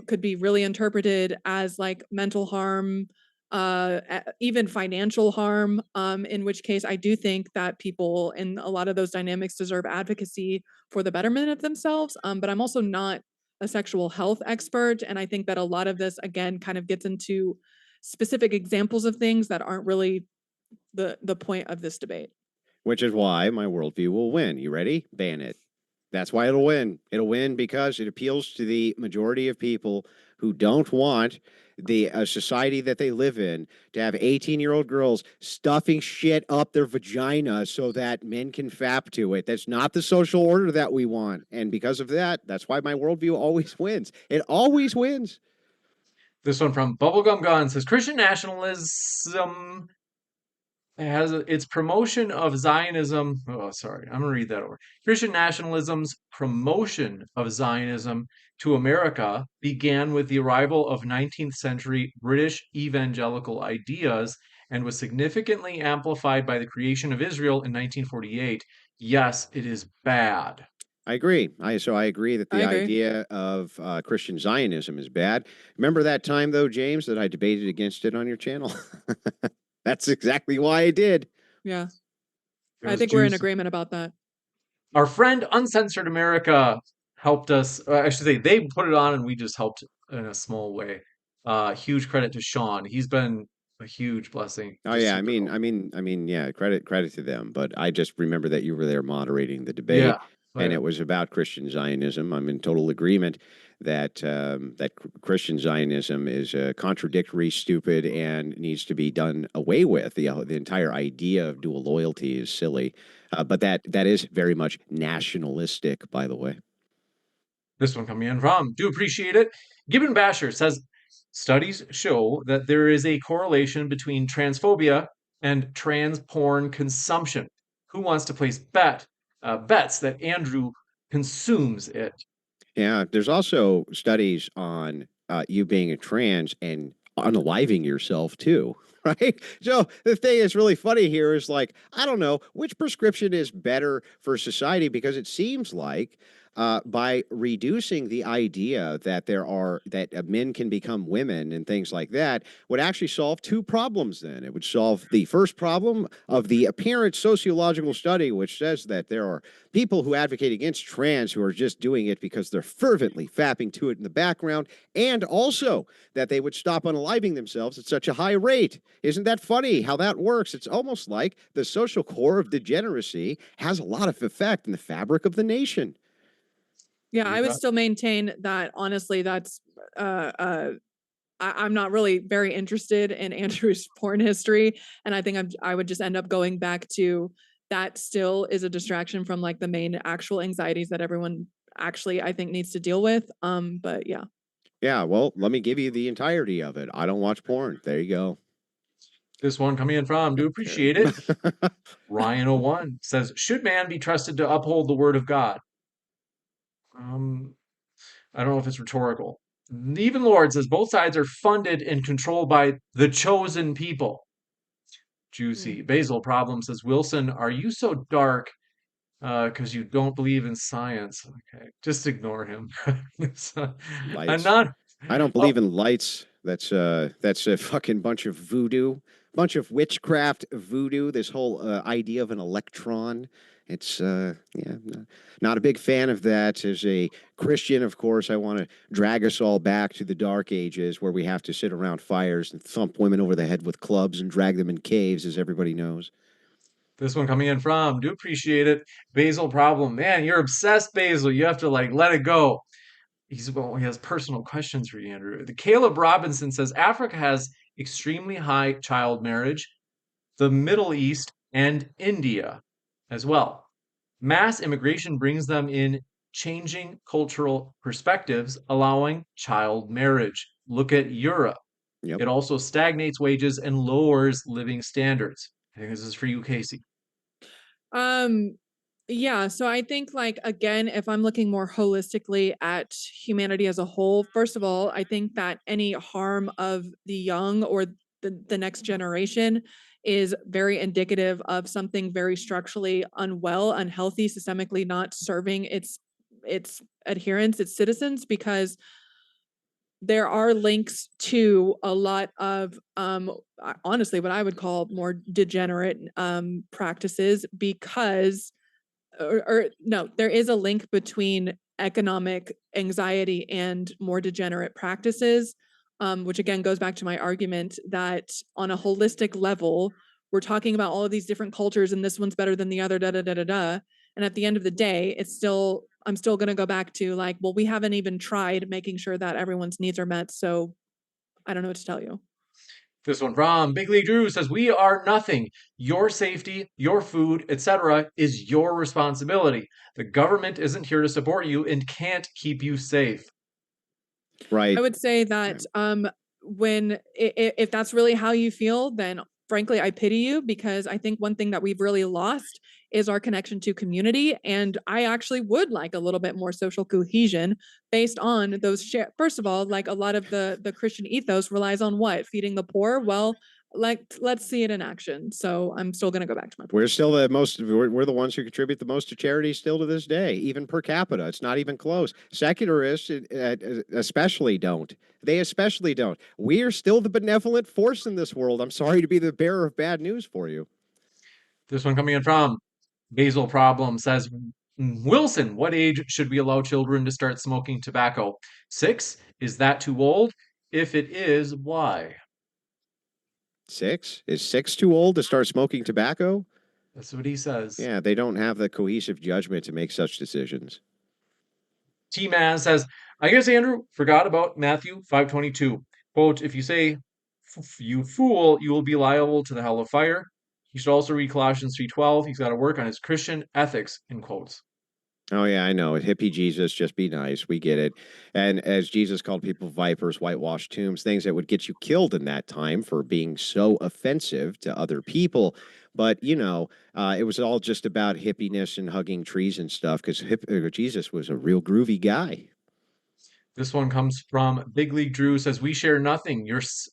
could be really interpreted as like mental harm, even financial harm, in which case I do think that people in a lot of those dynamics deserve advocacy for the betterment of themselves. But I'm also not a sexual health expert. And I think that a lot of this, again, kind of gets into specific examples of things that aren't really the point of this debate. Which is why my worldview will win. You ready? Ban it. That's why it'll win. It'll win because it appeals to the majority of people who don't want the society that they live in to have 18-year-old girls stuffing shit up their vagina so that men can fap to it. That's not the social order that we want. And because of that, that's why my worldview always wins. It always wins. This one from Bubblegum Gun says Christian nationalism has its promotion of Zionism. Oh, sorry, I'm gonna read that over. Christian nationalism's promotion of Zionism to America began with the arrival of 19th century British evangelical ideas and was significantly amplified by the creation of Israel in 1948. Yes, it is bad. I agree. I agree that I the agree. idea of Christian Zionism is bad. Remember that time, though, James, that I debated against it on your channel? That's exactly why I did. Yeah. It I was think we're in juicy. agreement about that. Our friend Uncensored America helped us. I should say they put it on, and we just helped in a small way. Huge credit to Sean. He's been a huge blessing. Oh Just yeah, super helpful. yeah, credit to them. But I just remember that you were there moderating the Yeah. debate, Oh, and yeah. it was about Christian Zionism. I'm in total agreement that Christian Zionism is contradictory, stupid, and needs to be done away with. The entire idea of dual loyalty is silly, but that is very much nationalistic, by the way. This one coming in from. Do appreciate it. Gibbon Basher says studies show that there is a correlation between transphobia and trans porn consumption. Who wants to place bets that Andrew consumes it? Yeah, there's also studies on you being a trans and unaliving yourself too, right? So the thing that's really funny here is like, I don't know which prescription is better for society because it seems like by reducing the idea that men can become women and things like that would actually solve two problems. Then it would solve the first problem of the apparent sociological study, which says that there are people who advocate against trans who are just doing it because they're fervently fapping to it in the background, and also that they would stop unaliving themselves at such a high rate. Isn't that funny how that works? It's almost like the social core of degeneracy has a lot of effect in the fabric of the nation. Yeah, I would Yeah. still maintain that honestly, that's I'm not really very interested in Andrew's porn history, and I think I would just end up going back to that. Still is a distraction from like the main actual anxieties that everyone actually I think needs to deal with. But yeah. Yeah, well, let me give you the entirety of it. I don't watch porn. There you go. This one coming in from. Do Okay. appreciate it. Ryan01 says, should man be trusted to uphold the word of God? Um, I don't know if it's rhetorical. Even Lord says both sides are funded and controlled by the chosen people. Juicy. Basil Problem says, Wilson, are you so dark because you don't believe in science? Okay, just ignore him. I'm Lights. not. I don't Oh, believe in lights. That's a fucking bunch of voodoo, bunch of witchcraft voodoo. This whole idea of an electron. It's not a big fan of that. As a Christian, of course, I want to drag us all back to the dark ages where we have to sit around fires and thump women over the head with clubs and drag them in caves, as everybody knows. this one coming in from. Do appreciate it. Basil Problem. Man, you're obsessed, Basil. You have to like let it go. He has personal questions for you, Andrew. The Caleb Robinson says Africa has extremely high child marriage, the Middle East, and India as well. Mass immigration brings them in changing cultural perspectives, allowing child marriage. Look at Europe. Yep. It also stagnates wages and lowers living standards. I think this is for you, Casey. Um, Yeah, so I think, like, again, if I'm looking more holistically at humanity as a whole, first of all, I think that any harm of the young or the next generation is very indicative of something very structurally unwell, unhealthy, systemically not serving its adherents, its citizens, because there are links to a lot of honestly what I would call more degenerate practices, because or no, there is a link between economic anxiety and more degenerate practices, which again goes back to my argument that on a holistic level, we're talking about all of these different cultures and this one's better than the other, da da da da da. And at the end of the day, I'm still going to go back to, like, well, we haven't even tried making sure that everyone's needs are met. So I don't know what to tell you. This one from Big League Drew says, "We are nothing. Your safety, your food, etc., is your responsibility. The government isn't here to support you and can't keep you safe." Right. I would say that when if that's really how you feel, then frankly, I pity you, because I think one thing that we've really lost is our connection to community. And I actually would like a little bit more social cohesion based on those share. First of all, like, a lot of the Christian ethos relies on what? Feeding the poor. Well, like, let's see it in action. So I'm still going to go back to my We're point. still the most, we're the ones who contribute the most to charity still to this day, even per capita. It's not even close. Secularists especially don't. They especially don't. We are still the benevolent force in this world. I'm sorry to be the bearer of bad news for you. This one coming in from Basil Problem says, "Wilson, what age should we allow children to start smoking tobacco? 6? Is that too old? If it is, why?" 6? Is 6 too old to start smoking tobacco? That's what he says. Yeah, they don't have the cohesive judgment to make such decisions. T-Man says, "I guess Andrew forgot about Matthew 5:22. Quote, if you say, you fool, you will be liable to the hell of fire." He should also read Colossians 3:12. He's got to work on his Christian ethics, in quotes. Oh yeah, I know. Hippie Jesus, just be nice. We get it. And as Jesus called people vipers, whitewashed tombs, things that would get you killed in that time for being so offensive to other people. But it was all just about hippiness and hugging trees and stuff because Jesus was a real groovy guy. This one comes from Big League Drew says, "We share nothing.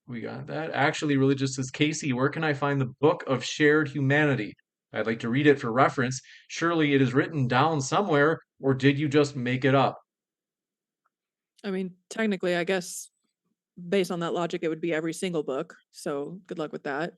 We got that. Actually, religious says, Casey, where can I find the Book of Shared Humanity? I'd like to read it for reference. Surely it is written down somewhere, or did you just make it up?" I mean, technically, I guess based on that logic, it would be every single book. So good luck with that.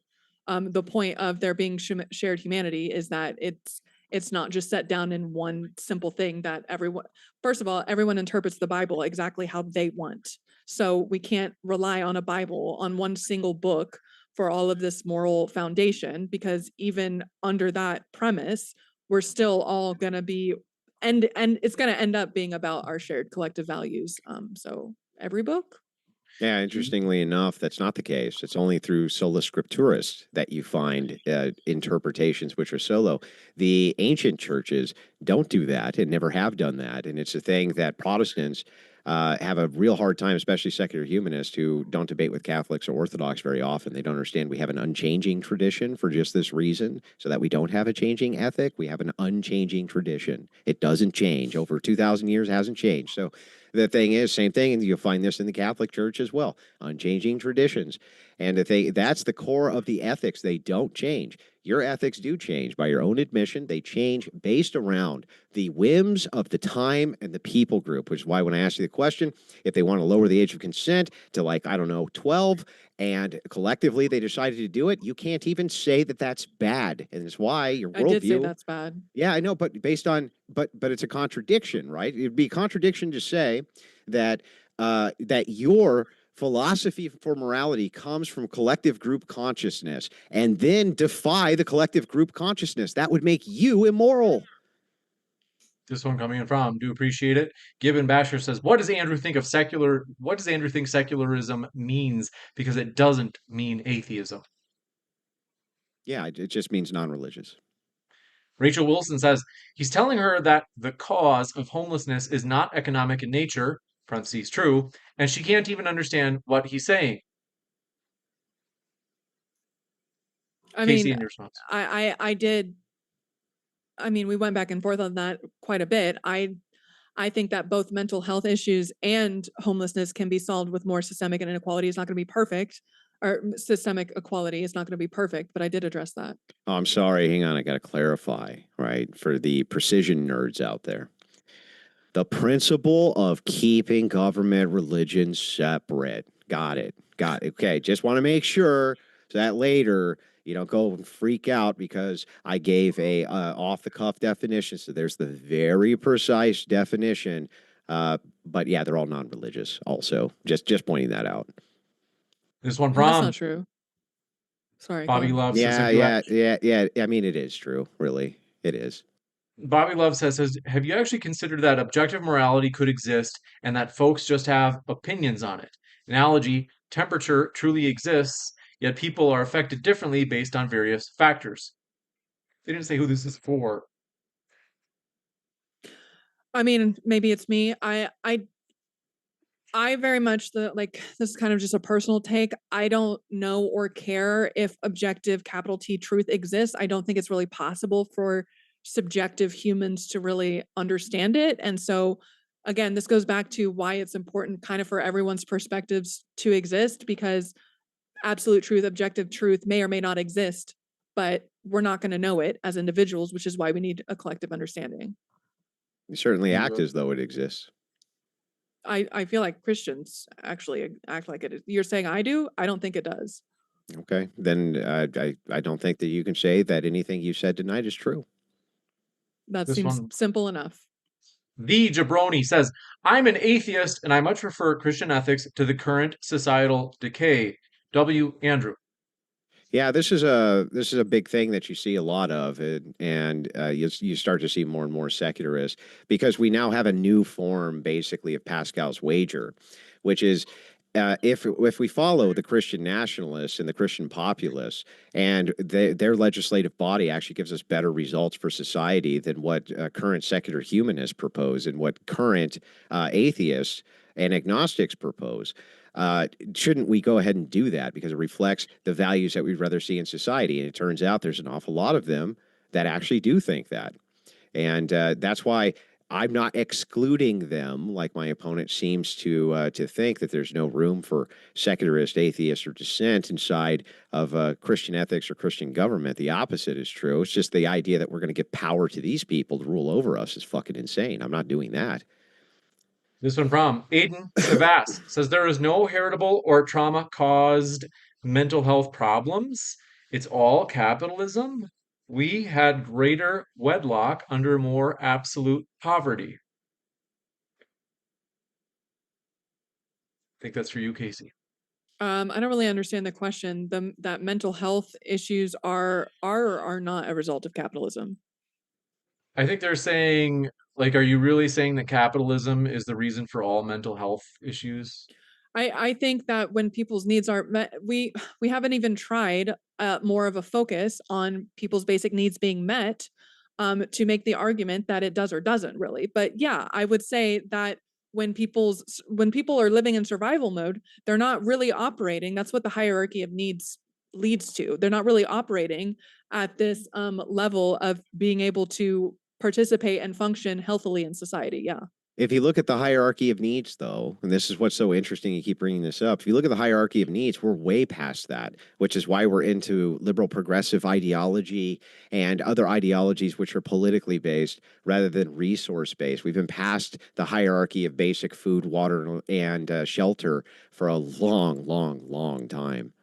The point of there being shared humanity is that it's not just set down in one simple thing that everyone. First of all, everyone interprets the Bible exactly how they want. So we can't rely on a Bible, on one single book, for all of this moral foundation, because even under that premise, we're still all going to be and it's going to end up being about our shared collective values. So every book. Yeah, interestingly enough, that's not the case. It's only through sola scripturis that you find interpretations which are solo. The ancient churches don't do that and never have done that. And it's a thing that Protestants have a real hard time, especially secular humanists who don't debate with Catholics or Orthodox very often. They don't understand we have an unchanging tradition for just this reason, so that we don't have a changing ethic. We have an unchanging tradition. It doesn't change. Over 2,000 years hasn't changed. So the thing is, same thing, and you'll find this in the Catholic Church as well, unchanging traditions. And that's the core of the ethics. They don't change. Your ethics do change by your own admission. They change based around the whims of the time and the people group, which is why when I asked you the question, if they want to lower the age of consent to, like, I don't know, 12, and collectively they decided to do it, you can't even say that that's bad. And it's why your I did say worldview. that's bad. Yeah, I know, but based on but it's a contradiction, right? It'd be a contradiction to say that that your philosophy for morality comes from collective group consciousness and then defy the collective group consciousness. That would make you immoral. This one coming in from, do appreciate it. Gibbon Basher says, what does Andrew think secularism means? Because it doesn't mean atheism." Yeah, it just means non-religious. Rachel Wilson says, "He's telling her that the cause of homelessness is not economic in nature, parentheses true, and she can't even understand what he's saying." I Casey, mean, in your response. I did I mean, we went back and forth on that quite a bit. I think that both mental health issues and homelessness can be solved with more systemic inequality. It's not going to be perfect, or systemic equality is not going to be perfect, but I did address that. Oh, I'm sorry. Hang on. I got to clarify, right? For the precision nerds out there. The principle of keeping government religion separate. Got it. Got it. Okay. Just want to make sure so that later you don't go and freak out because I gave a off the cuff definition. So there's the very precise definition. But yeah, they're all non-religious. Also, just pointing that out. This one And that's from not true. Sorry. go Bobby on. Love says, Yeah, have you yeah. I mean, it is true. Really, it is. Bobby Love says, have you actually considered that objective morality could exist and that folks just have opinions on it? Analogy, temperature truly exists, yet people are affected differently based on various factors. They didn't say who this is for. I mean, maybe it's me. I very much this is kind of just a personal take. I don't know or care if objective capital T truth exists. I don't think it's really possible for subjective humans to really understand it. And so again, this goes back to why it's important kind of for everyone's perspectives to exist, because absolute truth, objective truth may or may not exist, but we're not going to know it as individuals, which is why we need a collective understanding. You certainly act Yeah. as though it exists. I feel like Christians actually act like it is. You're saying I do? I don't think it does. Okay, then I don't think that you can say that anything you said tonight is true. That This seems one, simple enough. the Jabroni says, I'm an atheist and I much prefer Christian ethics to the current societal decay. W. Andrew. Yeah, this is a big thing that you see a lot of, and you start to see more and more secularists because we now have a new form, basically, of Pascal's wager, which is if we follow the Christian nationalists and the Christian populists, and their legislative body actually gives us better results for society than what current secular humanists propose and what current atheists and agnostics propose. Shouldn't we go ahead and do that because it reflects the values that we'd rather see in society? And it turns out there's an awful lot of them that actually do think that. And that's why I'm not excluding them like my opponent seems to think that there's no room for secularist, atheist, or dissent inside of Christian ethics or Christian government. The opposite is true. It's just the idea that we're going to give power to these people to rule over us is fucking insane. I'm not doing that. This one from Aiden Shavas says there is no heritable or trauma caused mental health problems. It's all capitalism. We had greater wedlock under more absolute poverty. I think that's for you, Casey. I don't really understand the question. That mental health issues are not a result of capitalism. I think they're saying, like, are you really saying that capitalism is the reason for all mental health issues? I think that when people's needs aren't met, we haven't even tried more of a focus on people's basic needs being met to make the argument that it does or doesn't really. But yeah, I would say that when people are living in survival mode, they're not really operating. That's what the hierarchy of needs leads to. They're not really operating at this level of being able to participate and function healthily in society. Yeah. If you look at the hierarchy of needs, though, and this is what's so interesting, you keep bringing this up. If you look at the hierarchy of needs, we're way past that, which is why we're into liberal progressive ideology and other ideologies which are politically based rather than resource based. We've been past the hierarchy of basic food, water, and shelter for a long, long, long time.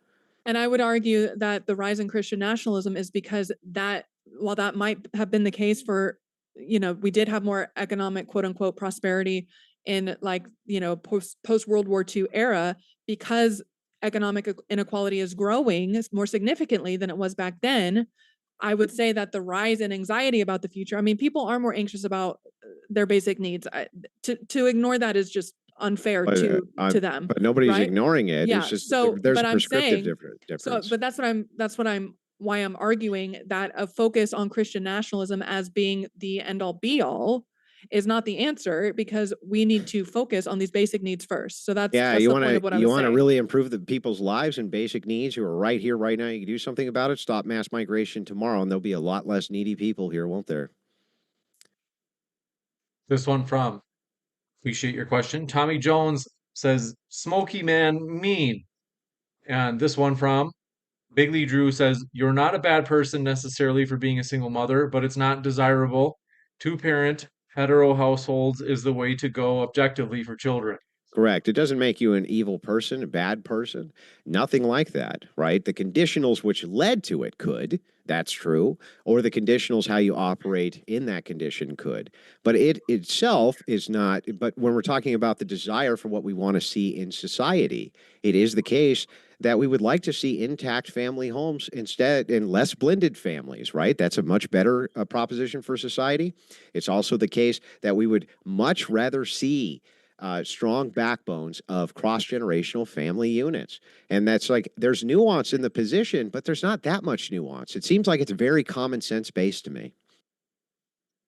And I would argue that the rise in Christian nationalism is because that, while that might have been the case for, we did have more economic quote unquote prosperity in post World War II era, because economic inequality is growing more significantly than it was back then. I would say that the rise in anxiety about the future, I mean, people are more anxious about their basic needs. To ignore that is just unfair to them. But nobody's right? ignoring it. Yeah. It's just So, there's but a I'm prescriptive saying, difference. but that's why I'm arguing that a focus on Christian nationalism as being the end all be all is not the answer, because we need to focus on these basic needs first. So that's Yeah, the you point of what I was want to saying. really improve the people's lives and basic needs who are right here, right now. You can do something about it. Stop mass migration tomorrow, and there'll be a lot less needy people here, won't there? This one from, appreciate your question. Tommy Jones says, Smoky Man mean. And this one from, Big Lee Drew says, you're not a bad person necessarily for being a single mother, but it's not desirable. Two-parent, hetero households is the way to go objectively for children. Correct. It doesn't make you an evil person, a bad person. Nothing like that, right? The conditionals which led to it could, that's true, or the conditionals how you operate in that condition could. But it itself is not, but when we're talking about the desire for what we want to see in society, it is the case that we would like to see intact family homes instead and less blended families, right? That's a much better proposition for society. It's also the case that we would much rather see strong backbones of cross-generational family units. And that's like, there's nuance in the position, but there's not that much nuance. It seems like it's very common sense based to me.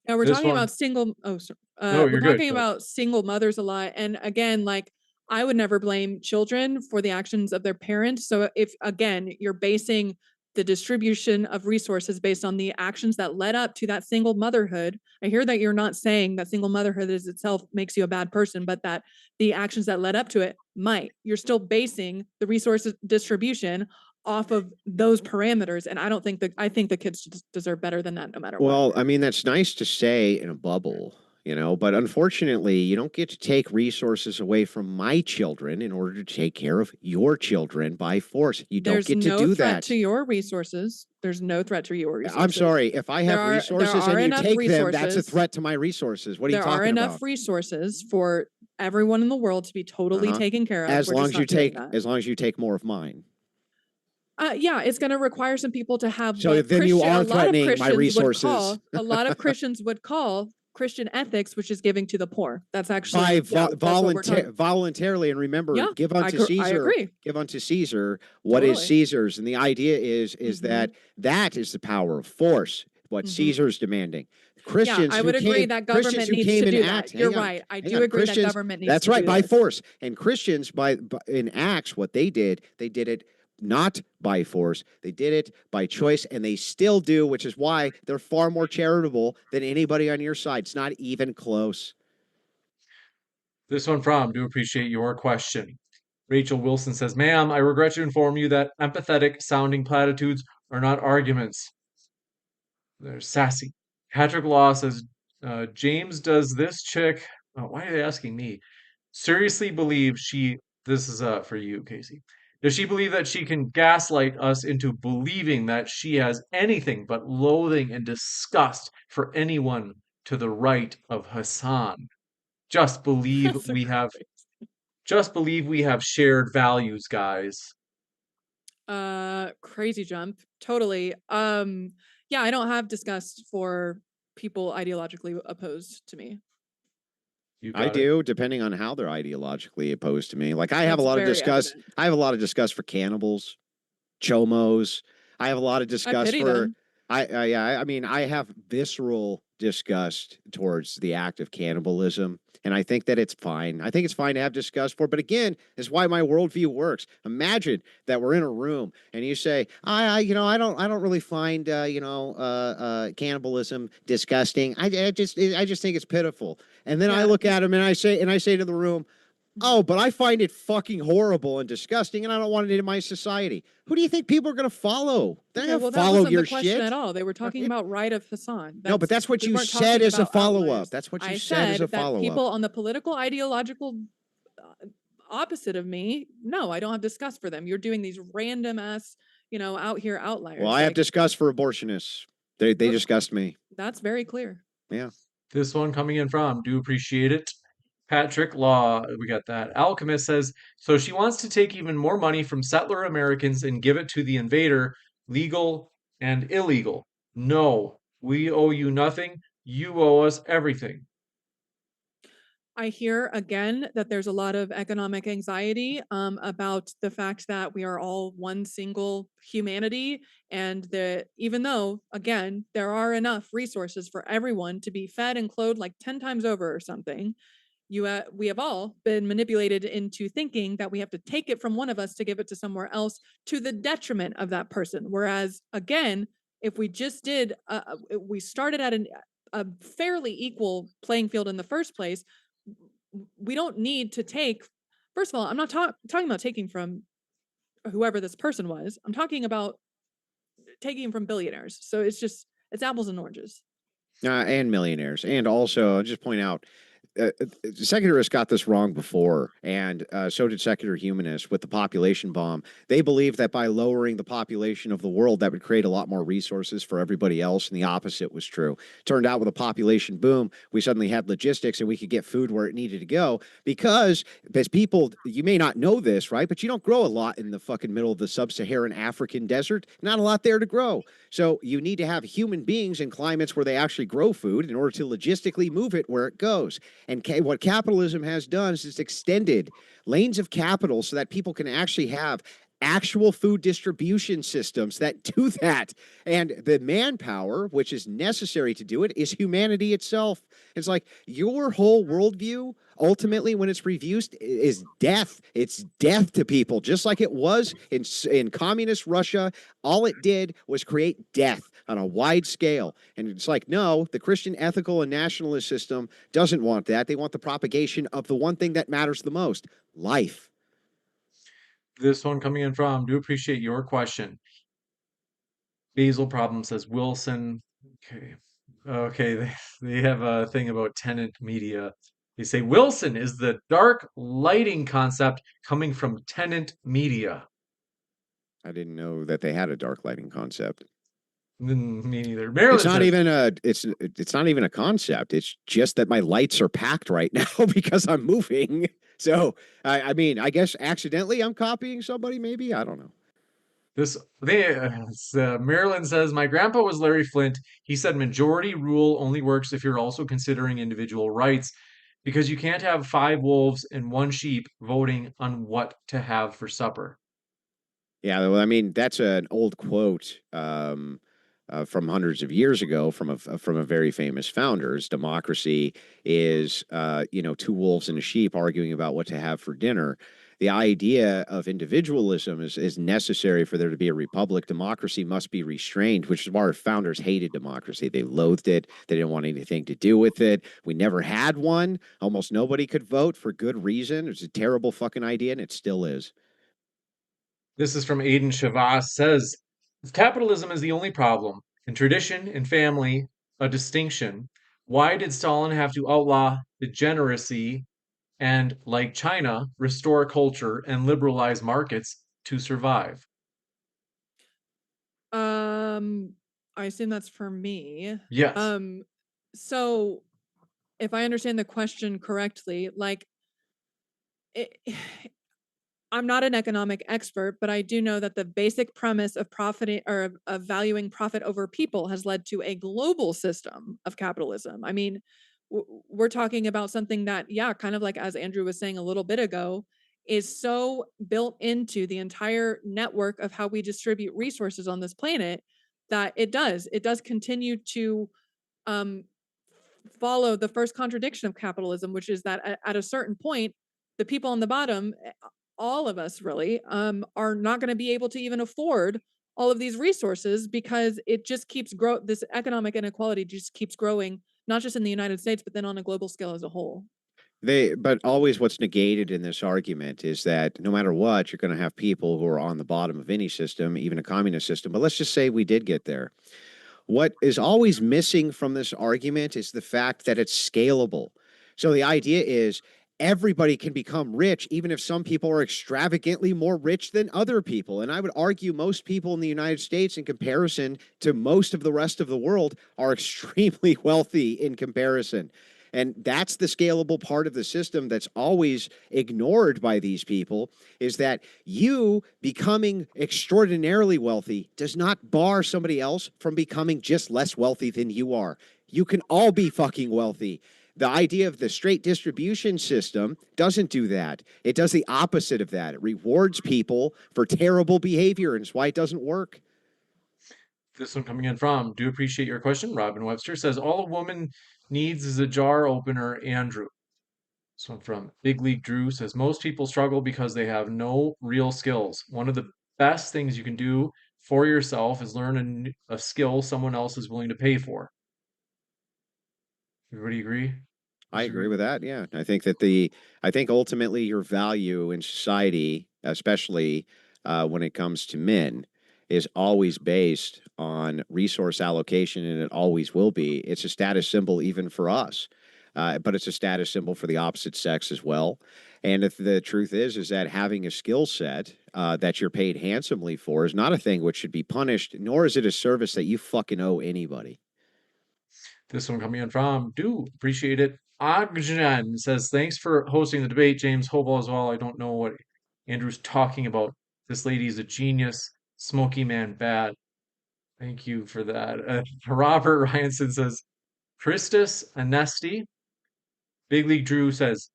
Yeah, we're This talking one- about single. No, we're you're good. talking about single mothers a lot, and again, like I would never blame children for the actions of their parents. So if again you're basing the distribution of resources based on the actions that led up to that single motherhood, I hear that you're not saying that single motherhood is itself makes you a bad person, but that the actions that led up to it might. You're still basing the resources distribution off of those parameters, and I think the kids deserve better than that, no matter what. Well, I mean, that's nice to say in a bubble, you know, but unfortunately, you don't get to take resources away from my children in order to take care of your children by force. You don't There's get to no do threat that. to your resources. There's no threat to your resources. I'm sorry, if I have There resources are and you enough take them, that's a resources. threat to my resources. What are you There are talking enough about? resources for everyone in the world to be totally Uh-huh. taken care of. As We're long just as you not doing take, that. as long as you take more of mine. Yeah, it's going to require some people to have. So what then you Christian- are a lot of threatening my Christians would resources. call- a lot of Christians would call Christian ethics, which is giving to the poor. That's actually By that's what we're talking- voluntarily, and remember, Yeah, give unto I Caesar. agree. Give unto Caesar what is Totally. Caesar's, and the idea is Mhm. that is the power of force. What Mhm. Caesar's demanding. Christians, I who would agree came- that Christians government who needs came to in do Acts. that. You're hang on, right. I hang do on. agree that Christians- government needs That's to right, do by this. force. And Christians, by in Acts, what they did it not by force. They did it by choice, and they still do, which is why they're far more charitable than anybody on your side. It's not even close. This one from, do appreciate your question. Rachel Wilson says, ma'am, I regret to inform you that empathetic sounding platitudes are not arguments. They're sassy. Patrick Law says, James, does this chick, why are they asking me? Seriously believe this is for you, Casey. Does she believe that she can gaslight us into believing that she has anything but loathing and disgust for anyone to the right of Hassan? Just believe That's we have shared values, guys. Crazy jump. Totally. Yeah, I don't have disgust for people ideologically opposed to me. You I got it. do, depending on how they're ideologically opposed to me. Like I have a That's lot of very disgust. evident. I have a lot of disgust for cannibals, chomos. I have a lot of disgust pity for. them. I mean, I have visceral disgust towards the act of cannibalism, and I think that it's fine. I think it's fine to have disgust for, but again, is why my worldview works. Imagine that we're in a room and you say, I don't really find, cannibalism disgusting. I just think it's pitiful. And then I Yeah. look at him and I say to the room, oh, but I find it fucking horrible and disgusting, and I don't want it in my society. Who do you think people are going to follow? They're Okay, going well, to that follow wasn't your the question shit at all. They were talking Right. about right of Hassan. No, but that's what we you weren't said talking as a about follow-up. outliers. That's what you I said as a that follow-up. people on the political ideological opposite of me, no, I don't have disgust for them. You're doing these random ass, out here outliers. Well, I have like, disgust for abortionists. They Okay. disgust me. That's very clear. Yeah. This one coming in from, do appreciate it. Patrick Law, we got that. Alchemist says, so she wants to take even more money from settler Americans and give it to the invader, legal and illegal. No, we owe you nothing. You owe us everything. I hear again that there's a lot of economic anxiety about the fact that we are all one single humanity, and that even though, again, there are enough resources for everyone to be fed and clothed like 10 times over or something, we have all been manipulated into thinking that we have to take it from one of us to give it to somewhere else to the detriment of that person. Whereas, again, if we just did, we started at a fairly equal playing field in the first place, we don't need to take. First of all, I'm not talking about taking from whoever this person was. I'm talking about taking from billionaires. So it's apples and oranges. And millionaires. And also, I'll just point out, secularists got this wrong before, and so did secular humanists with the population bomb. They believed that by lowering the population of the world, that would create a lot more resources for everybody else, and the opposite was true. Turned out with a population boom, we suddenly had logistics and we could get food where it needed to go because, as people, you may not know this, right? But you don't grow a lot in the fucking middle of the sub-Saharan African desert. Not a lot there to grow. So you need to have human beings in climates where they actually grow food in order to logistically move it where it goes. And what capitalism has done is it's extended lanes of capital so that people can actually have actual food distribution systems that do that. And the manpower, which is necessary to do it, is humanity itself. It's like your whole worldview, ultimately, when it's reviewed, is death. It's death to people, just like it was in communist Russia. All it did was create death on a wide scale. And it's like, no, the Christian ethical and nationalist system doesn't want that. They want the propagation of the one thing that matters the most, life. This one coming in from, do appreciate your question. Basil Problem says Wilson. Okay. Okay, they have a thing about tenant media. They say Wilson is the dark lighting concept coming from tenant media. I didn't know that they had a dark lighting concept. Me neither. Marilyn It's not says, even a it's not even a concept. It's just that my lights are packed right now because I'm moving. So I mean, I guess accidentally I'm copying somebody. Maybe I don't know. Marilyn says, my grandpa was Larry Flint. He said majority rule only works if you're also considering individual rights because you can't have 5 wolves and 1 sheep voting on what to have for supper. Yeah, well, I mean that's an old quote from hundreds of years ago from a very famous founders. Democracy is 2 wolves and a sheep arguing about what to have for dinner. The idea of individualism is necessary for there to be a republic. Democracy must be restrained, which is why our founders hated democracy. They loathed it. They didn't want anything to do with it. We never had one. Almost nobody could vote for good reason. It's a terrible fucking idea, and it still is. This is from Aidan Shavas says, if capitalism is the only problem, and tradition and family a distinction, why did Stalin have to outlaw degeneracy and, like China, restore culture and liberalize markets to survive? I assume that's for me. Yes. So if I understand the question correctly, like it, I'm not an economic expert, but I do know that the basic premise of profiting or of valuing profit over people has led to a global system of capitalism. I mean, we're talking about something that, yeah, kind of like as Andrew was saying a little bit ago, is so built into the entire network of how we distribute resources on this planet that it does continue to um, follow the first contradiction of capitalism, which is that at a certain point, the people on the bottom, all of us really, are not going to be able to even afford all of these resources because it just keeps this economic inequality just keeps growing, not just in the United States, but then on a global scale as a whole. But always what's negated in this argument is that no matter what, you're going to have people who are on the bottom of any system, even a communist system. But let's just say we did get there. What is always missing from this argument is the fact that it's scalable. So the idea is everybody can become rich, even if some people are extravagantly more rich than other people. And I would argue most people in the United States, in comparison to most of the rest of the world, are extremely wealthy in comparison. And that's the scalable part of the system that's always ignored by these people, is that you becoming extraordinarily wealthy does not bar somebody else from becoming just less wealthy than you are. You can all be fucking wealthy. The idea of the straight distribution system doesn't do that. It does the opposite of that. It rewards people for terrible behavior, and it's why it doesn't work. This one coming in from, do appreciate your question. Robin Webster says, all a woman needs is a jar opener, Andrew. This one from Big League Drew says, most people struggle because they have no real skills. One of the best things you can do for yourself is learn a skill someone else is willing to pay for. Everybody agree? I agree Disagree? with that. Yeah, I think ultimately your value in society, especially when it comes to men, is always based on resource allocation, and it always will be. It's a status symbol even for us, but it's a status symbol for the opposite sex as well. And if the truth is that having a skill set that you're paid handsomely for is not a thing which should be punished, nor is it a service that you fucking owe anybody. This one coming in from do appreciate it. Agjan says, thanks for hosting the debate, James Hobel as well. I don't know what Andrew's talking about. This lady is a genius. Smoky man bad. Thank you for that. Robert Ryanson says, Christus Anesti. Big League Drew says,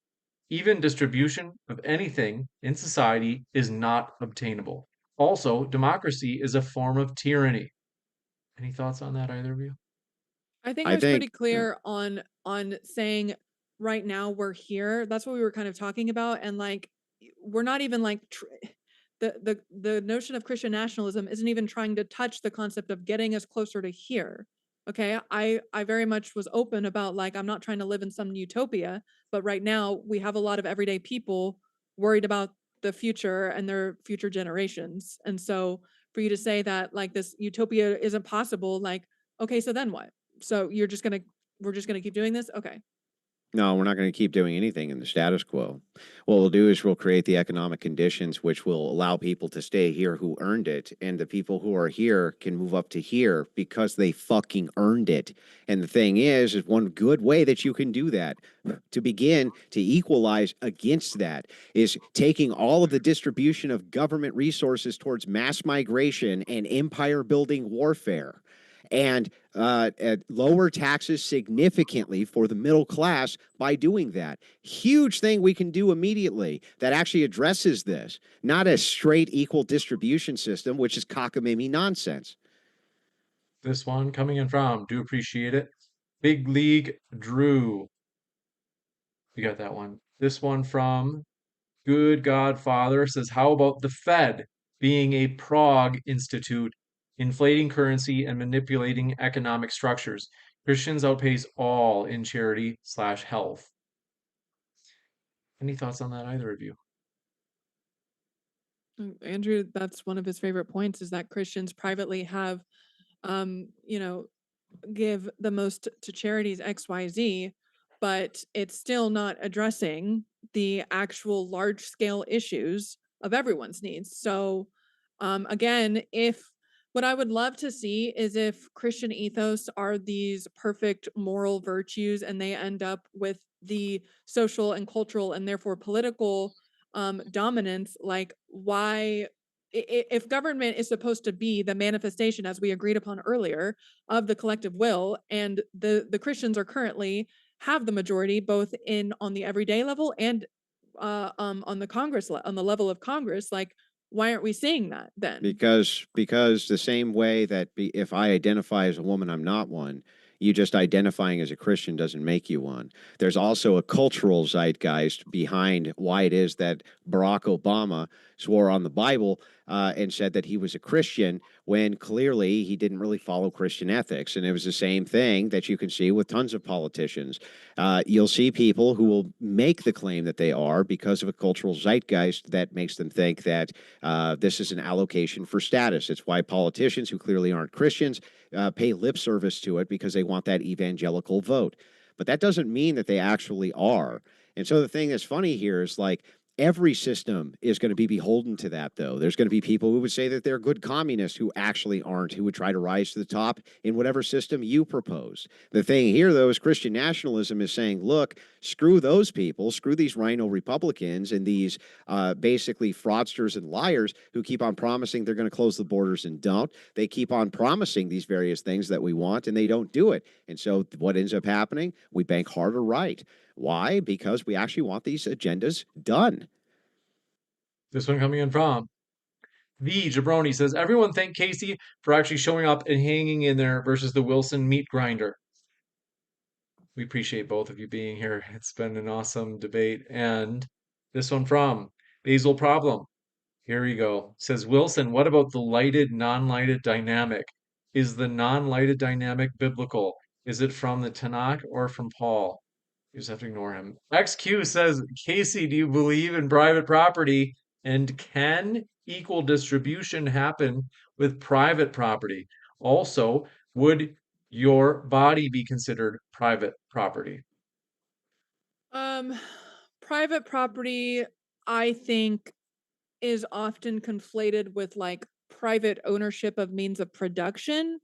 even distribution of anything in society is not obtainable. Also, democracy is a form of tyranny. Any thoughts on that, either of you? I think I I was pretty think. clear on saying right now we're here. That's what we were kind of talking about, and like we're not even like the notion of Christian nationalism isn't even trying to touch the concept of getting us closer to here. Okay, I very much was open about like I'm not trying to live in some utopia, but right now we have a lot of everyday people worried about the future and their future generations, and so for you to say that like this utopia isn't possible, like okay, so then what? So we're just gonna keep doing this? Okay. No, we're not going to keep doing anything in the status quo. What we'll do is we'll create the economic conditions which will allow people to stay here who earned it, and the people who are here can move up to here because they fucking earned it. And the thing is one good way that you can do that to begin to equalize against that is taking all of the distribution of government resources towards mass migration and empire building warfare and lower taxes significantly for the middle class by doing that. Huge thing we can do immediately that actually addresses this, not a straight equal distribution system, which is cockamamie nonsense. This one coming in from, do appreciate it. Big League Drew. You got that one. This one from Good Godfather says, how about the Fed being a Prague institute, inflating currency and manipulating economic structures? Christians outpace all in charity slash health. Any thoughts on that, either of you? Andrew, that's one of his favorite points is that Christians privately have you know, give the most to charities XYZ, but it's still not addressing the actual large scale issues of everyone's needs. So, again, if what I would love to see is if Christian ethos are these perfect moral virtues and they end up with the social and cultural and therefore political dominance, like why if government is supposed to be the manifestation as we agreed upon earlier of the collective will and the Christians are currently have the majority both in on the everyday level and on the on the level of Congress, like why aren't we seeing that then? Because the same way that if I identify as a woman, I'm not one. You just identifying as a Christian doesn't make you one. There's also a cultural zeitgeist behind why it is that Barack Obama swore on the Bible and said that he was a Christian when clearly he didn't really follow Christian ethics. And it was the same thing that you can see with tons of politicians. You'll see people who will make the claim that they are because of a cultural zeitgeist that makes them think that this is an allocation for status. It's why politicians who clearly aren't Christians pay lip service to it because they want that evangelical vote. But that doesn't mean that they actually are. And so the thing that's funny here is like every system is going to be beholden to that, though. There's going to be people who would say that they're good communists who actually aren't, who would try to rise to the top in whatever system you propose. The thing here, though, is Christian nationalism is saying, look, screw those people, screw these rhino Republicans and these basically fraudsters and liars who keep on promising they're going to close the borders and don't. They keep on promising these various things that we want and they don't do it. And so what ends up happening? We bank harder right. Why? Because we actually want these agendas done. This one coming in from the Jabroni says, everyone thank Casey for actually showing up and hanging in there versus the Wilson meat grinder. We appreciate both of you being here. It's been an awesome debate. And this one from Basil Problem. Here we go. Says Wilson, what about the lighted, non-lighted dynamic? Is the non-lighted dynamic biblical? Is it from the Tanakh or from Paul? You just have to ignore him. XQ says, Casey, do you believe in private property? And can equal distribution happen with private property? Also, would your body be considered private property? Um, Private property, I think, is often conflated with like private ownership of means of production.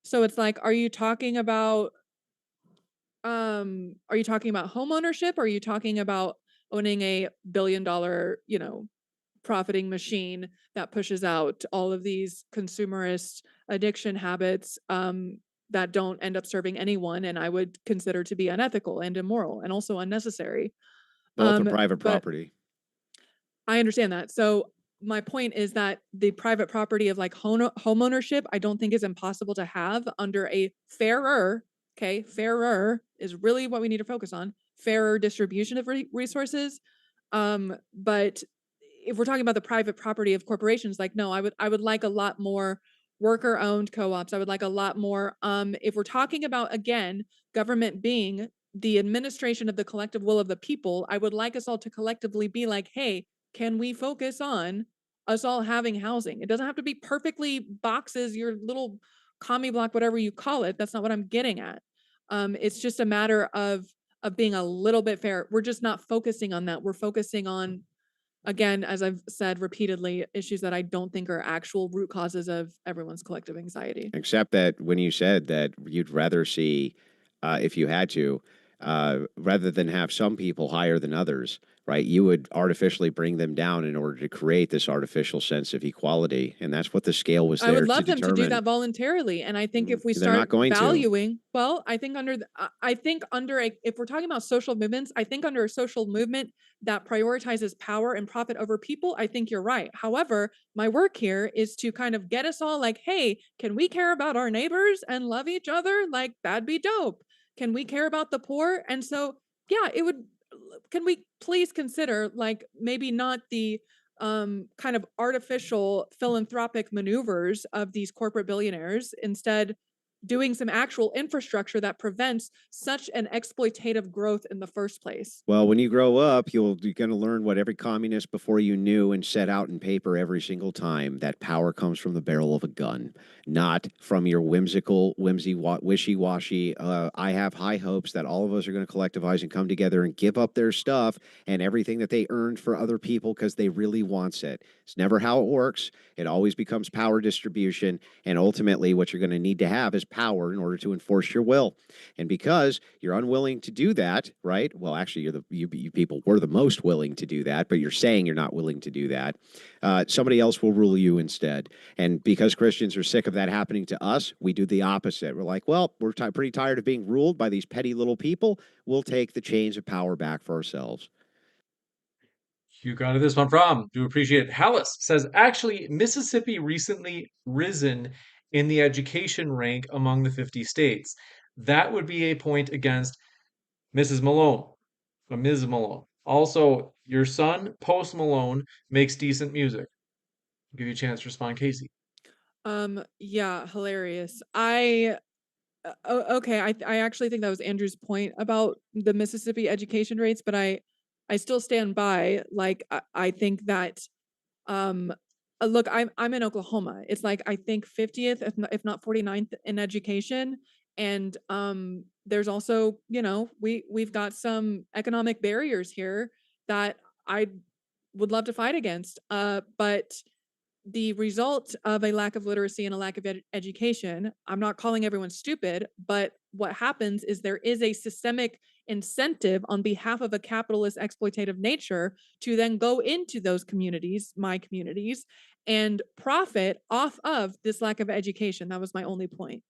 So it's like, are you talking about home ownership? Or are you talking about owning a $1 billion, profiting machine that pushes out all of these consumerist addiction habits that don't end up serving anyone and I would consider to be unethical and immoral and also unnecessary. Both are private But property. I understand that. So my point is that the private property of like home ownership, I don't think is impossible to have under a fairer, okay, fairer is really what we need to focus on, fairer distribution of resources. But if we're talking about the private property of corporations, like no, I would like a lot more worker owned co-ops. I would like a lot more if we're talking about again government being the administration of the collective will of the people, I would like us all to collectively be like, hey, can we focus on us all having housing? It doesn't have to be perfectly boxes, your little commie block, whatever you call it. That's not what I'm getting at. It's just a matter of being a little bit fair. We're just not focusing on that. We're focusing on, again, as I've said repeatedly, issues that I don't think are actual root causes of everyone's collective anxiety. Except that when you said that you'd rather see, if you had to, rather than have some people higher than others, right, you would artificially bring them down in order to create this artificial sense of equality. And that's what the scale was I would there to love them to do determine. that voluntarily. And I think if we They're not start going to. valuing, well, I think I think under a, if we're talking about social movements, I think under a social movement that prioritizes power and profit over people, I think you're right. However, my work here is to kind of get us all like, hey, can we care about our neighbors and love each other? Like, that'd be dope. Can we care about the poor? And so, yeah, it would, can we please consider like maybe not the kind of artificial philanthropic maneuvers of these corporate billionaires, instead doing some actual infrastructure that prevents such an exploitative growth in the first place. Well, when you grow up, you're going to learn what every communist before you knew and set out in paper every single time, that power comes from the barrel of a gun, not from your wishy-washy. I have high hopes that all of us are going to collectivize and come together and give up their stuff and everything that they earned for other people because they really wants it. It's never how it works. It always becomes power distribution, and ultimately, what you're going to need to have is power in order to enforce your will. And because you're unwilling to do that, right? Well, actually, you people were the most willing to do that, but you're saying you're not willing to do that. Somebody else will rule you instead. And because Christians are sick of that happening to us, we do the opposite. We're like, well, we're pretty tired of being ruled by these petty little people. We'll take the chains of power back for ourselves. You got this one from. Do appreciate it. Hallis says, actually, Mississippi recently risen in the education rank among the 50 states. That would be a point against Mrs. Malone, or Ms. Malone. Also, your son, Post Malone, makes decent music. I'll give you a chance to respond, Casey. Yeah, hilarious. Okay, I actually think that was Andrew's point about the Mississippi education rates, but I still stand by, like, I think that um look, I'm in Oklahoma. It's like I think 50th, if not 49th in education. And there's also, we've got some economic barriers here that I would love to fight against. But the result of a lack of literacy and a lack of education, I'm not calling everyone stupid, but what happens is there is a systemic incentive on behalf of a capitalist exploitative nature to then go into those communities, my communities, and profit off of this lack of education. That was my only point.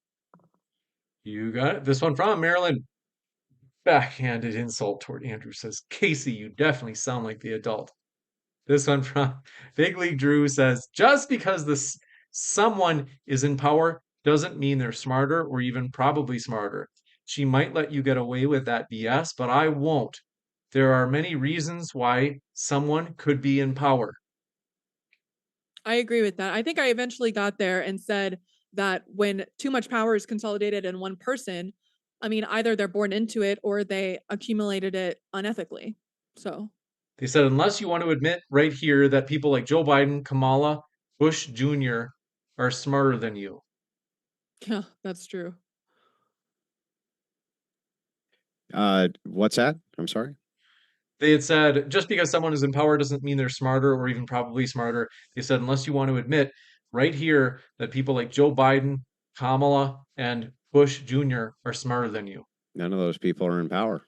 You got it. This one from Maryland. Backhanded insult toward Andrew says, Casey, you definitely sound like the adult. This one from Big League Drew says, just because this someone is in power doesn't mean they're smarter or even probably smarter. She might let you get away with that BS, but I won't. There are many reasons why someone could be in power. I agree with that. I think I eventually got there and said that when too much power is consolidated in one person, I mean, either they're born into it or they accumulated it unethically. So, They said, unless you want to admit right here that people like Joe Biden, Kamala, Bush Jr. are smarter than you. yeah, that's true. What's that? I'm sorry. They had said, just because someone is in power doesn't mean they're smarter or even probably smarter. They said, unless you want to admit right here that people like Joe Biden, Kamala, and Bush Jr. are smarter than you. None of those people are in power.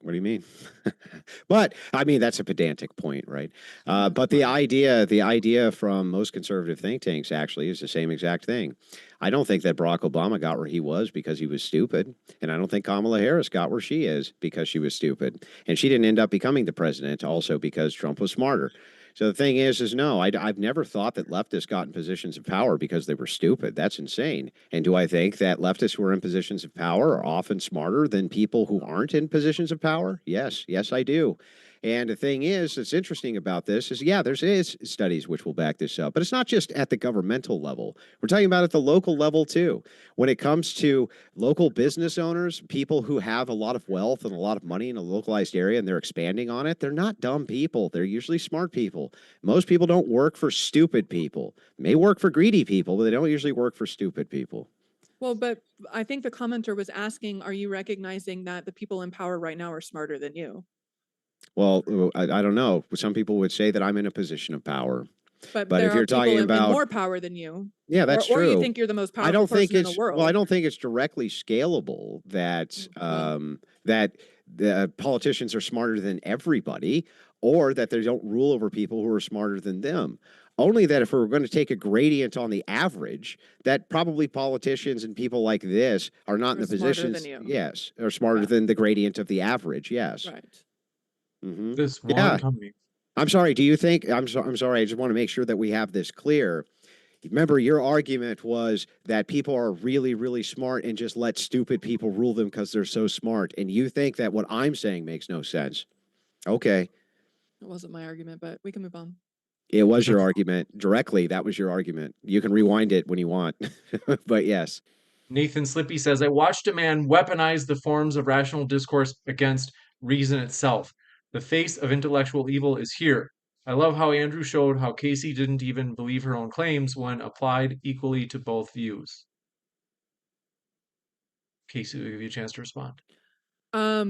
What do you mean? But I mean, that's a pedantic point, right? But the idea from most conservative think tanks actually is the same exact thing. I don't think that Barack Obama got where he was because he was stupid, and I don't think Kamala Harris got where she is because she was stupid, and she didn't end up becoming the president also because Trump was smarter. So the thing is no, I've never thought that leftists got in positions of power because they were stupid. That's insane. And do I think that leftists who are in positions of power are often smarter than people who aren't in positions of power? Yes, yes, I do. And the thing is, that's interesting about this is, yeah, there's studies which will back this up, but it's not just at the governmental level. We're talking about at the local level too. When it comes to local business owners, people who have a lot of wealth and a lot of money in a localized area and they're expanding on it, they're not dumb people. They're usually smart people. Most people don't work for stupid people. May work for greedy people, but they don't usually work for stupid people. Well, but I think the commenter was asking, are you recognizing that the people in power right now are smarter than you? Well, I don't know. Some people would say that I'm in a position of power. But But there if are you're people talking in about more power than you. yeah, that's Or you true. think you're the most I powerful don't think person in the it's world. well, I don't think it's directly scalable that that the politicians are smarter than everybody, or that they don't rule over people who are smarter than them. Only that if we're going to take a gradient on the average, that probably politicians and people like this are not in Are the smarter than positions, you. yes, are smarter Yeah. than the gradient of the average, yes. Right. This one Yeah. company. I'm sorry. Do you think I'm sorry. I just want to make sure that we have this clear. Remember, your argument was that people are really, really smart and just let stupid people rule them because they're so smart. And you think that what I'm saying makes no sense. Okay. It wasn't my argument, but we can move on. It was your argument directly. That was your argument. You can rewind it when you want. But yes. Nathan Slippy says, I watched a man weaponize the forms of rational discourse against reason itself. The face of intellectual evil is here. I love how Andrew showed how Casey didn't even believe her own claims when applied equally to both views. Casey, will give you a chance to respond. A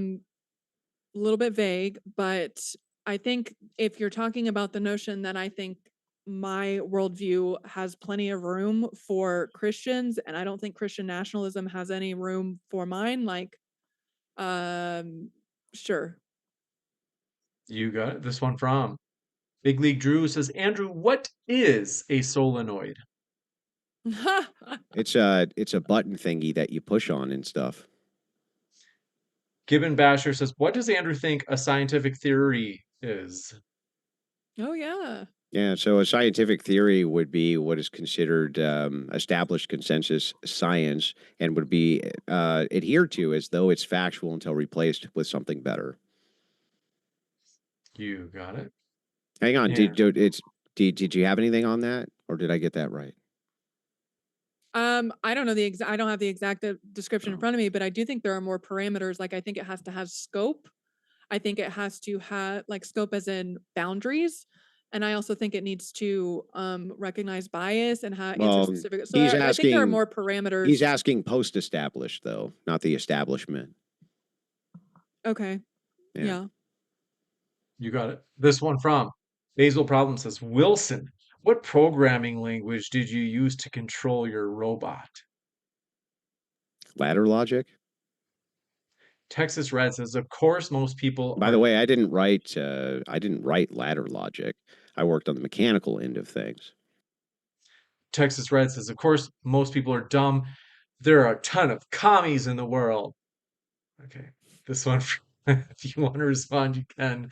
little bit vague, but I think if you're talking about the notion that I think my worldview has plenty of room for Christians, and I don't think Christian nationalism has any room for mine, like, sure. You got it. This one from Big League Drew says, Andrew, what is a solenoid? It's a button thingy that you push on and stuff. Gibbon Basher says, what does Andrew think a scientific theory is? Oh, yeah. Yeah, so a scientific theory would be what is considered established consensus science and would be adhered to as though it's factual until replaced with something better. You got it. Hang on, Yeah. did you have anything on that, or did I get that right? I don't know I don't have the exact description in Oh. front of me, but I do think there are more parameters. Like, I think it has to have scope. I think it has to have like scope as in boundaries. And I also think it needs to recognize bias and answer Well, specific. So he's I think there are asking more parameters. he's asking post-established though, not the establishment. Okay. Yeah. Yeah. You got it. This one from Basil Problem says, Wilson, what programming language did you use to control your robot? Ladder logic. Texas Red says, of course, most people By are. the way, I didn't write ladder logic. I worked on the mechanical end of things. Texas Red says, of course, most people are dumb. There are a ton of commies in the world. Okay. This one, if you want to respond, you can.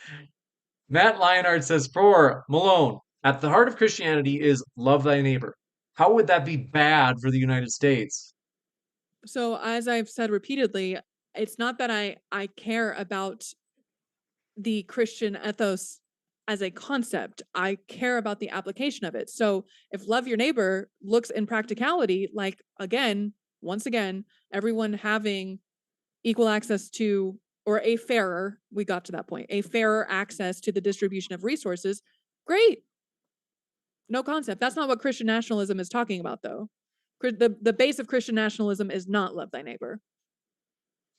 Matt Lionard says, for Malone, at the heart of Christianity is love thy neighbor. How would that be bad for the United States? So as I've said repeatedly, it's not that I care about the Christian ethos as a concept. I care about the application of it. So if love your neighbor looks in practicality like, again, once again, everyone having equal access to, or a fairer, we got to that point, a fairer access to the distribution of resources, great. No concept. That's not what Christian nationalism is talking about, though. The base of Christian nationalism is not love thy neighbor.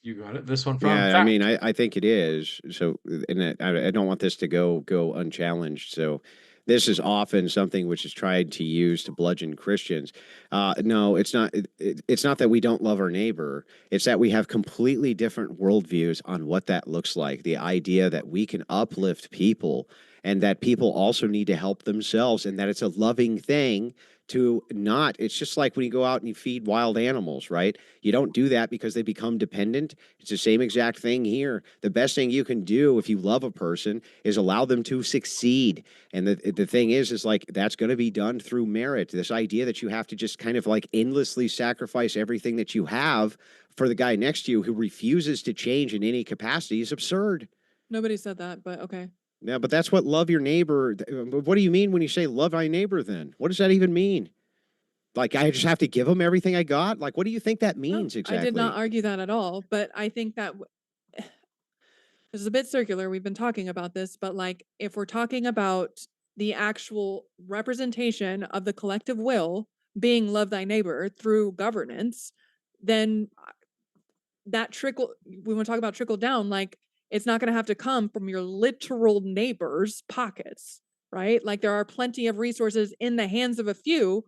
You got it. This one from Yeah, I Fact. mean, I think it is. So, and I don't want this to go unchallenged. So, this is often something which is tried to use to bludgeon Christians. No, it's not. It's not that we don't love our neighbor. It's that we have completely different worldviews on what that looks like. The idea that we can uplift people and that people also need to help themselves, and that it's a loving thing to not. It's just like when you go out and you feed wild animals, right? You don't do that because they become dependent. It's the same exact thing here. The best thing you can do if you love a person is allow them to succeed. And the thing is like that's going to be done through merit. This idea that you have to just kind of like endlessly sacrifice everything that you have for the guy next to you who refuses to change in any capacity is absurd. Nobody said that, but okay. Yeah, but that's what love your neighbor. What do you mean when you say love thy neighbor then? What does that even mean? Like I just have to give them everything I got? Like what do you think that means No, exactly? I did not argue that at all, but I think that this is a bit circular. We've been talking about this, but like if we're talking about the actual representation of the collective will being love thy neighbor through governance, then that trickle, we want to talk about trickle down, like it's not going to have to come from your literal neighbor's pockets, right? Like there are plenty of resources in the hands of a few.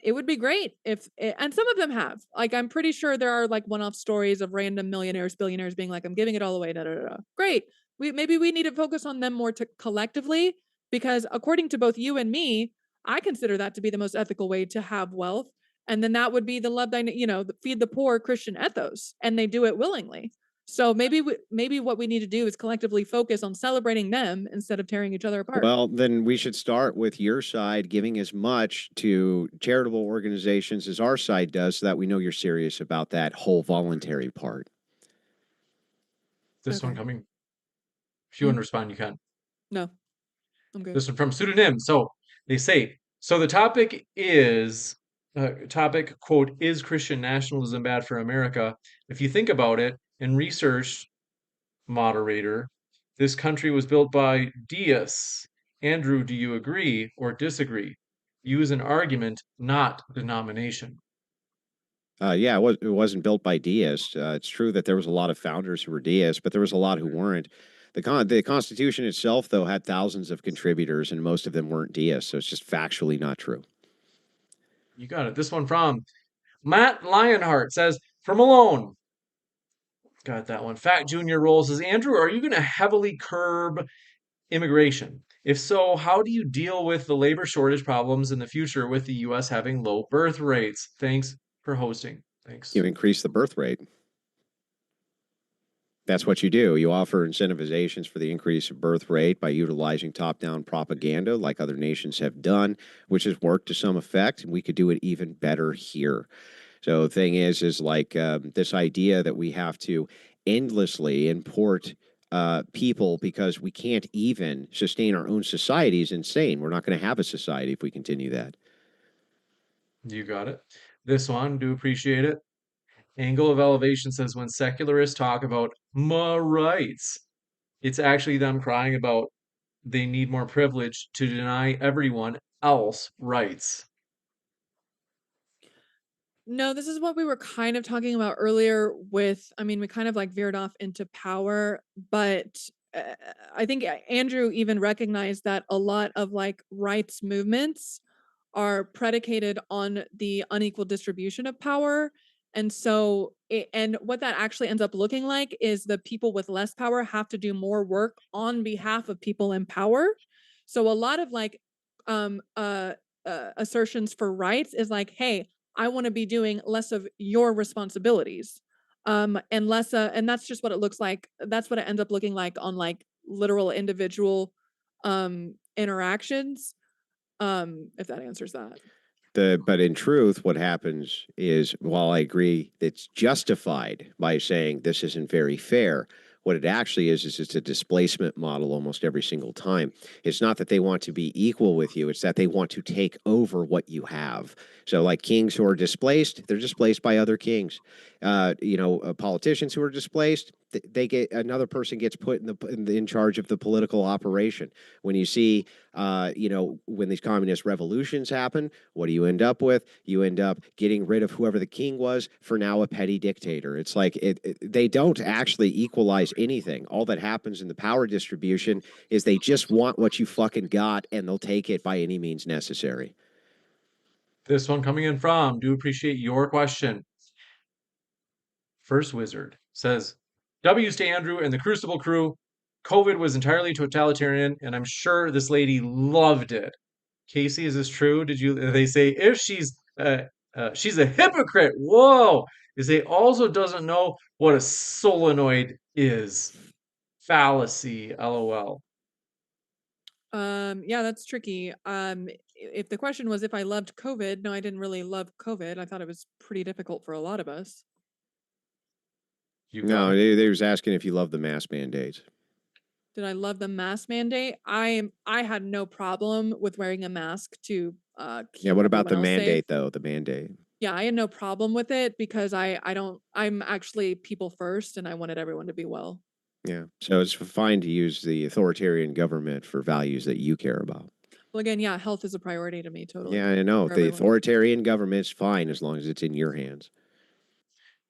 It would be great if, and some of them have, like, I'm pretty sure there are like one-off stories of random millionaires, billionaires being like, I'm giving it all away, da, da, da, da. Great. Maybe we need to focus on them more collectively, because according to both you and me, I consider that to be the most ethical way to have wealth. And then that would be the love, the feed the poor Christian ethos, and they do it willingly. So maybe what we need to do is collectively focus on celebrating them instead of tearing each other apart. Well, then we should start with your side giving as much to charitable organizations as our side does so that we know you're serious about that whole voluntary part. This one Okay. coming. If you want to respond, you can. No, I'm good. This one from Pseudonym. So they say, so the topic is, quote, is Christian nationalism bad for America? If you think about it and research, moderator, this country was built by deists. Andrew, do you agree or disagree? Use an argument, not denomination. Yeah, it wasn't built by deists. It's true that there was a lot of founders who were deists, but there was a lot who weren't. The Constitution itself, though, had thousands of contributors, and most of them weren't deists, so it's just factually not true. You got it. This one from Matt Lionheart says, from Malone. Got that one. Fat Junior rolls says, Andrew, are you going to heavily curb immigration? If so, how do you deal with the labor shortage problems in the future with the U.S. having low birth rates? Thanks for hosting. Thanks. You increase the birth rate. That's what you do. You offer incentivizations for the increase of birth rate by utilizing top-down propaganda like other nations have done, which has worked to some effect, and we could do it even better here. So the thing is like this idea that we have to endlessly import people because we can't even sustain our own society is insane. We're not going to have a society if we continue that. You got it. This one, do appreciate it. Angle of Elevation says, when secularists talk about my rights, it's actually them crying about they need more privilege to deny everyone else rights. No, this is what we were kind of talking about earlier with, I mean, we kind of like veered off into power, but I think Andrew even recognized that a lot of like rights movements are predicated on the unequal distribution of power. And so, and what that actually ends up looking like is the people with less power have to do more work on behalf of people in power. So a lot of like assertions for rights is like, hey, I want to be doing less of your responsibilities. And less, and that's just what it looks like. That's what it ends up looking like on like literal individual interactions. If that answers that. But in truth, what happens is, while I agree it's justified by saying this isn't very fair, What it actually is it's a displacement model almost every single time. It's not that they want to be equal with you, it's that they want to take over what you have. So, like kings who are displaced, they're displaced by other kings. Politicians who are displaced, they get another person gets put in charge of the political operation. When you see, when these communist revolutions happen, what do you end up with? You end up getting rid of whoever the king was for now a petty dictator. It's like they don't actually equalize anything. All that happens in the power distribution is they just want what you fucking got and they'll take it by any means necessary. This one coming in from, do appreciate your question. First Wizard says, W's to Andrew and the Crucible crew. COVID was entirely totalitarian, and I'm sure this lady loved it. Casey, is this true? They say if she's a hypocrite. Whoa. They say also doesn't know what a solenoid is. Fallacy, LOL. Yeah, that's tricky. If the question was if I loved COVID, no, I didn't really love COVID. I thought it was pretty difficult for a lot of us. You No, got it. they was asking if you love the mask mandates. Did I love the mask mandate? I had no problem with wearing a mask to keep Yeah, what about the everyone else safe. mandate though? The mandate. Yeah, I had no problem with it because I'm actually people first and I wanted everyone to be well. Yeah. So it's fine to use the authoritarian government for values that you care about. Well, again, yeah, health is a priority to me, totally. Yeah, I know. For The everyone. authoritarian government's fine as long as it's in your hands.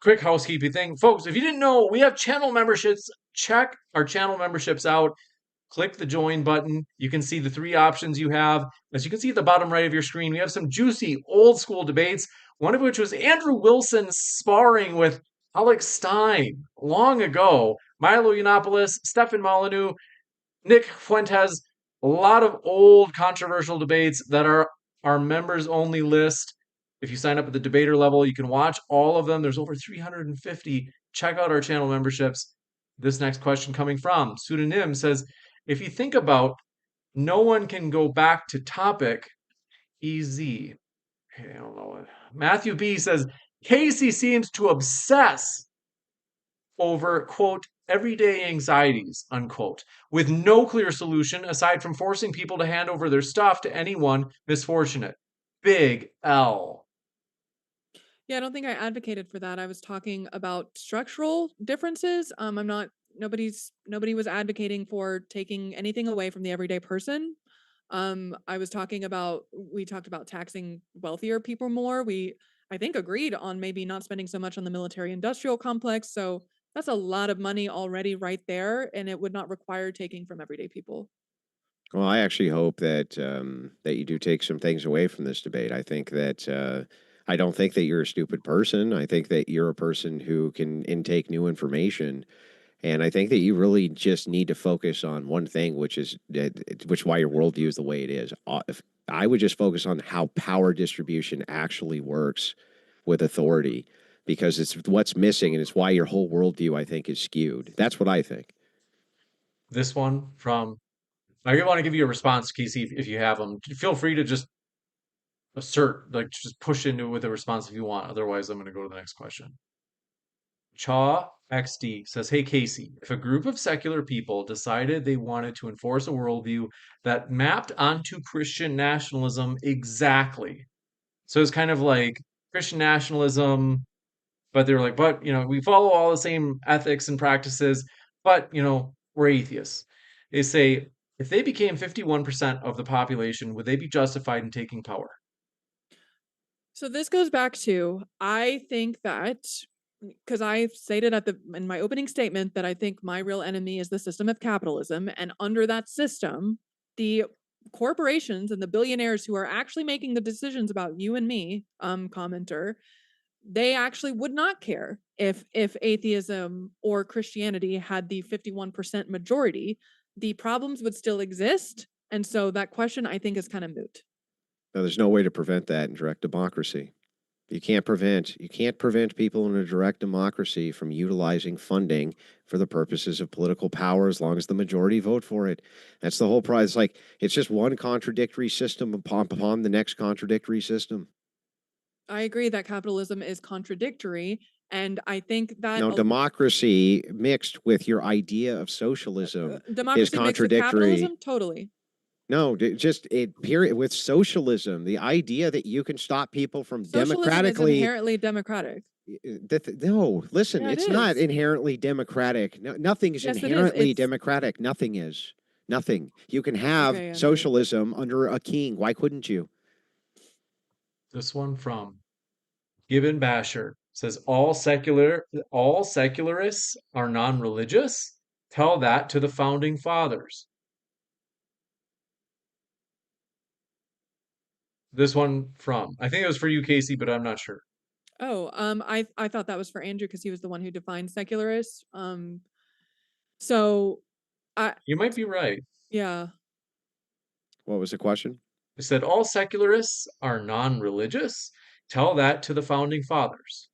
Quick housekeeping thing. Folks, if you didn't know, we have channel memberships. Check our channel memberships out. Click the join button. You can see the three options you have. As you can see at the bottom right of your screen, we have some juicy old school debates, one of which was Andrew Wilson sparring with Alex Stein long ago. Milo Yiannopoulos, Stefan Molyneux, Nick Fuentes, a lot of old controversial debates that are our members only list. If you sign up at the debater level, you can watch all of them. There's over 350. Check out our channel memberships. This next question coming from Pseudonym says, if you think about no one can go back to topic, easy. I don't know. Matthew B says, Casey seems to obsess over, quote, everyday anxieties, unquote, with no clear solution aside from forcing people to hand over their stuff to anyone misfortunate. Big L. Yeah, I don't think I advocated for that. I was talking about structural differences. Nobody was advocating for taking anything away from the everyday person. We talked about taxing wealthier people more. I think agreed on maybe not spending so much on the military industrial complex. So that's a lot of money already right there, and it would not require taking from everyday people. Well, I actually hope that that you do take some things away from this debate. I think that I don't think that you're a stupid person. I think that you're a person who can intake new information, and I think that you really just need to focus on one thing, which is why your worldview is the way it is. If I would just focus on how power distribution actually works with authority, because it's what's missing, and it's why your whole worldview, I think, is skewed. That's what I think. This one from, I want to give you a response, Casey, if you have them. Feel free to just just push into it with a response if you want. Otherwise, I'm going to go to the next question. Chaw XD says, hey, Casey, if a group of secular people decided they wanted to enforce a worldview that mapped onto Christian nationalism exactly, so it's kind of like Christian nationalism, but they're like, but, we follow all the same ethics and practices, but, we're atheists. They say, if they became 51% of the population, would they be justified in taking power? So this goes back to, I think that, because I stated in my opening statement that I think my real enemy is the system of capitalism, and under that system, the corporations and the billionaires who are actually making the decisions about you and me, commenter, they actually would not care if atheism or Christianity had the 51% majority. The problems would still exist, and so that question I think is kind of moot. Now, there's no way to prevent that in direct democracy. You can't prevent people in a direct democracy from utilizing funding for the purposes of political power as long as the majority vote for it. That's the whole prize. It's just one contradictory system upon the next contradictory system. I agree that capitalism is contradictory. And I think that No, democracy mixed with your idea of socialism is democracy mixed with contradictory. capitalism, totally. No, just it period with socialism, the idea that you can stop people from Socialism is democratically. inherently democratic. No, listen, Yeah, it it's not is. inherently democratic. No, nothing is Yes, it is. inherently It's democratic. Nothing is. Nothing. You can have okay, Andrew. socialism under a king. Why couldn't you? This one from Gibbon Basher says all secularists are non-religious. Tell that to the founding fathers. This one from I think it was for you, Casey, but I'm not sure. Oh, I thought that was for Andrew because he was the one who defined secularists. So You might be right. yeah. What was the question? It said all secularists are non-religious. Tell that to the founding fathers.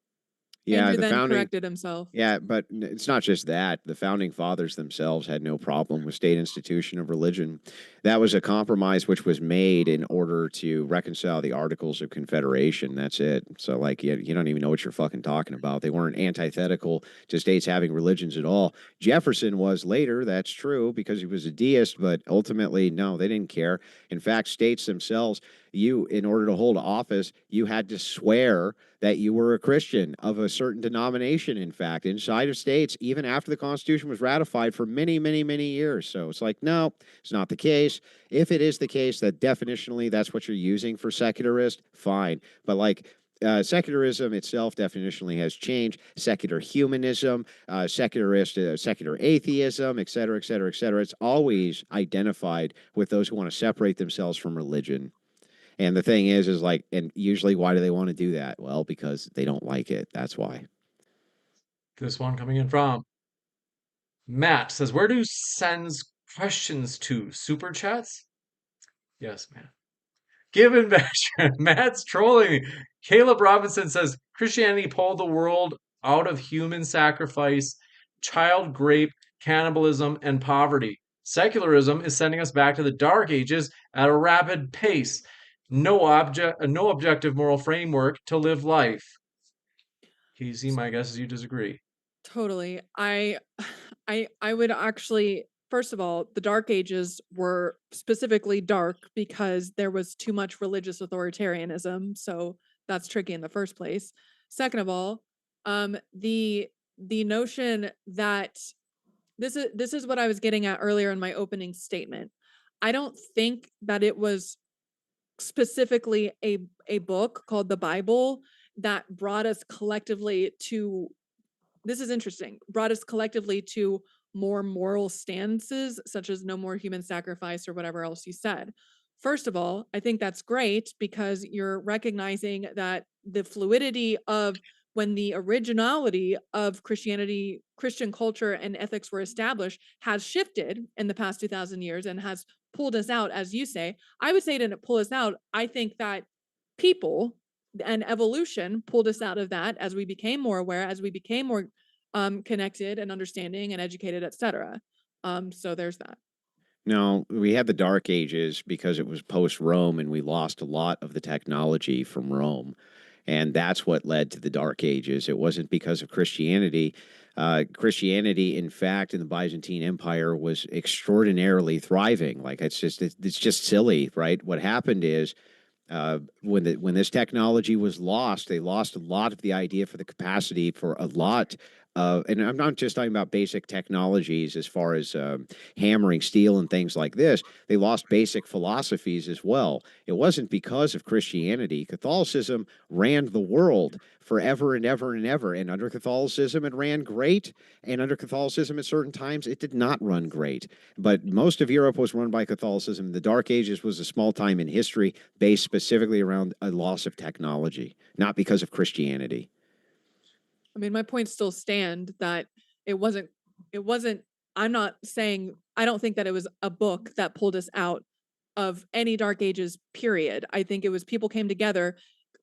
Yeah, Andrew the then founding. corrected himself. Yeah, but it's not just that. The founding fathers themselves had no problem with state institution of religion. That was a compromise which was made in order to reconcile the Articles of Confederation. That's it. So, like, you don't even know what you're fucking talking about. They weren't antithetical to states having religions at all. Jefferson was later, that's true, because he was a deist, but ultimately, no, they didn't care. In fact, states themselves, in order to hold office, you had to swear that you were a Christian of a certain denomination, in fact, inside of states, even after the Constitution was ratified for many, many, many years. So it's like, no, it's not the case. If it is the case that definitionally that's what you're using for secularist, fine. But like, secularism itself definitionally has changed. Secular humanism, secular atheism, et cetera, et cetera, et cetera. It's always identified with those who want to separate themselves from religion. And the thing is like, and usually why do they want to do that? Well, because they don't like it. That's why. This one coming in from Matt says, where do sends questions to? Super chats? Yes, Matt. Given Basher, Matt's trolling me. Caleb Robinson says, Christianity pulled the world out of human sacrifice, child rape, cannibalism, and poverty. Secularism is sending us back to the Dark Ages at a rapid pace. No objective moral framework to live life. Casey, my guess is you disagree. Totally. I would actually, first of all, the Dark Ages were specifically dark because there was too much religious authoritarianism, so that's tricky in the first place. Second of all, the notion that this is what I was getting at earlier in my opening statement. I don't think that it was specifically a book called the Bible that brought us collectively to, this is interesting, brought us collectively to more moral stances, such as no more human sacrifice or whatever else you said. First of all, I think that's great because you're recognizing that the fluidity of when the originality of Christianity, Christian culture, and ethics were established has shifted in the past 2,000 years and has pulled us out, as you say. I would say it didn't pull us out. I think that people and evolution pulled us out of that as we became more aware, as we became more connected and understanding and educated, etc. So there's that. No, we had the Dark Ages because it was post Rome and we lost a lot of the technology from Rome. And that's what led to the Dark Ages. It wasn't because of Christianity. Christianity, in fact, in the Byzantine Empire was extraordinarily thriving. Like it's just silly, right? What happened is when this technology was lost, they lost a lot of the idea for the capacity for a lot of, and I'm not just talking about basic technologies as far as hammering steel and things like this. They lost basic philosophies as well. It wasn't because of Christianity. Catholicism ran the world forever and ever and ever. And under Catholicism, it ran great. And under Catholicism, at certain times, it did not run great. But most of Europe was run by Catholicism. The Dark Ages was a small time in history based specifically around a loss of technology, not because of Christianity. I mean, my points still stand that it wasn't, I'm not saying, I don't think that it was a book that pulled us out of any Dark Ages period. I think it was people came together,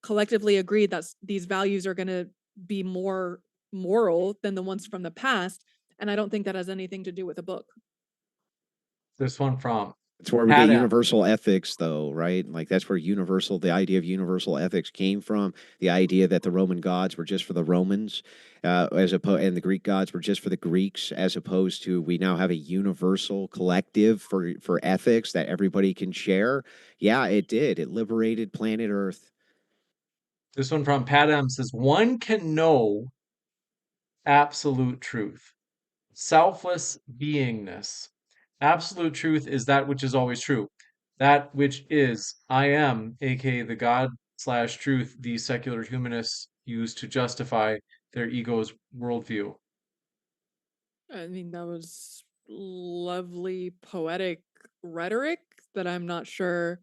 collectively agreed that these values are going to be more moral than the ones from the past. And I don't think that has anything to do with a book. This one from That's where we Pat get M. universal ethics, though, right? Like that's where the idea of universal ethics came from. The idea that the Roman gods were just for the Romans, and the Greek gods were just for the Greeks, as opposed to we now have a universal collective for ethics that everybody can share. Yeah, it did. It liberated planet Earth. This one from Pat M says, one can know absolute truth, selfless beingness. Absolute truth is that which is always true. That which is, I am, aka the God slash truth these secular humanists use to justify their ego's worldview. I mean, that was lovely poetic rhetoric that I'm not sure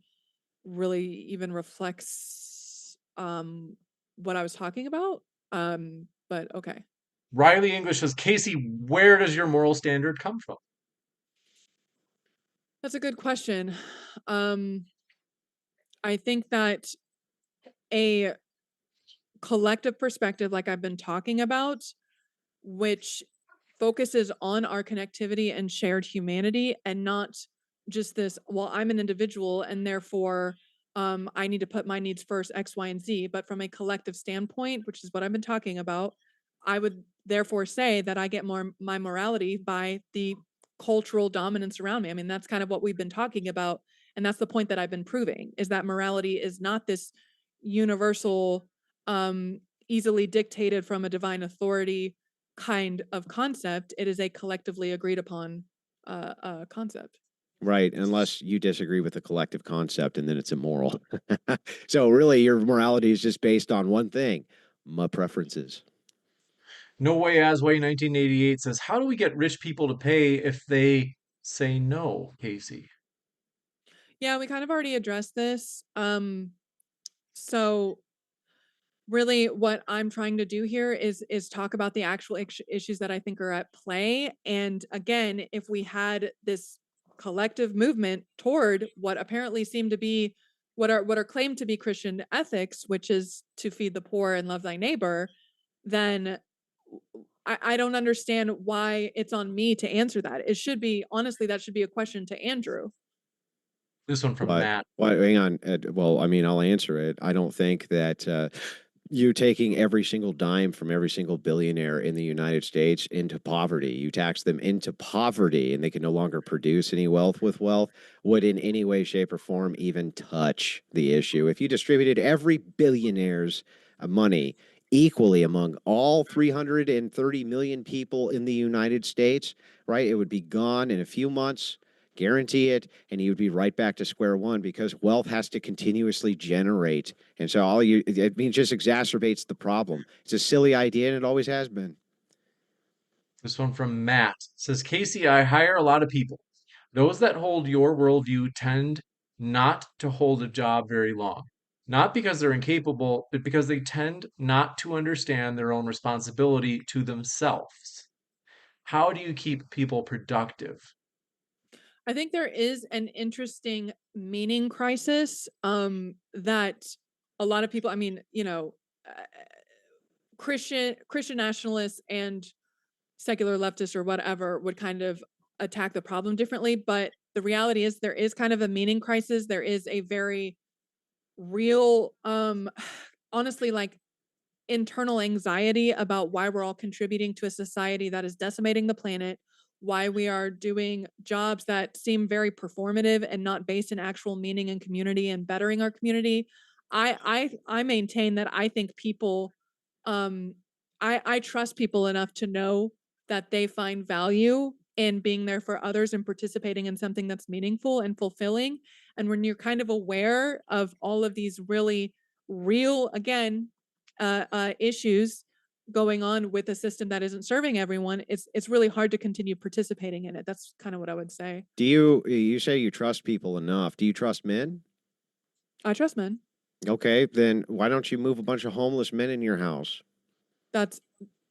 really even reflects what I was talking about. But okay. Riley English says, Casey, where does your moral standard come from? That's a good question. I think that a collective perspective, like I've been talking about, which focuses on our connectivity and shared humanity and not just this, well, I'm an individual and therefore I need to put my needs first, X, Y, and Z. But from a collective standpoint, which is what I've been talking about, I would therefore say that I get more my morality by the cultural dominance around me. I mean, that's kind of what we've been talking about. And that's the point that I've been proving is that morality is not this universal, easily dictated from a divine authority kind of concept. It is a collectively agreed upon concept. Right, unless you disagree with the collective concept and then it's immoral. So really your morality is just based on one thing, my preferences. No Way As Way 1988 says, how do we get rich people to pay if they say no, Casey? Yeah, we kind of already addressed this. So really what I'm trying to do here is talk about the actual issues that I think are at play. And again, if we had this collective movement toward what apparently seem to be what are claimed to be Christian ethics, which is to feed the poor and love thy neighbor, then I don't understand why it's on me to answer that. It should be, honestly, that should be a question to Andrew. This one from What? Matt. What? Hang on. Well, I mean, I'll answer it. I don't think that you taking every single dime from every single billionaire in the United States into poverty, you tax them into poverty and they can no longer produce any wealth with wealth, would in any way, shape, or form even touch the issue. If you distributed every billionaire's money equally among all 330 million people in the United States, right, it would be gone in a few months. Guarantee it, and you would be right back to square one because wealth has to continuously generate. And so it means just exacerbates the problem. It's a silly idea, and it always has been. This one from Matt says, Casey, I hire a lot of people. Those that hold your worldview tend not to hold a job very long. Not because they're incapable, but because they tend not to understand their own responsibility to themselves. How do you keep people productive? I think there is an interesting meaning crisis that a lot of people, I mean, Christian nationalists and secular leftists or whatever would kind of attack the problem differently, but the reality is there is kind of a meaning crisis. There is a very real honestly, like, internal anxiety about why we're all contributing to a society that is decimating the planet, why we are doing jobs that seem very performative and not based in actual meaning and community and bettering our community. I maintain that I think people um I trust people enough to know that they find value in being there for others and participating in something that's meaningful and fulfilling. And when you're kind of aware of all of these really real, again, issues going on with a system that isn't serving everyone, it's really hard to continue participating in it. That's kind of what I would say. Do you say you trust people enough? Do you trust men? I trust men. Okay, then why don't you move a bunch of homeless men in your house? That's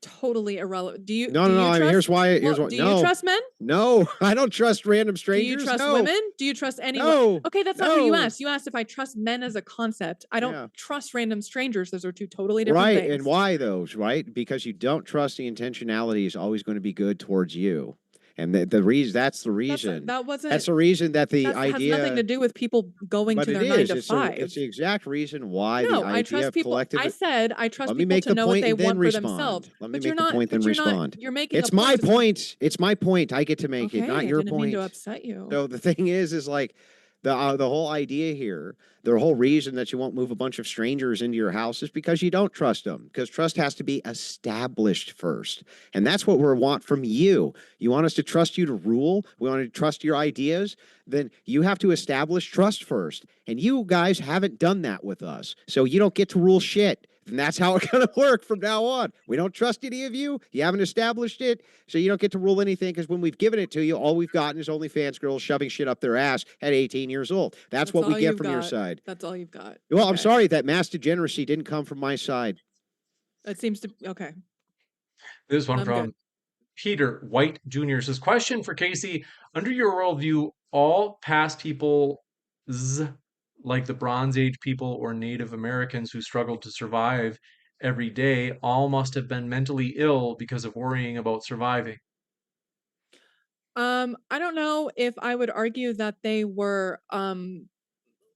totally irrelevant. Do you No, do no, no. you I mean, trust? here's why. Here's Well, what. do you No, trust men? no, I don't trust random Do you strangers. trust No, women? Do you trust anyone? no, Okay, that's not what you no. asked. You asked if I trust men as a concept. I don't Yeah. trust random strangers. Those are two totally different Right. And things. why those, right? Because you don't trust the intentionality is always going to be good towards you. And the reason that's the reason That wasn't. that's the reason that the That has nothing to idea. do with people going But to it their 9 is. to It's 5. the exact reason why the No, I idea trust of people. collective. I said I trust Let me people make to the know what point they and then want for themselves. respond. Let me But make you're the not. point, then But you're not. respond. You're making a It's my point to say, point. It's my point. I get to make it, okay, not I your didn't mean to point. upset you. So the thing is like the whole idea here, the whole reason that you won't move a bunch of strangers into your house is because you don't trust them. Because trust has to be established first, and that's what we want from you. You want us to trust you to rule. We want to trust your ideas. Then you have to establish trust first, and you guys haven't done that with us. So you don't get to rule shit. And that's how it's going to work from now on. We don't trust any of you. You haven't established it. So you don't get to rule anything because when we've given it to you, all we've gotten is OnlyFans girls shoving shit up their ass at 18 years old. That's what we all get you've from your got. side. That's all you've got. Well, I'm Okay. sorry that mass degeneracy didn't come from my side. It seems to. Okay. This one I'm from good. Peter White Jr. says, question for Casey. Under your worldview, all past people, like the Bronze Age people or Native Americans who struggled to survive every day, all must have been mentally ill because of worrying about surviving. I don't know if I would argue that they were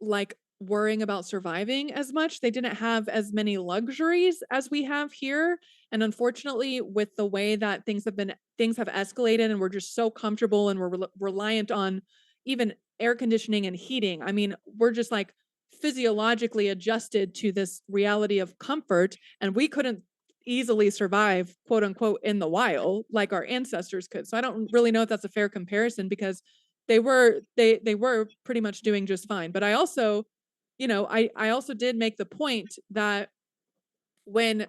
like worrying about surviving as much. They didn't have as many luxuries as we have here. And unfortunately, with the way that things have escalated and we're just so comfortable and we're reliant on even air conditioning and heating. I mean, we're just like physiologically adjusted to this reality of comfort, and we couldn't easily survive, quote unquote, in the wild like our ancestors could. So I don't really know if that's a fair comparison, because they were pretty much doing just fine. But I also, I also did make the point that when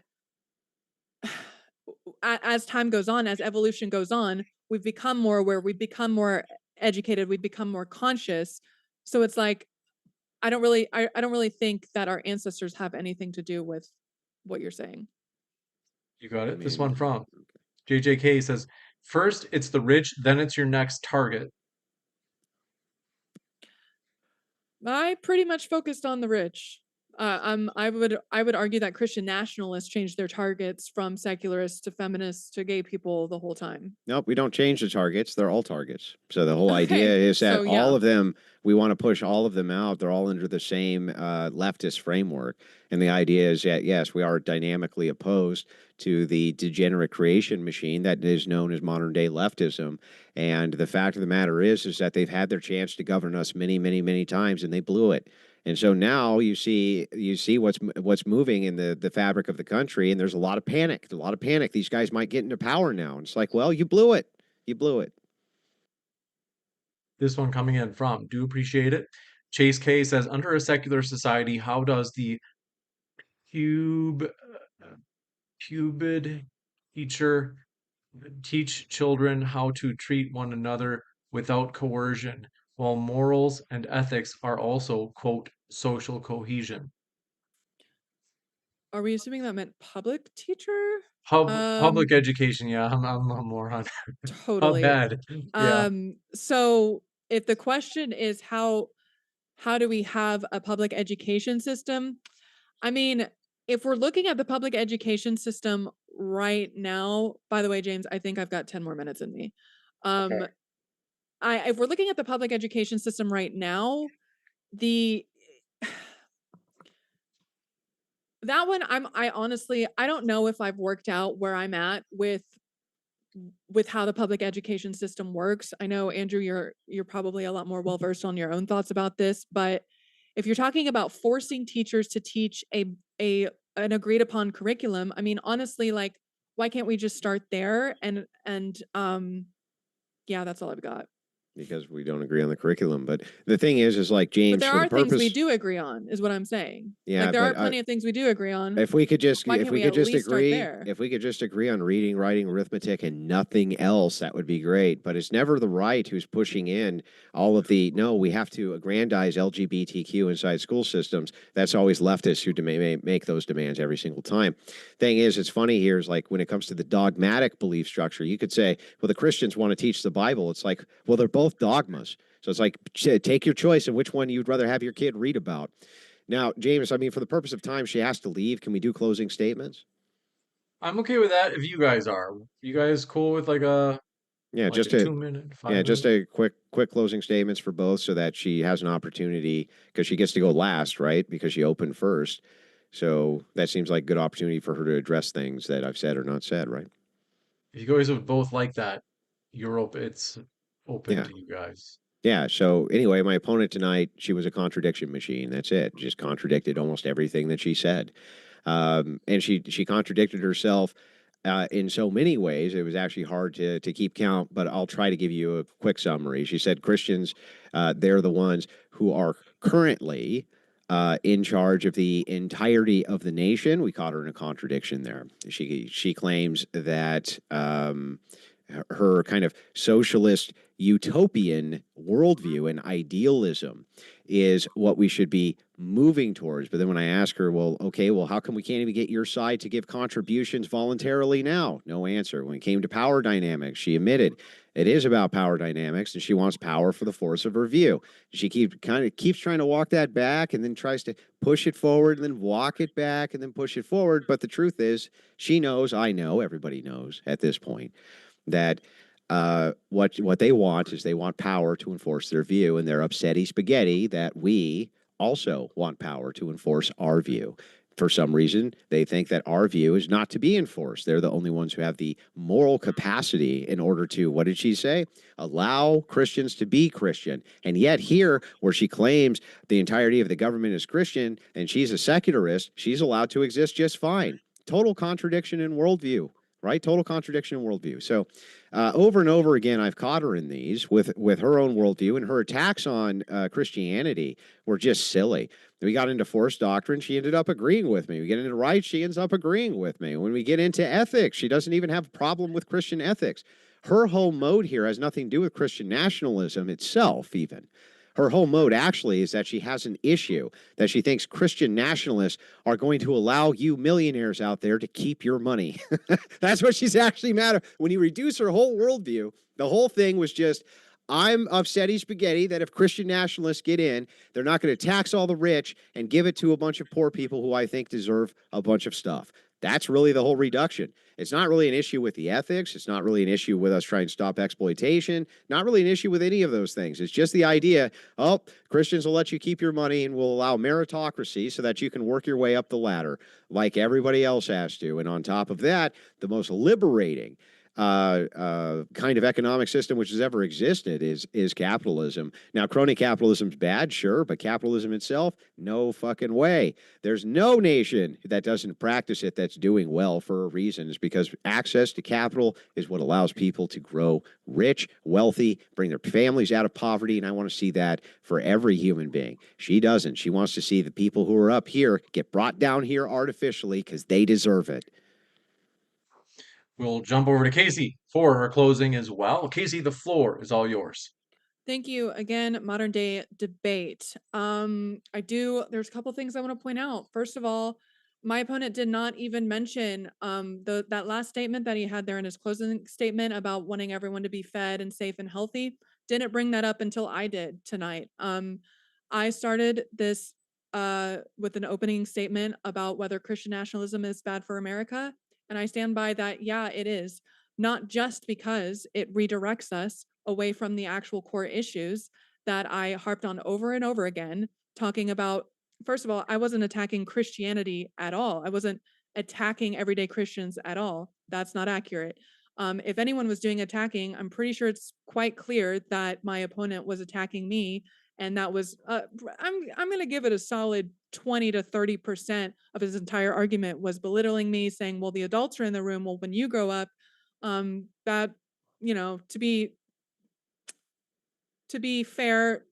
as time goes on, as evolution goes on, we've become more aware, we've become more educated, we've become more conscious. So it's like I don't really think that our ancestors have anything to do with what you're saying. You got I it? This mean, one from JJK says, first it's the rich, then it's your next target. I pretty much focused on the rich. I would argue that Christian nationalists changed their targets from secularists to feminists to gay people the whole time. nope, we don't change the targets. They're all targets. So the whole Okay, idea is that so all yeah. of them, we want to push all of them out. They're all under the same leftist framework. And the idea is that, yes, we are dynamically opposed to the degenerate creation machine that is known as modern day leftism. And the fact of the matter is that they've had their chance to govern us many, many, many times, and they blew it. And so now you see what's moving in the fabric of the country, and there's a lot of panic. A lot of panic. These guys might get into power now. And it's like, well, you blew it. You blew it. This one coming in from, do appreciate it. Chase K says, under a secular society, how does the cube cubid teacher teach children how to treat one another without coercion, while morals and ethics are also, quote, social cohesion? Are we assuming that meant public teacher? Public education, yeah, I'm a moron. How Totally. bad? Yeah. So if the question is how do we have a public education system? I mean, if we're looking at the public education system right now, by the way, James, I think I've got 10 more minutes in me. Okay. If we're looking at the public education system right now, the that one I honestly I don't know if I've worked out where I'm at with how the public education system works. I know, Andrew, you're probably a lot more well versed on your own thoughts about this, but if you're talking about forcing teachers to teach a an agreed upon curriculum, I mean, honestly, like, why can't we just start there? And yeah, that's all I've got. Because we don't agree on the curriculum. But the thing is like But James, there for the are things we purpose. do agree on, is what I'm saying. Yeah, Like, there are but plenty of things we do agree on. if we could just Why if can't we we could at just least start agree there? if we could just agree on reading, writing, arithmetic, and nothing else, that would be great. But it's never the right who's pushing in all of the no. We have to aggrandize LGBTQ inside school systems. That's always leftists who make those demands every single time. Thing is, it's funny here is like when it comes to the dogmatic belief structure, you could say, well, the Christians want to teach the Bible. It's like, well, they're both dogmas. So it's like, take your choice of which one you'd rather have your kid read about. Now, James, I mean, for the purpose of time, she has to leave. Can we do closing statements? I'm okay with that if you guys are. You guys cool with like a Yeah, like just a a 2 minute, yeah, 5 minute. just a quick closing statements for both so that she has an opportunity because she gets to go last, right? Because she opened first. So that seems like a good opportunity for her to address things that I've said or not said, right? If you guys would both like that, you're open. It's open Yeah. to you guys. Yeah. So anyway, my opponent tonight, she was a contradiction machine. That's it. Just contradicted almost everything that she said. And she contradicted herself in so many ways. It was actually hard to keep count, but I'll try to give you a quick summary. She said Christians, they're the ones who are currently in charge of the entirety of the nation. We caught her in a contradiction there. She claims that her kind of socialist utopian worldview and idealism is what we should be moving towards. But then when I ask her, well, okay, well, how come we can't even get your side to give contributions voluntarily now? No answer. When it came to power dynamics, she admitted it is about power dynamics, and she wants power for the force of her view. She keeps trying to walk that back, and then tries to push it forward, and then walk it back, and then push it forward. But the truth is, she knows, I know, everybody knows at this point that what they want is they want power to enforce their view, and they're upsetty spaghetti that we also want power to enforce our view. For some reason, they think that our view is not to be enforced. They're the only ones who have the moral capacity in order to, what did she say? Allow Christians to be Christian. And yet, here, where she claims the entirety of the government is Christian and she's a secularist, she's allowed to exist just fine. Total contradiction in worldview, right? Total contradiction in worldview. So, over and over again, I've caught her in these with her own worldview, and her attacks on Christianity were just silly. We got into forced doctrine, she ended up agreeing with me. We get into rights, she ends up agreeing with me. When we get into ethics, she doesn't even have a problem with Christian ethics. Her whole mode here has nothing to do with Christian nationalism itself, even. Her whole mode actually is that she has an issue that she thinks Christian nationalists are going to allow you millionaires out there to keep your money. That's what she's actually mad at. When you reduce her whole worldview, the whole thing was just, I'm upsetty spaghetti that if Christian nationalists get in, they're not going to tax all the rich and give it to a bunch of poor people who I think deserve a bunch of stuff. That's really the whole reduction. It's not really an issue with the ethics. It's not really an issue with us trying to stop exploitation. Not really an issue with any of those things. It's just the idea, oh, Christians will let you keep your money and will allow meritocracy so that you can work your way up the ladder like everybody else has to. And on top of that, the most liberating kind of economic system which has ever existed is capitalism. Now, crony capitalism's bad, sure, but capitalism itself, no fucking way. There's no nation that doesn't practice it that's doing well for a reason. It's because access to capital is what allows people to grow rich, wealthy, bring their families out of poverty, and I want to see that for every human being. She doesn't. She wants to see the people who are up here get brought down here artificially because they deserve it. We'll jump over to Casey for her closing as well. Casey, the floor is all yours. Thank you again, modern day debate. There's a couple things I want to point out. First of all, my opponent did not even mention that last statement that he had there in his closing statement about wanting everyone to be fed and safe and healthy. Didn't bring that up until I did tonight. I started this with an opening statement about whether Christian nationalism is bad for America, and I stand by that. Yeah, it is. Not just because it redirects us away from the actual core issues that I harped on over and over again, talking about. First of all, I wasn't attacking Christianity at all. I wasn't attacking everyday Christians at all. That's not accurate. If anyone was doing attacking, I'm pretty sure it's quite clear that my opponent was attacking me, and that was I'm going to give it a solid 20 to 30% of his entire argument was belittling me, saying, "Well, the adults are in the room. Well, when you grow up, that to be fair,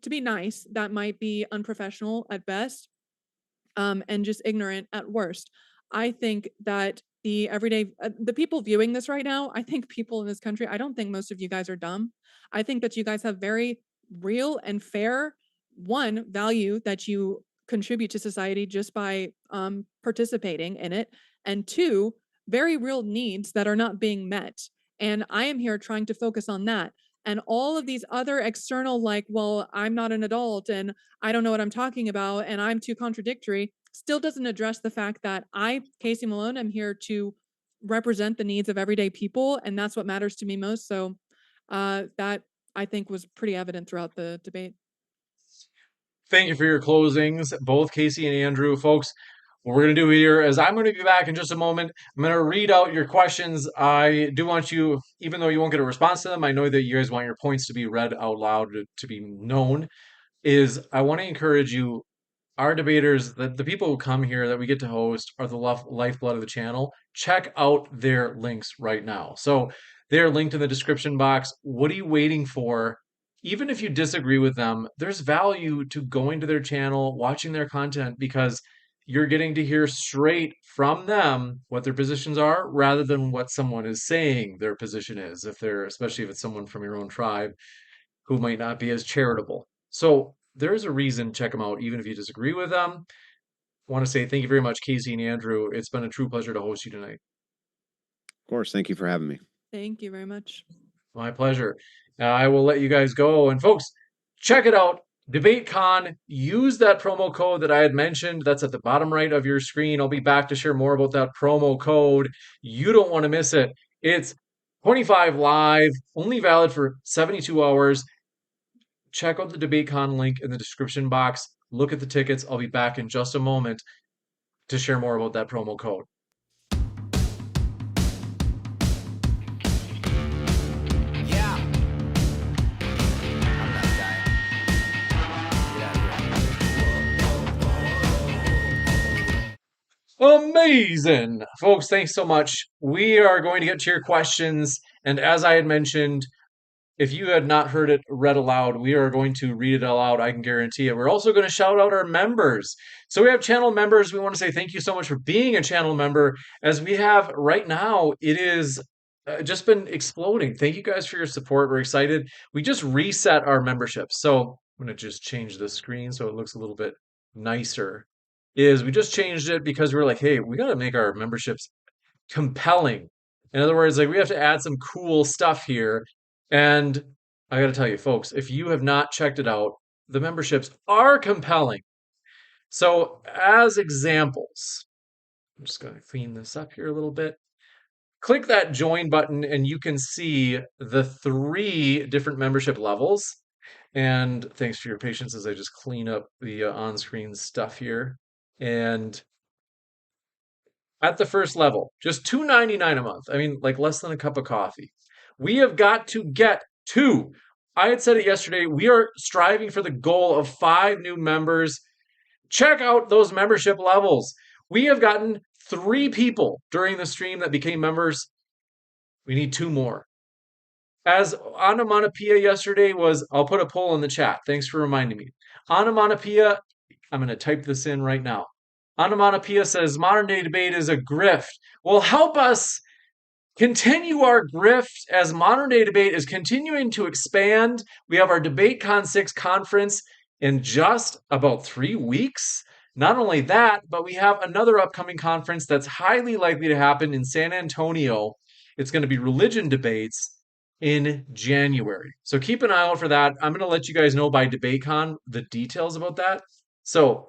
to be nice, that might be unprofessional at best, and just ignorant at worst." I think that the people viewing this right now, I think people in this country, I don't think most of you guys are dumb. I think that you guys have very real and fair, one, value that you contribute to society just by participating in it, and two, very real needs that are not being met. And I am here trying to focus on that. And all of these other external, like, well, I'm not an adult and I don't know what I'm talking about and I'm too contradictory, still doesn't address the fact that I, Casey Malone, am here to represent the needs of everyday people. And that's what matters to me most. So That I think was pretty evident throughout the debate. Thank you for your closings, both Casey and Andrew. Folks, what we're going to do here is I'm going to be back in just a moment. I'm going to read out your questions. I do want you, even though you won't get a response to them, I know that you guys want your points to be read out loud to be known. I want to encourage you, our debaters, the people who come here that we get to host are the lifeblood of the channel. Check out their links right now. So they're linked in the description box. What are you waiting for? Even if you disagree with them, there's value to going to their channel, watching their content, because you're getting to hear straight from them what their positions are rather than what someone is saying their position is, especially if it's someone from your own tribe who might not be as charitable. So there's a reason to check them out, even if you disagree with them. I want to say thank you very much, Casey and Andrew. It's been a true pleasure to host you tonight. Of course. Thank you for having me. Thank you very much. My pleasure. I will let you guys go. And folks, check it out. DebateCon, use that promo code that I had mentioned. That's at the bottom right of your screen. I'll be back to share more about that promo code. You don't want to miss it. It's 25 live, only valid for 72 hours. Check out the DebateCon link in the description box. Look at the tickets. I'll be back in just a moment to share more about that promo code. Yeah. I'm that guy. Get out of here. Amazing. Folks, thanks so much. We are going to get to your questions. And as I had mentioned, if you had not heard it read aloud, we are going to read it aloud. I can guarantee it. We're also going to shout out our members. So we have channel members. We want to say thank you so much for being a channel member. As we have right now, it is just been exploding. Thank you guys for your support. We're excited. We just reset our memberships. So I'm going to just change the screen so it looks a little bit nicer. We just changed it because we were like, hey, we got to make our memberships compelling. In other words, like we have to add some cool stuff here. And I got to tell you, folks, if you have not checked it out, the memberships are compelling. So, as examples, I'm just going to clean this up here a little bit. Click that join button, and you can see the 3 different membership levels. And thanks for your patience as I just clean up the on screen stuff here. And at the first level, just $2.99 a month. I mean, like less than a cup of coffee. We have got to get to, I had said it yesterday, we are striving for the goal of 5 new members. Check out those membership levels. We have gotten 3 people during the stream that became members. We need 2 more. As onomatopoeia yesterday was, I'll put a poll in the chat. Thanks for reminding me. Onomatopoeia, I'm going to type this in right now. Onomatopoeia says modern day debate is a grift. Well, help us continue our grift as modern day debate is continuing to expand. We have our DebateCon 6 conference in just about 3 weeks. Not only that, but we have another upcoming conference that's highly likely to happen in San Antonio. It's going to be religion debates in January. So keep an eye out for that. I'm going to let you guys know by DebateCon the details about that. So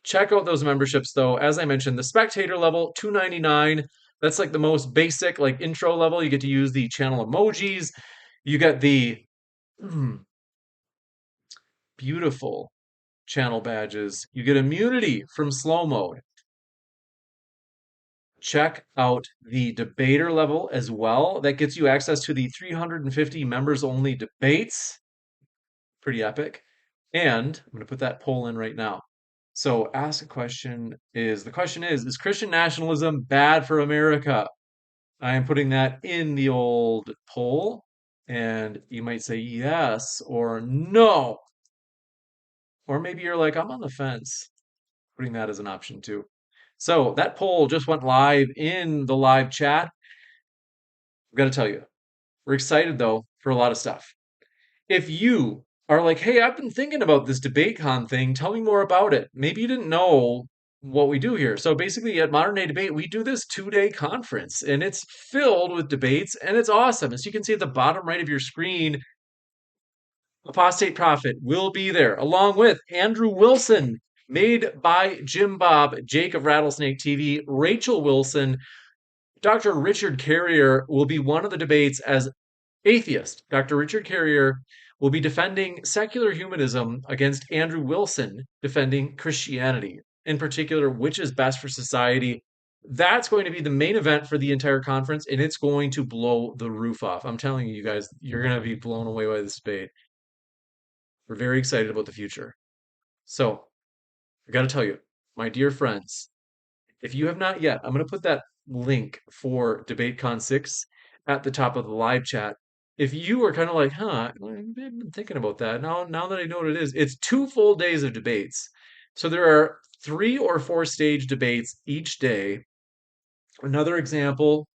check out those memberships though. As I mentioned, the spectator level, $2.99. That's like the most basic, like intro level. You get to use the channel emojis. You get the beautiful channel badges. You get immunity from slow mode. Check out the debater level as well. That gets you access to the 350 members only debates. Pretty epic. And I'm going to put that poll in right now. So ask a question the question is Christian nationalism bad for America? I am putting that in the old poll, and you might say yes or no. Or maybe you're like, I'm on the fence. Putting that as an option too. So that poll just went live in the live chat. I've got to tell you, we're excited though for a lot of stuff. If you are like, hey, I've been thinking about this DebateCon thing, tell me more about it. Maybe you didn't know what we do here. So basically at Modern Day Debate, we do this 2-day conference and it's filled with debates and it's awesome. As you can see at the bottom right of your screen, Apostate Prophet will be there along with Andrew Wilson, made by Jim Bob, Jake of Rattlesnake TV, Rachel Wilson. Dr. Richard Carrier will be one of the debates as Atheist, Dr. Richard Carrier will be defending secular humanism against Andrew Wilson defending Christianity. In particular, which is best for society. That's going to be the main event for the entire conference, and it's going to blow the roof off. I'm telling you, you guys, you're going to be blown away by this debate. We're very excited about the future. So, I got to tell you, my dear friends, if you have not yet, I'm going to put that link for DebateCon 6 at the top of the live chat. If you are kind of like, huh, I've been thinking about that. Now that I know what it is, it's 2 full days of debates. So there are 3 or 4 stage debates each day. Another example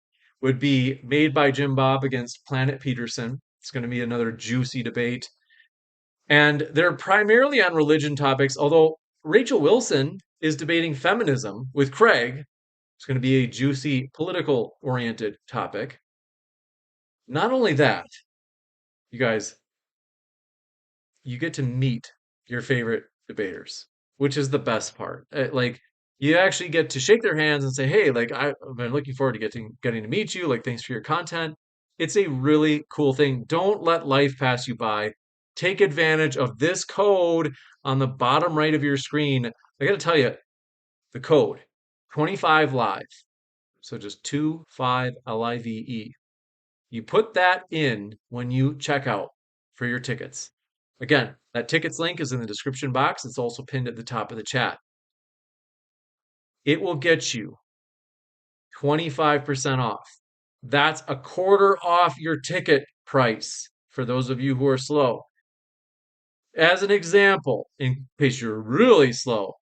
would be Made by Jim Bob against Planet Peterson. It's going to be another juicy debate. And they're primarily on religion topics, although Rachel Wilson is debating feminism with Craig. It's going to be a juicy political oriented topic. Not only that, you guys, you get to meet your favorite debaters, which is the best part. Like you actually get to shake their hands and say, "Hey, like I've been looking forward to getting to meet you. Like thanks for your content." It's a really cool thing. Don't let life pass you by. Take advantage of this code on the bottom right of your screen. I got to tell you, the code 25 live. So just 25LIVE. You put that in when you check out for your tickets. Again, that tickets link is in the description box. It's also pinned at the top of the chat. It will get you 25% off. That's a quarter off your ticket price for those of you who are slow. As an example, in case you're really slow,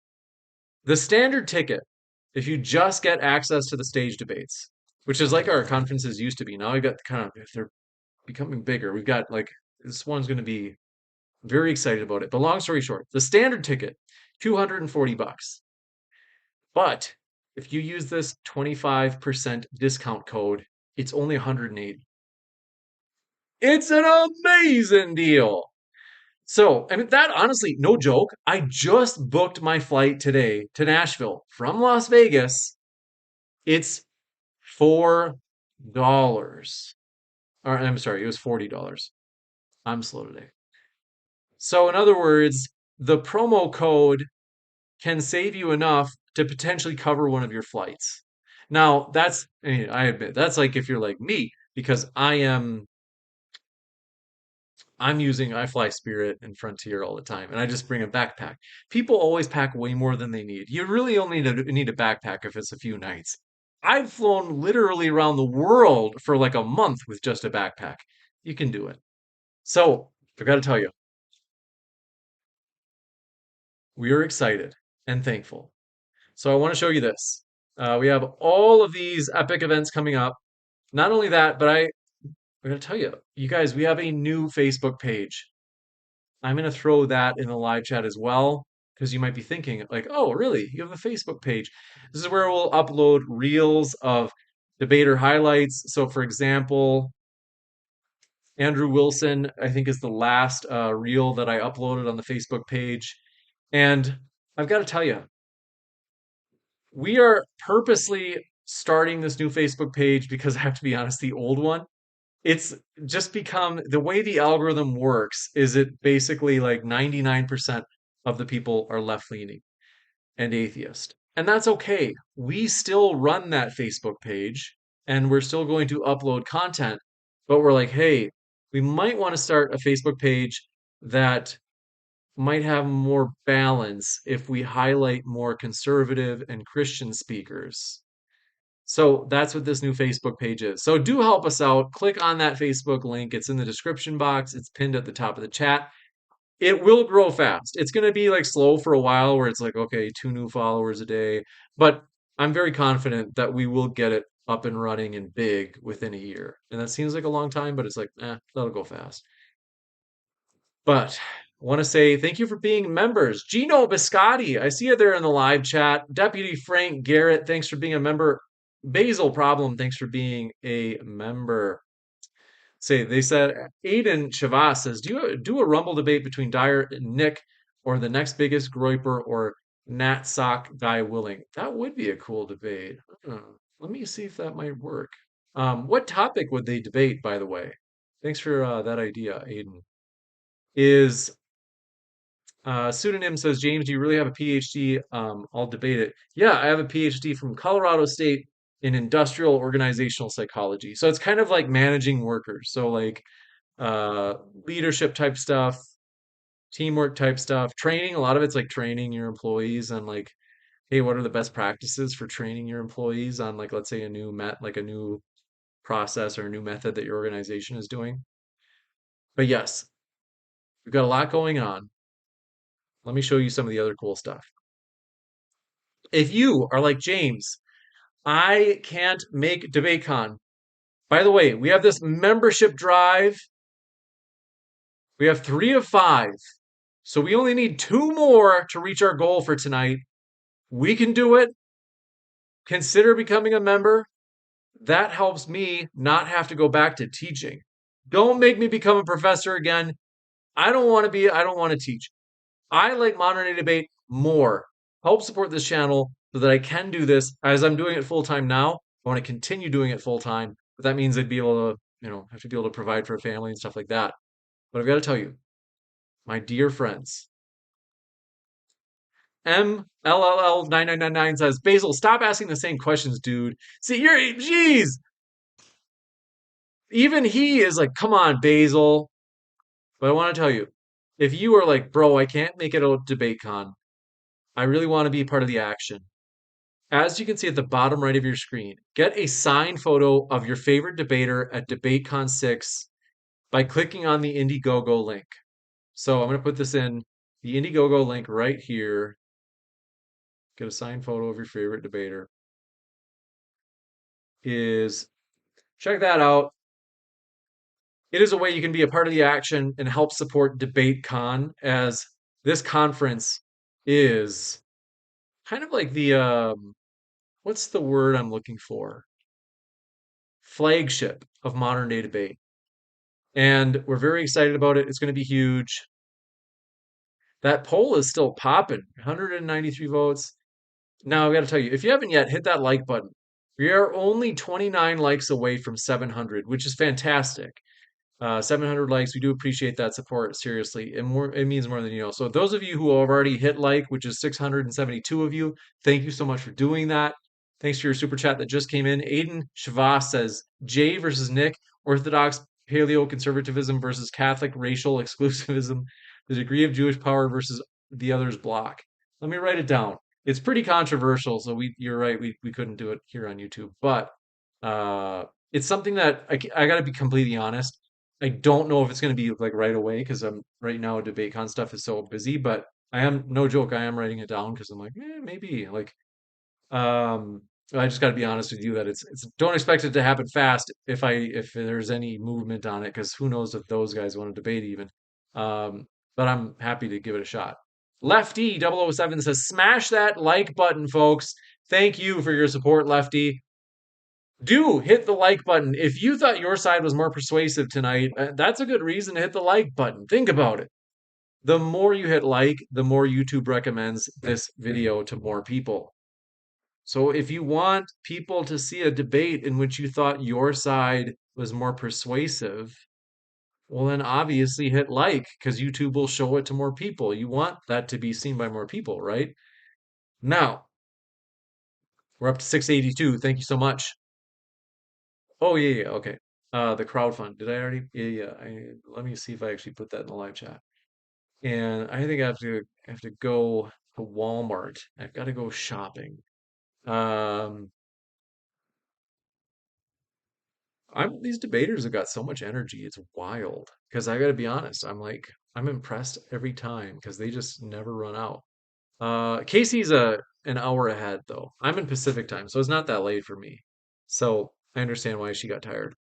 the standard ticket, if you just get access to the stage debates, which is like our conferences used to be. Now we've got kind of, if they're becoming bigger, we've got like, this one's going to be very excited about it. But long story short, the standard ticket, $240. But if you use this 25% discount code, it's only $180. It's an amazing deal. So, I mean, that honestly, no joke. I just booked my flight today to Nashville from Las Vegas. It's $4. Or I'm sorry, it was $40. I'm slow today. So, in other words, the promo code can save you enough to potentially cover one of your flights. Now, I admit, that's like if you're like me, because I fly Spirit and Frontier all the time, and I just bring a backpack. People always pack way more than they need. You really only need a backpack if it's a few nights. I've flown literally around the world for like a month with just a backpack. You can do it. So, I've got to tell you, we are excited and thankful. So, I want to show you this. We have all of these epic events coming up. Not only that, but I'm going to tell you, you guys, we have a new Facebook page. I'm going to throw that in the live chat as well, because you might be thinking, like, oh, really? You have a Facebook page. This is where we'll upload reels of debater highlights. So, for example, Andrew Wilson, I think, is the last reel that I uploaded on the Facebook page. And I've got to tell you, we are purposely starting this new Facebook page because I have to be honest, the old one, it's just become the way the algorithm works is it basically like 99% of the people are left leaning and atheist. And that's okay. We still run that Facebook page and we're still going to upload content, but we're like, hey, we might want to start a Facebook page that might have more balance if we highlight more conservative and Christian speakers. So that's what this new Facebook page is. So do help us out. Click on that Facebook link. It's in the description box. It's pinned at the top of the chat. It will grow fast. It's going to be like slow for a while where it's like, okay, 2 new followers a day. But I'm very confident that we will get it up and running and big within a year. And that seems like a long time, but it's like, that'll go fast. But I want to say thank you for being members. Gino Biscotti, I see you there in the live chat. Deputy Frank Garrett, thanks for being a member. Basil Problem, thanks for being a member. They said Aiden Shavas says, do a rumble debate between Dyer and Nick, or the next biggest Groiper, or Nat Sock Guy Willing. That would be a cool debate. Let me see if that might work. What topic would they debate, by the way? Thanks for that idea, Aiden. Is pseudonym says, James, do you really have a PhD? I'll debate it. Yeah, I have a PhD from Colorado State in industrial organizational psychology. So it's kind of like managing workers. So like uh, leadership type stuff, teamwork type stuff, training. A lot of it's like training your employees on like, hey, what are the best practices for training your employees on like, let's say a new process or a new method that your organization is doing. But yes, we've got a lot going on. Let me show you some of the other cool stuff. If you are like James, I can't make DebateCon. By the way, we have this membership drive. We have 3 of 5. So we only need 2 more to reach our goal for tonight. We can do it. Consider becoming a member. That helps me not have to go back to teaching. Don't make me become a professor again. I don't want to teach. I like modern day debate more. Help support this channel so that I can do this as I'm doing it full time now. I want to continue doing it full time, but that means I'd be able to, have to be able to provide for a family and stuff like that. But I've got to tell you, my dear friends, MLLL9999 says, Basil, stop asking the same questions, dude. See, jeez. Even he is like, come on, Basil. But I want to tell you, if you are like, bro, I can't make it out DebateCon, I really want to be part of the action. As you can see at the bottom right of your screen, get a signed photo of your favorite debater at DebateCon 6 by clicking on the Indiegogo link. So I'm going to put this in the Indiegogo link right here. Get a signed photo of your favorite debater. Check that out. It is a way you can be a part of the action and help support DebateCon, as this conference is kind of like the what's the word I'm looking for? Flagship of modern day debate. And we're very excited about it. It's going to be huge. That poll is still popping, 193 votes. Now, I've got to tell you, if you haven't yet, hit that like button. We are only 29 likes away from 700, which is fantastic. 700 likes. We do appreciate that support, seriously. It means more than you know. So those of you who have already hit like, which is 672 of you, thank you so much for doing that. Thanks for your super chat that just came in. Aiden Shavas says, Jay versus Nick, Orthodox paleoconservatism versus Catholic racial exclusivism, the degree of Jewish power versus the other's block. Let me write it down. It's pretty controversial, so you're right, we couldn't do it here on YouTube, but it's something that I got to be completely honest. I don't know if it's going to be like right away because I'm right now DebateCon stuff is so busy, but I am, no joke, I am writing it down because I'm like, maybe like um I just got to be honest with you that it's don't expect it to happen fast if there's any movement on it, because who knows if those guys want to debate even. But I'm happy to give it a shot. Lefty 007 says, smash that like button, folks. Thank you for your support, Lefty. Do hit the like button. If you thought your side was more persuasive tonight, that's a good reason to hit the like button. Think about it. The more you hit like, the more YouTube recommends this video to more people. So if you want people to see a debate in which you thought your side was more persuasive, well, then obviously hit like, because YouTube will show it to more people. You want that to be seen by more people, right? Now, we're up to 682. Thank you so much. Oh, yeah, okay. The crowdfund. Did I already? Yeah. Let me see if I actually put that in the live chat. And I think I have to go to Walmart. I've got to go shopping. Um, these debaters have got so much energy. It's wild. Because I got to be honest, I'm impressed every time because they just never run out. Casey's an hour ahead though. I'm in Pacific time, so it's not that late for me. So I understand why she got tired.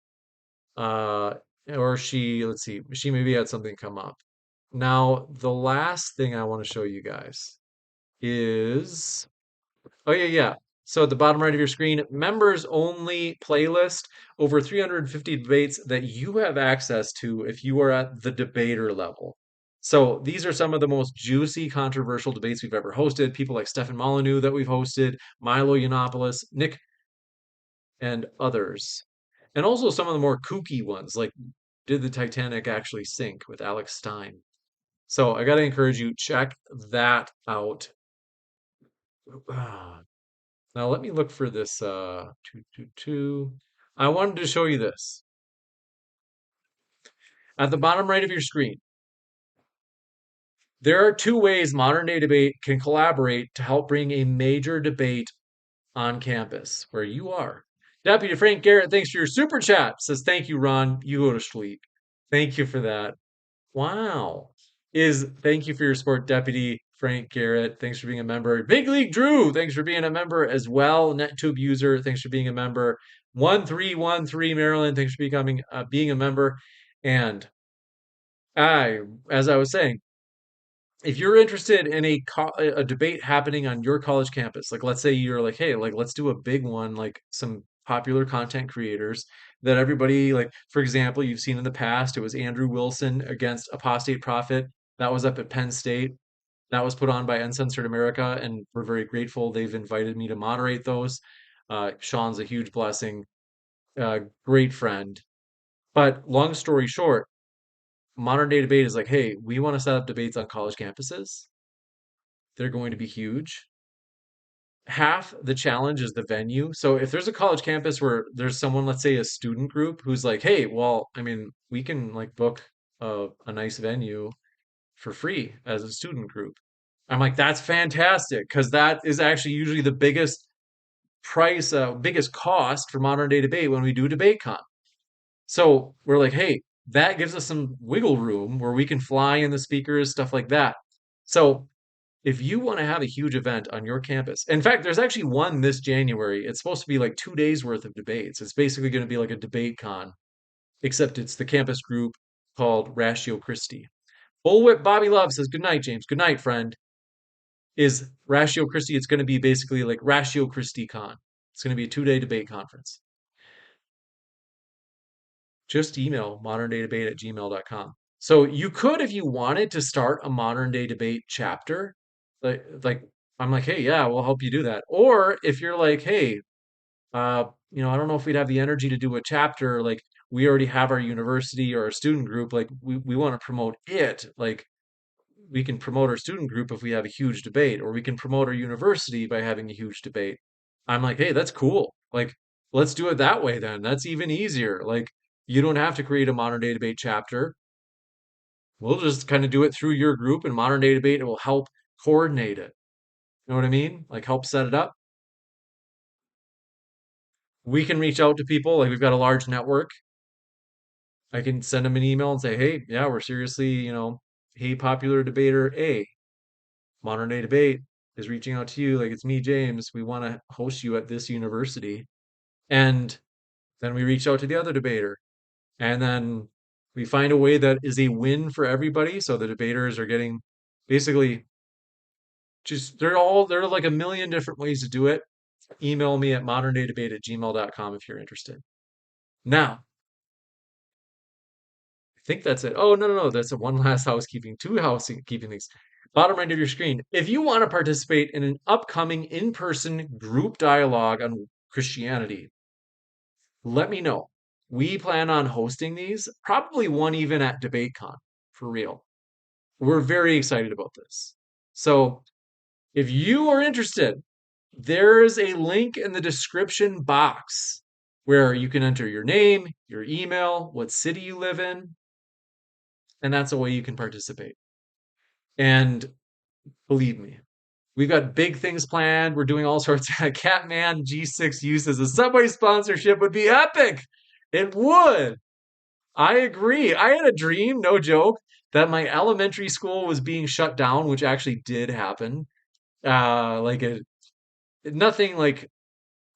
Uh, or let's see, she maybe had something come up. Now, the last thing I want to show you guys is, oh yeah, yeah. So at the bottom right of your screen, members only playlist, over 350 debates that you have access to if you are at the debater level. So these are some of the most juicy, controversial debates we've ever hosted. People like Stefan Molyneux that we've hosted, Milo Yiannopoulos, Nick, and others. And also some of the more kooky ones like did the Titanic actually sink with Alex Stein? So I got to encourage you, check that out. Now let me look for this 222. I wanted to show you this. At the bottom right of your screen, there are two ways modern day debate can collaborate to help bring a major debate on campus where you are. Deputy Frank Garrett, thanks for your super chat. Says, thank you, Ron. You go to sleep. Thank you for that. Wow. Thank you for your support, Deputy Frank Garrett. Thanks for being a member. Big League Drew, thanks for being a member as well. NetTube user, thanks for being a member. 1313 Maryland, thanks for becoming being a member. And as I was saying, if you're interested in a debate happening on your college campus, like let's say you're like, hey, like let's do a big one, like some popular content creators that everybody like, for example, you've seen in the past, it was Andrew Wilson against Apostate Prophet. That was up at Penn State. That was put on by Uncensored America, and we're very grateful. They've invited me to moderate those. Sean's a huge blessing, great friend. But long story short, modern day debate is like, hey, we want to set up debates on college campuses. They're going to be huge. Half the challenge is the venue. So if there's a college campus where there's someone, let's say a student group, who's like, hey, well, I mean, we can like book a nice venue for free as a student group. I'm like, that's fantastic, because that is actually usually the biggest biggest cost for modern day debate when we do DebateCon. So we're like, hey, that gives us some wiggle room where we can fly in the speakers, stuff like that. So if you want to have a huge event on your campus, in fact, there's actually one this January. It's supposed to be like 2 days worth of debates. It's basically going to be like a debate con, except it's the campus group called Ratio Christi. Bullwhip Bobby Love says, good night, James. Good night, friend. Is Ratio Christi, it's going to be basically like Ratio Christi Con. It's going to be a 2-day debate conference. Just email moderndaydebate@gmail.com. So you could, if you wanted, to start a modern day debate chapter. Like I'm like, hey, yeah, we'll help you do that. Or if you're like, hey, I don't know if we'd have the energy to do a chapter. Like we already have our university or our student group. Like we want to promote it. Like we can promote our student group if we have a huge debate, or we can promote our university by having a huge debate. I'm like, hey, that's cool. Like, let's do it that way then. That's even easier. Like, you don't have to create a modern day debate chapter. We'll just kind of do it through your group, and modern day debate will help coordinate it. You know what I mean? Like, help set it up. We can reach out to people. Like, we've got a large network. I can send them an email and say, hey, yeah, we're seriously, hey, popular debater A, modern day debate is reaching out to you. Like, it's me, James. We want to host you at this university. And then we reach out to the other debater. And then we find a way that is a win for everybody. So the debaters are getting basically there are like a million different ways to do it. Email me at moderndaydebate@gmail.com if you're interested. Now, I think that's it. Oh, no. That's one last housekeeping, two housekeeping things. Bottom right of your screen. If you want to participate in an upcoming in-person group dialogue on Christianity, let me know. We plan on hosting these, probably one even at DebateCon, for real. We're very excited about this. So if you are interested, there is a link in the description box where you can enter your name, your email, what city you live in, and that's a way you can participate. And believe me, we've got big things planned. We're doing all sorts of Catman G6 use as a Subway sponsorship would be epic. It would. I agree. I had a dream, no joke, that my elementary school was being shut down, which actually did happen. Nothing like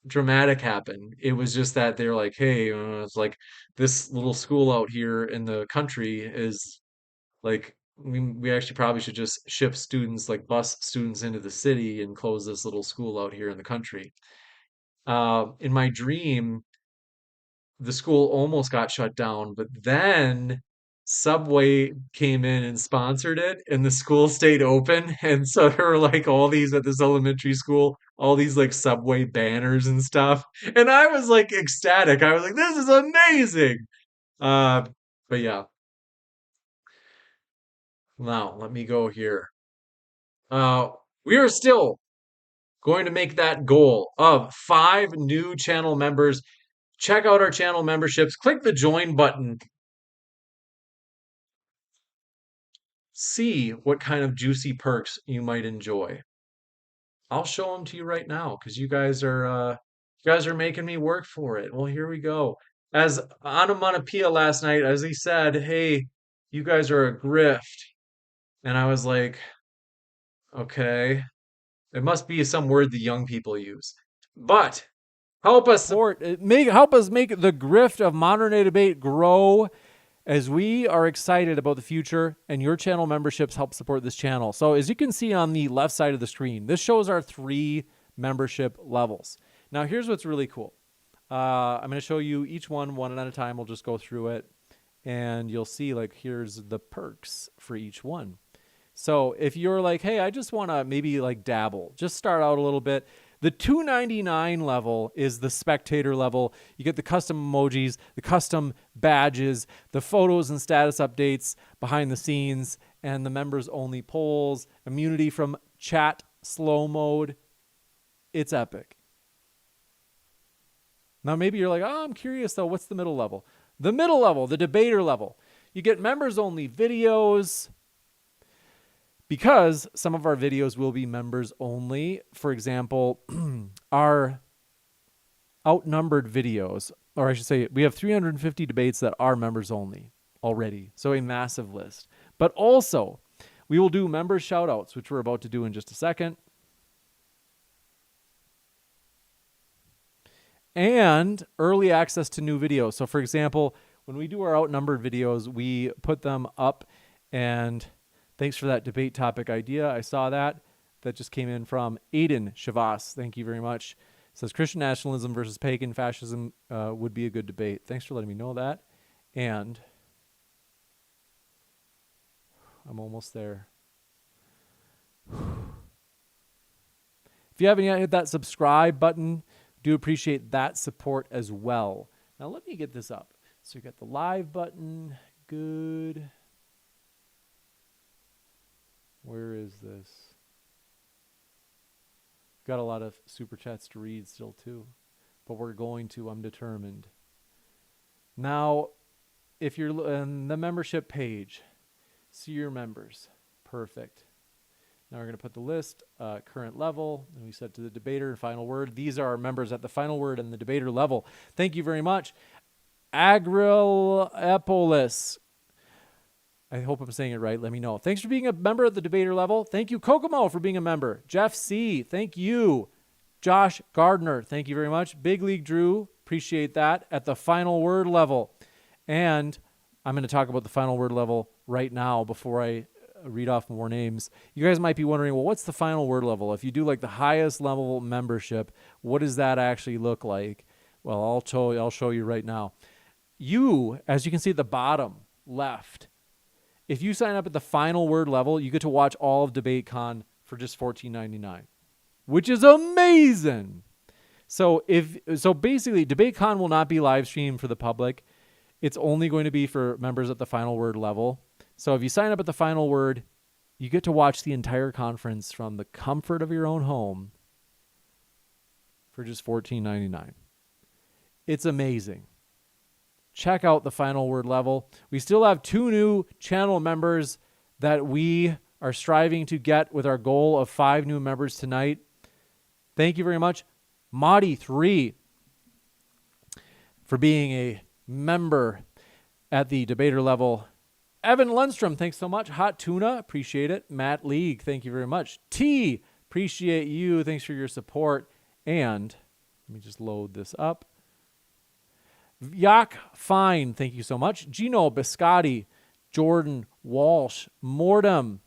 dramatic happened. It was just that they're like, hey, it's like this little school out here in the country is like we actually probably should just ship students, like bus students into the city and close this little school out here in the country. In my dream, the school almost got shut down, but then Subway came in and sponsored it, and the school stayed open. And so there were like all these at this elementary school, all these like Subway banners and stuff. And I was like ecstatic. I was like, this is amazing. Uh, But yeah. Now, let me go here. We are still going to make that goal of 5 new channel members. Check out our channel memberships. Click the join button. See what kind of juicy perks you might enjoy. I'll show them to you right now because you guys are making me work for it. Well, here we go. As Onomatopoeia last night, as he said, "Hey, you guys are a grift," and I was like, "Okay, it must be some word the young people use." But help us. Help us make the grift of modern day debate grow, as we are excited about the future, and your channel memberships help support this channel. So as you can see on the left side of the screen, this shows our 3 membership levels. Now here's what's really cool. I'm going to show you each one at a time. We'll just go through it, and you'll see like here's the perks for each one. So if you're like, hey, I just want to maybe like dabble, just start out a little bit. The $2.99 level is the spectator level. You get the custom emojis, the custom badges, the photos and status updates behind the scenes, and the members only polls, immunity from chat slow mode. It's epic. Now maybe you're like, oh, I'm curious though, what's the middle level? The middle level, the debater level. You get members only videos, because some of our videos will be members only. For example, our Outnumbered videos, or I should say we have 350 debates that are members only already. So a massive list. But also, we will do member shoutouts, which we're about to do in just a second. And early access to new videos. So for example, when we do our Outnumbered videos, we put them up, and thanks for that debate topic idea. I saw that. That just came in from Aiden Shavas. Thank you very much. It says Christian nationalism versus pagan fascism would be a good debate. Thanks for letting me know that. And I'm almost there. If you haven't yet hit that subscribe button, do appreciate that support as well. Now let me get this up. So you got the live button. Good. Where is this? Got a lot of super chats to read still too, but we're going to. I'm determined. Now, if you're on the membership page, see your members. Perfect. Now we're going to put the list, current level, and we set to the debater and final word. These are our members at the final word and the debater level. Thank you very much. Agrilopolis. I hope I'm saying it right. Let me know. Thanks for being a member at the debater level. Thank you, Kokomo, for being a member. Jeff C., thank you. Josh Gardner, thank you very much. Big League Drew, appreciate that, at the final word level. And I'm going to talk about the final word level right now before I read off more names. You guys might be wondering, well, what's the final word level? If you do like the highest level membership, what does that actually look like? Well, I'll show you right now. You, as you can see at the bottom left, if you sign up at the final word level, you get to watch all of DebateCon for just $14.99, which is amazing. So basically, DebateCon will not be live streamed for the public. It's only going to be for members at the final word level. So if you sign up at the final word, you get to watch the entire conference from the comfort of your own home for just $14.99. It's amazing. Check out the final word level. We still have 2 new channel members that we are striving to get with our goal of 5 new members tonight. Thank you very much, Madi3, for being a member at the debater level. Evan Lundstrom, thanks so much. Hot Tuna, appreciate it. Matt League, thank you very much. T, appreciate you. Thanks for your support. And let me just load this up. Yak Fine, thank you so much. Gino Biscotti, Jordan Walsh, Mortem,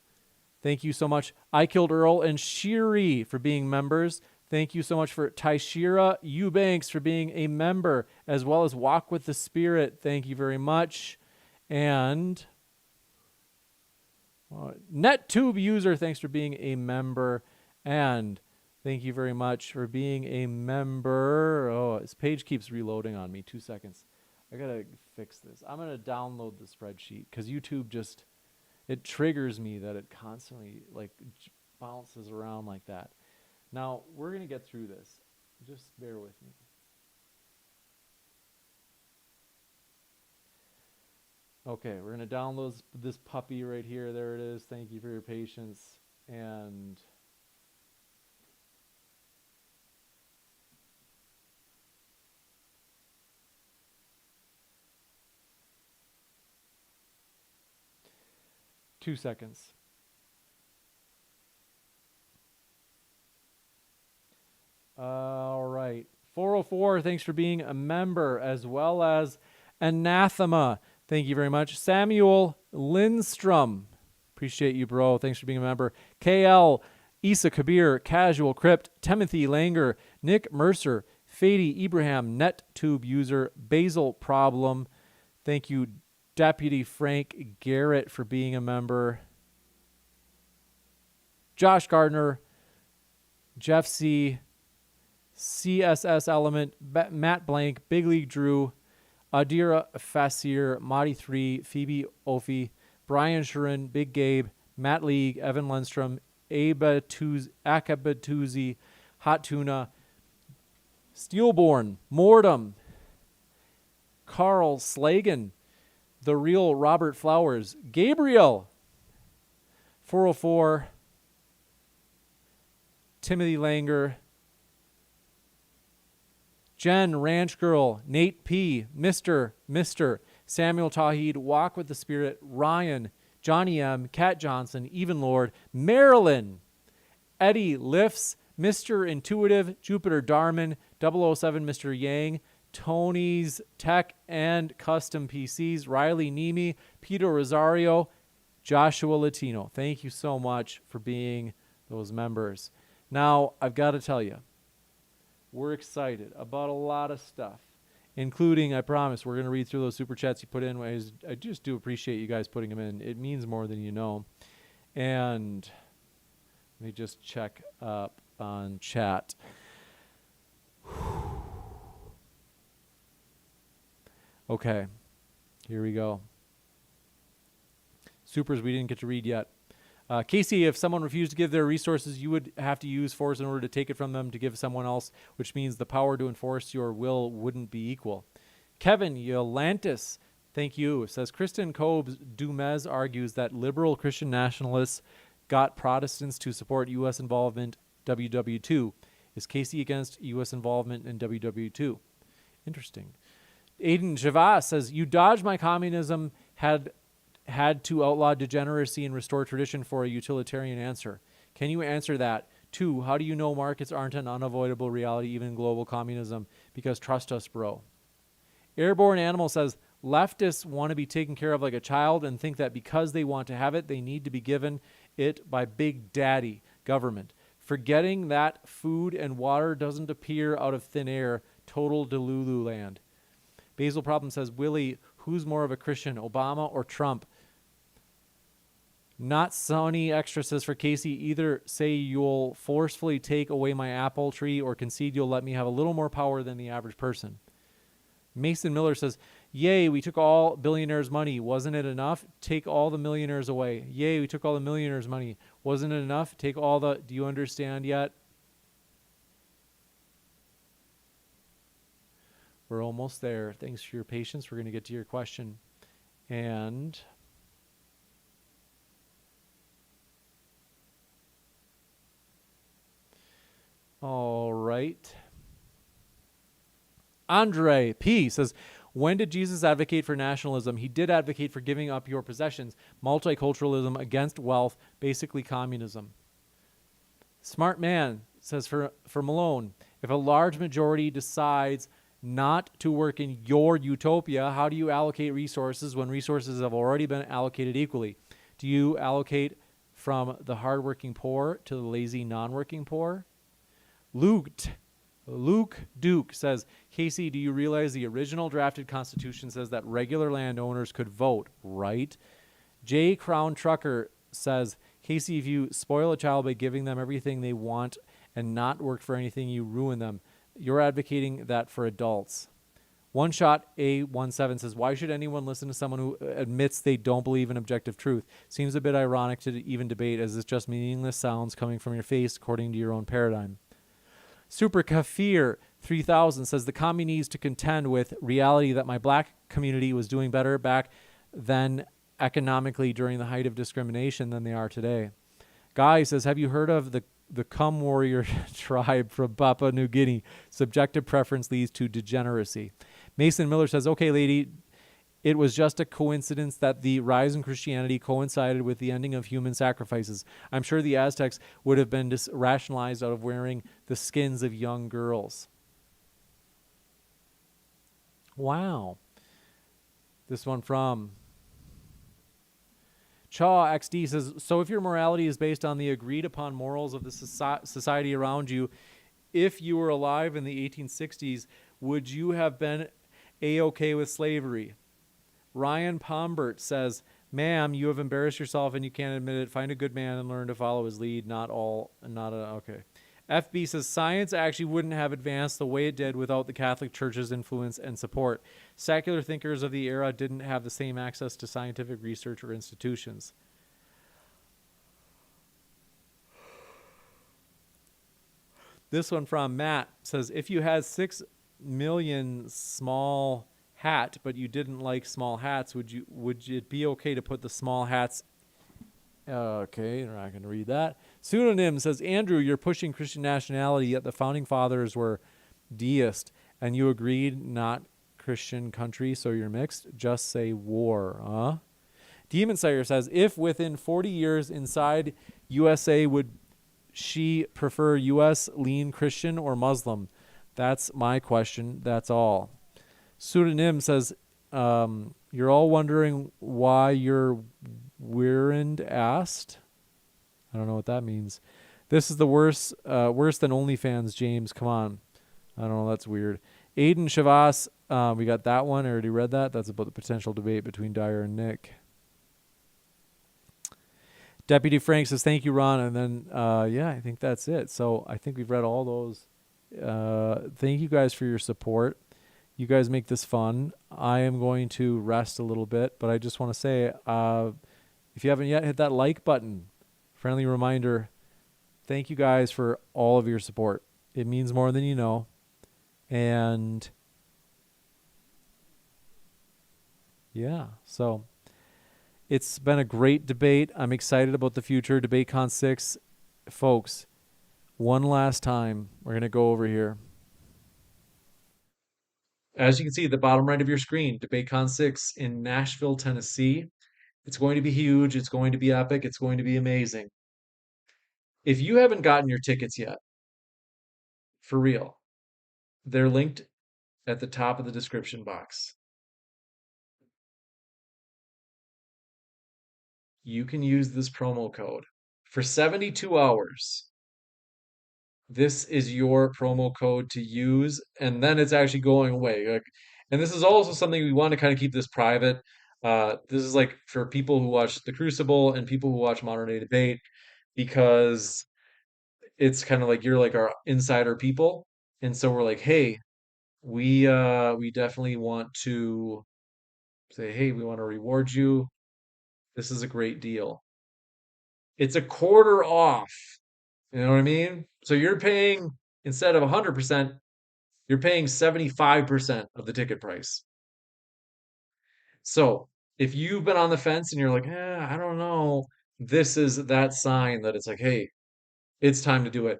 thank you so much. I Killed Earl and Shiri for being members. Thank you so much for Taishira Eubanks for being a member, as well as Walk with the Spirit. Thank you very much. And NetTube user, thanks for being a member. And thank you very much for being a member. Oh, this page keeps reloading on me. 2 seconds. I gotta fix this. I'm gonna download the spreadsheet because YouTube just, it triggers me that it constantly like bounces around like that. Now we're gonna get through this. Just bear with me. Okay, we're gonna download this puppy right here. There it is. Thank you for your patience. And 2 seconds. All right. 404, thanks for being a member, as well as Anathema. Thank you very much. Samuel Lindstrom. Appreciate you, bro. Thanks for being a member. KL, Isa Kabir, Casual Crypt, Timothy Langer, Nick Mercer, Fady Ibrahim, NetTube user, Basil Problem. Thank you, Deputy Frank Garrett, for being a member. Josh Gardner, Jeff C., CSS Element, Matt Blank, Big League Drew, Adira Fasir, Madi 3, Phoebe Ophi, Brian Shurin, Big Gabe, Matt League, Evan Lundstrom, Akabatuzi, Hot Tuna, Steelborn, Mordom, Carl Slagan, The Real Robert Flowers, Gabriel, 404, Timothy Langer, Jen, Ranch Girl, Nate P, Mr., Samuel Tawhid, Walk with the Spirit, Ryan, Johnny M, Kat Johnson, Even Lord, Marilyn, Eddie Lifts, Mr. Intuitive, Jupiter Darman, 007 Mr. Yang, Tony's Tech and Custom PCs, Riley Nemi, Peter Rosario, Joshua Latino. Thank you so much for being those members. Now, I've got to tell you, we're excited about a lot of stuff, including, I promise, we're going to read through those super chats you put in. I just do appreciate you guys putting them in. It means more than you know. And let me just check up on chat. Okay, here we go. Supers we didn't get to read yet. Casey, if someone refused to give their resources, you would have to use force in order to take it from them to give someone else, which means the power to enforce your will wouldn't be equal. Kevin Yolantis, thank you, says Kristen Kobes Dumez argues that liberal Christian nationalists got Protestants to support U.S. involvement WW2. Is Casey against U.S. involvement in WW2? Interesting. Aiden Javas says, you dodged my communism had to outlaw degeneracy and restore tradition for a utilitarian answer. Can you answer that? 2, how do you know markets aren't an unavoidable reality even in global communism? Because trust us, bro. Airborne Animal says, leftists want to be taken care of like a child and think that because they want to have it, they need to be given it by Big Daddy, government. Forgetting that food and water doesn't appear out of thin air, total Delulu land. Basil Problem says, Willie, who's more of a Christian, Obama or Trump? Not Sony Extra says, for Casey, either say you'll forcefully take away my apple tree or concede you'll let me have a little more power than the average person. Mason Miller says, yay, we took all billionaires' money. Wasn't it enough? Take all the millionaires away. Yay, we took all the millionaires' money. Wasn't it enough? Take all the... Do you understand yet? We're almost there. Thanks for your patience. We're going to get to your question. And... all right. Andre P. says, when did Jesus advocate for nationalism? He did advocate for giving up your possessions, multiculturalism against wealth, basically communism. Smart Man says, for Malone, if a large majority decides not to work in your utopia, how do you allocate resources when resources have already been allocated equally? Do you allocate from the hardworking poor to the lazy non-working poor? Luke Duke says, Casey, do you realize the original drafted Constitution says that regular landowners could vote, right? J. Crown Trucker says, Casey, if you spoil a child by giving them everything they want and not work for anything, you ruin them. You're advocating that for adults. One Shot A17 says, why should anyone listen to someone who admits they don't believe in objective truth? Seems a bit ironic to even debate, as it's just meaningless sounds coming from your face according to your own paradigm. Super Kafir 3000 says, the commie needs to contend with reality that my black community was doing better back then economically during the height of discrimination than they are today. Guy says, have you heard of the Cum Warrior tribe from Papua New Guinea? Subjective preference leads to degeneracy. Mason Miller says, okay, lady, it was just a coincidence that the rise in Christianity coincided with the ending of human sacrifices. I'm sure the Aztecs would have been rationalized out of wearing the skins of young girls. Wow. This one from Chaw XD says, so if your morality is based on the agreed upon morals of the society around you, if you were alive in the 1860s, would you have been A-okay with slavery? Ryan Pombert says, ma'am, you have embarrassed yourself and you can't admit it. Find a good man and learn to follow his lead. Okay. FB says, science actually wouldn't have advanced the way it did without the Catholic Church's influence and support. Secular thinkers of the era didn't have the same access to scientific research or institutions. This one from Matt says, if you had 6 million small hat, but you didn't like small hats, would it be okay to put the small hats? Okay, we're not going to read that. Pseudonym says, Andrew, you're pushing Christian nationality, yet the founding fathers were deist, and you agreed not Christian country, so you're mixed. Just say war, huh? Demon Slayer says, if within 40 years inside USA, would she prefer U.S. lean Christian or Muslim? That's my question. That's all. Pseudonym says, you're all wondering why you're Weirend asked. I don't know what that means. This is the worse than OnlyFans, James. Come on. I don't know. That's weird. Aiden Shavas, we got that one. I already read that. That's about the potential debate between Dyer and Nick. Deputy Frank says, thank you, Ron. And then, yeah, I think that's it. So I think we've read all those. Thank you guys for your support. You guys make this fun. I am going to rest a little bit, but I just want to say, if you haven't yet, hit that like button. Friendly reminder, thank you guys for all of your support. It means more than you know. And yeah, so it's been a great debate. I'm excited about the future. DebateCon 6. Folks, one last time, we're going to go over here. As you can see at the bottom right of your screen, DebateCon 6 in Nashville, Tennessee. It's going to be huge. It's going to be epic. It's going to be amazing. If you haven't gotten your tickets yet, for real, they're linked at the top of the description box. You can use this promo code for 72 hours. This is your promo code to use, and then it's actually going away. And this is also something we want to kind of keep this private. This is like for people who watch The Crucible and people who watch Modern Day Debate, because it's kind of like you're like our insider people, and so we're like, hey, we definitely want to say, hey, we want to reward you. This is a great deal. It's a quarter off. You know what I mean? So you're paying, instead of 100%, you're paying 75% of the ticket price. So if you've been on the fence and you're like, I don't know, this is that sign that it's like, hey, it's time to do it.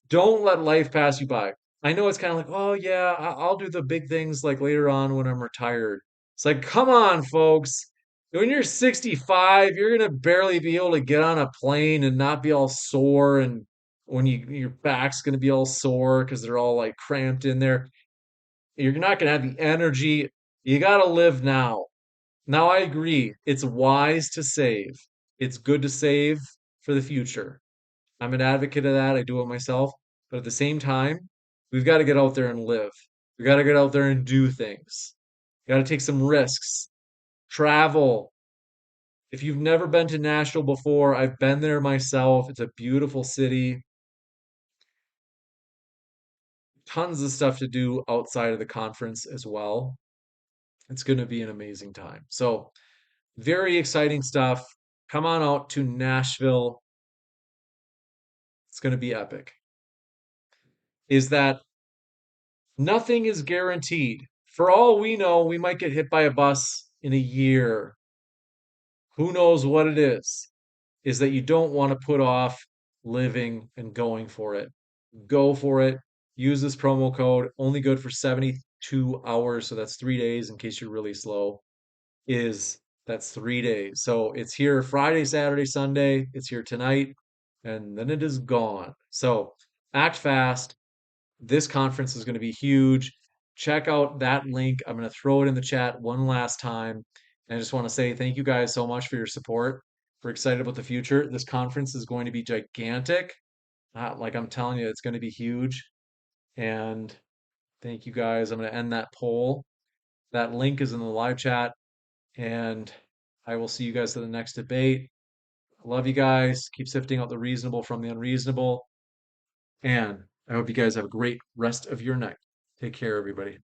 Don't let life pass you by. I know it's kind of like, oh yeah, I'll do the big things like later on when I'm retired. It's like, come on, folks. When you're 65, you're gonna barely be able to get on a plane and not be all sore, and when your back's gonna be all sore because they're all like cramped in there. You're not gonna have the energy. You gotta live now. Now I agree. It's wise to save. It's good to save for the future. I'm an advocate of that. I do it myself. But at the same time, we've got to get out there and live. We got to get out there and do things. Got to take some risks. Travel. If you've never been to Nashville before, I've been there myself. It's a beautiful city. tons of stuff to do outside of the conference as well. It's going to be an amazing time. So, very exciting stuff. Come on out to Nashville. It's going to be epic. Is that nothing is guaranteed. For all we know, we might get hit by a bus in a year. Who knows what it is that you don't want to put off living and going for it. Go for it. Use this promo code, only good for 72 hours. So that's 3 days in case you're really slow. That's 3 days. So it's here Friday, Saturday, Sunday. It's here tonight, and then it is gone. So act fast. This conference is going to be huge. Check out that link. I'm going to throw it in the chat one last time. And I just want to say thank you guys so much for your support. We're excited about the future. This conference is going to be gigantic. Like I'm telling you, it's going to be huge. And thank you guys. I'm going to end that poll. That link is in the live chat. And I will see you guys at the next debate. I love you guys. Keep sifting out the reasonable from the unreasonable. And I hope you guys have a great rest of your night. Take care, everybody.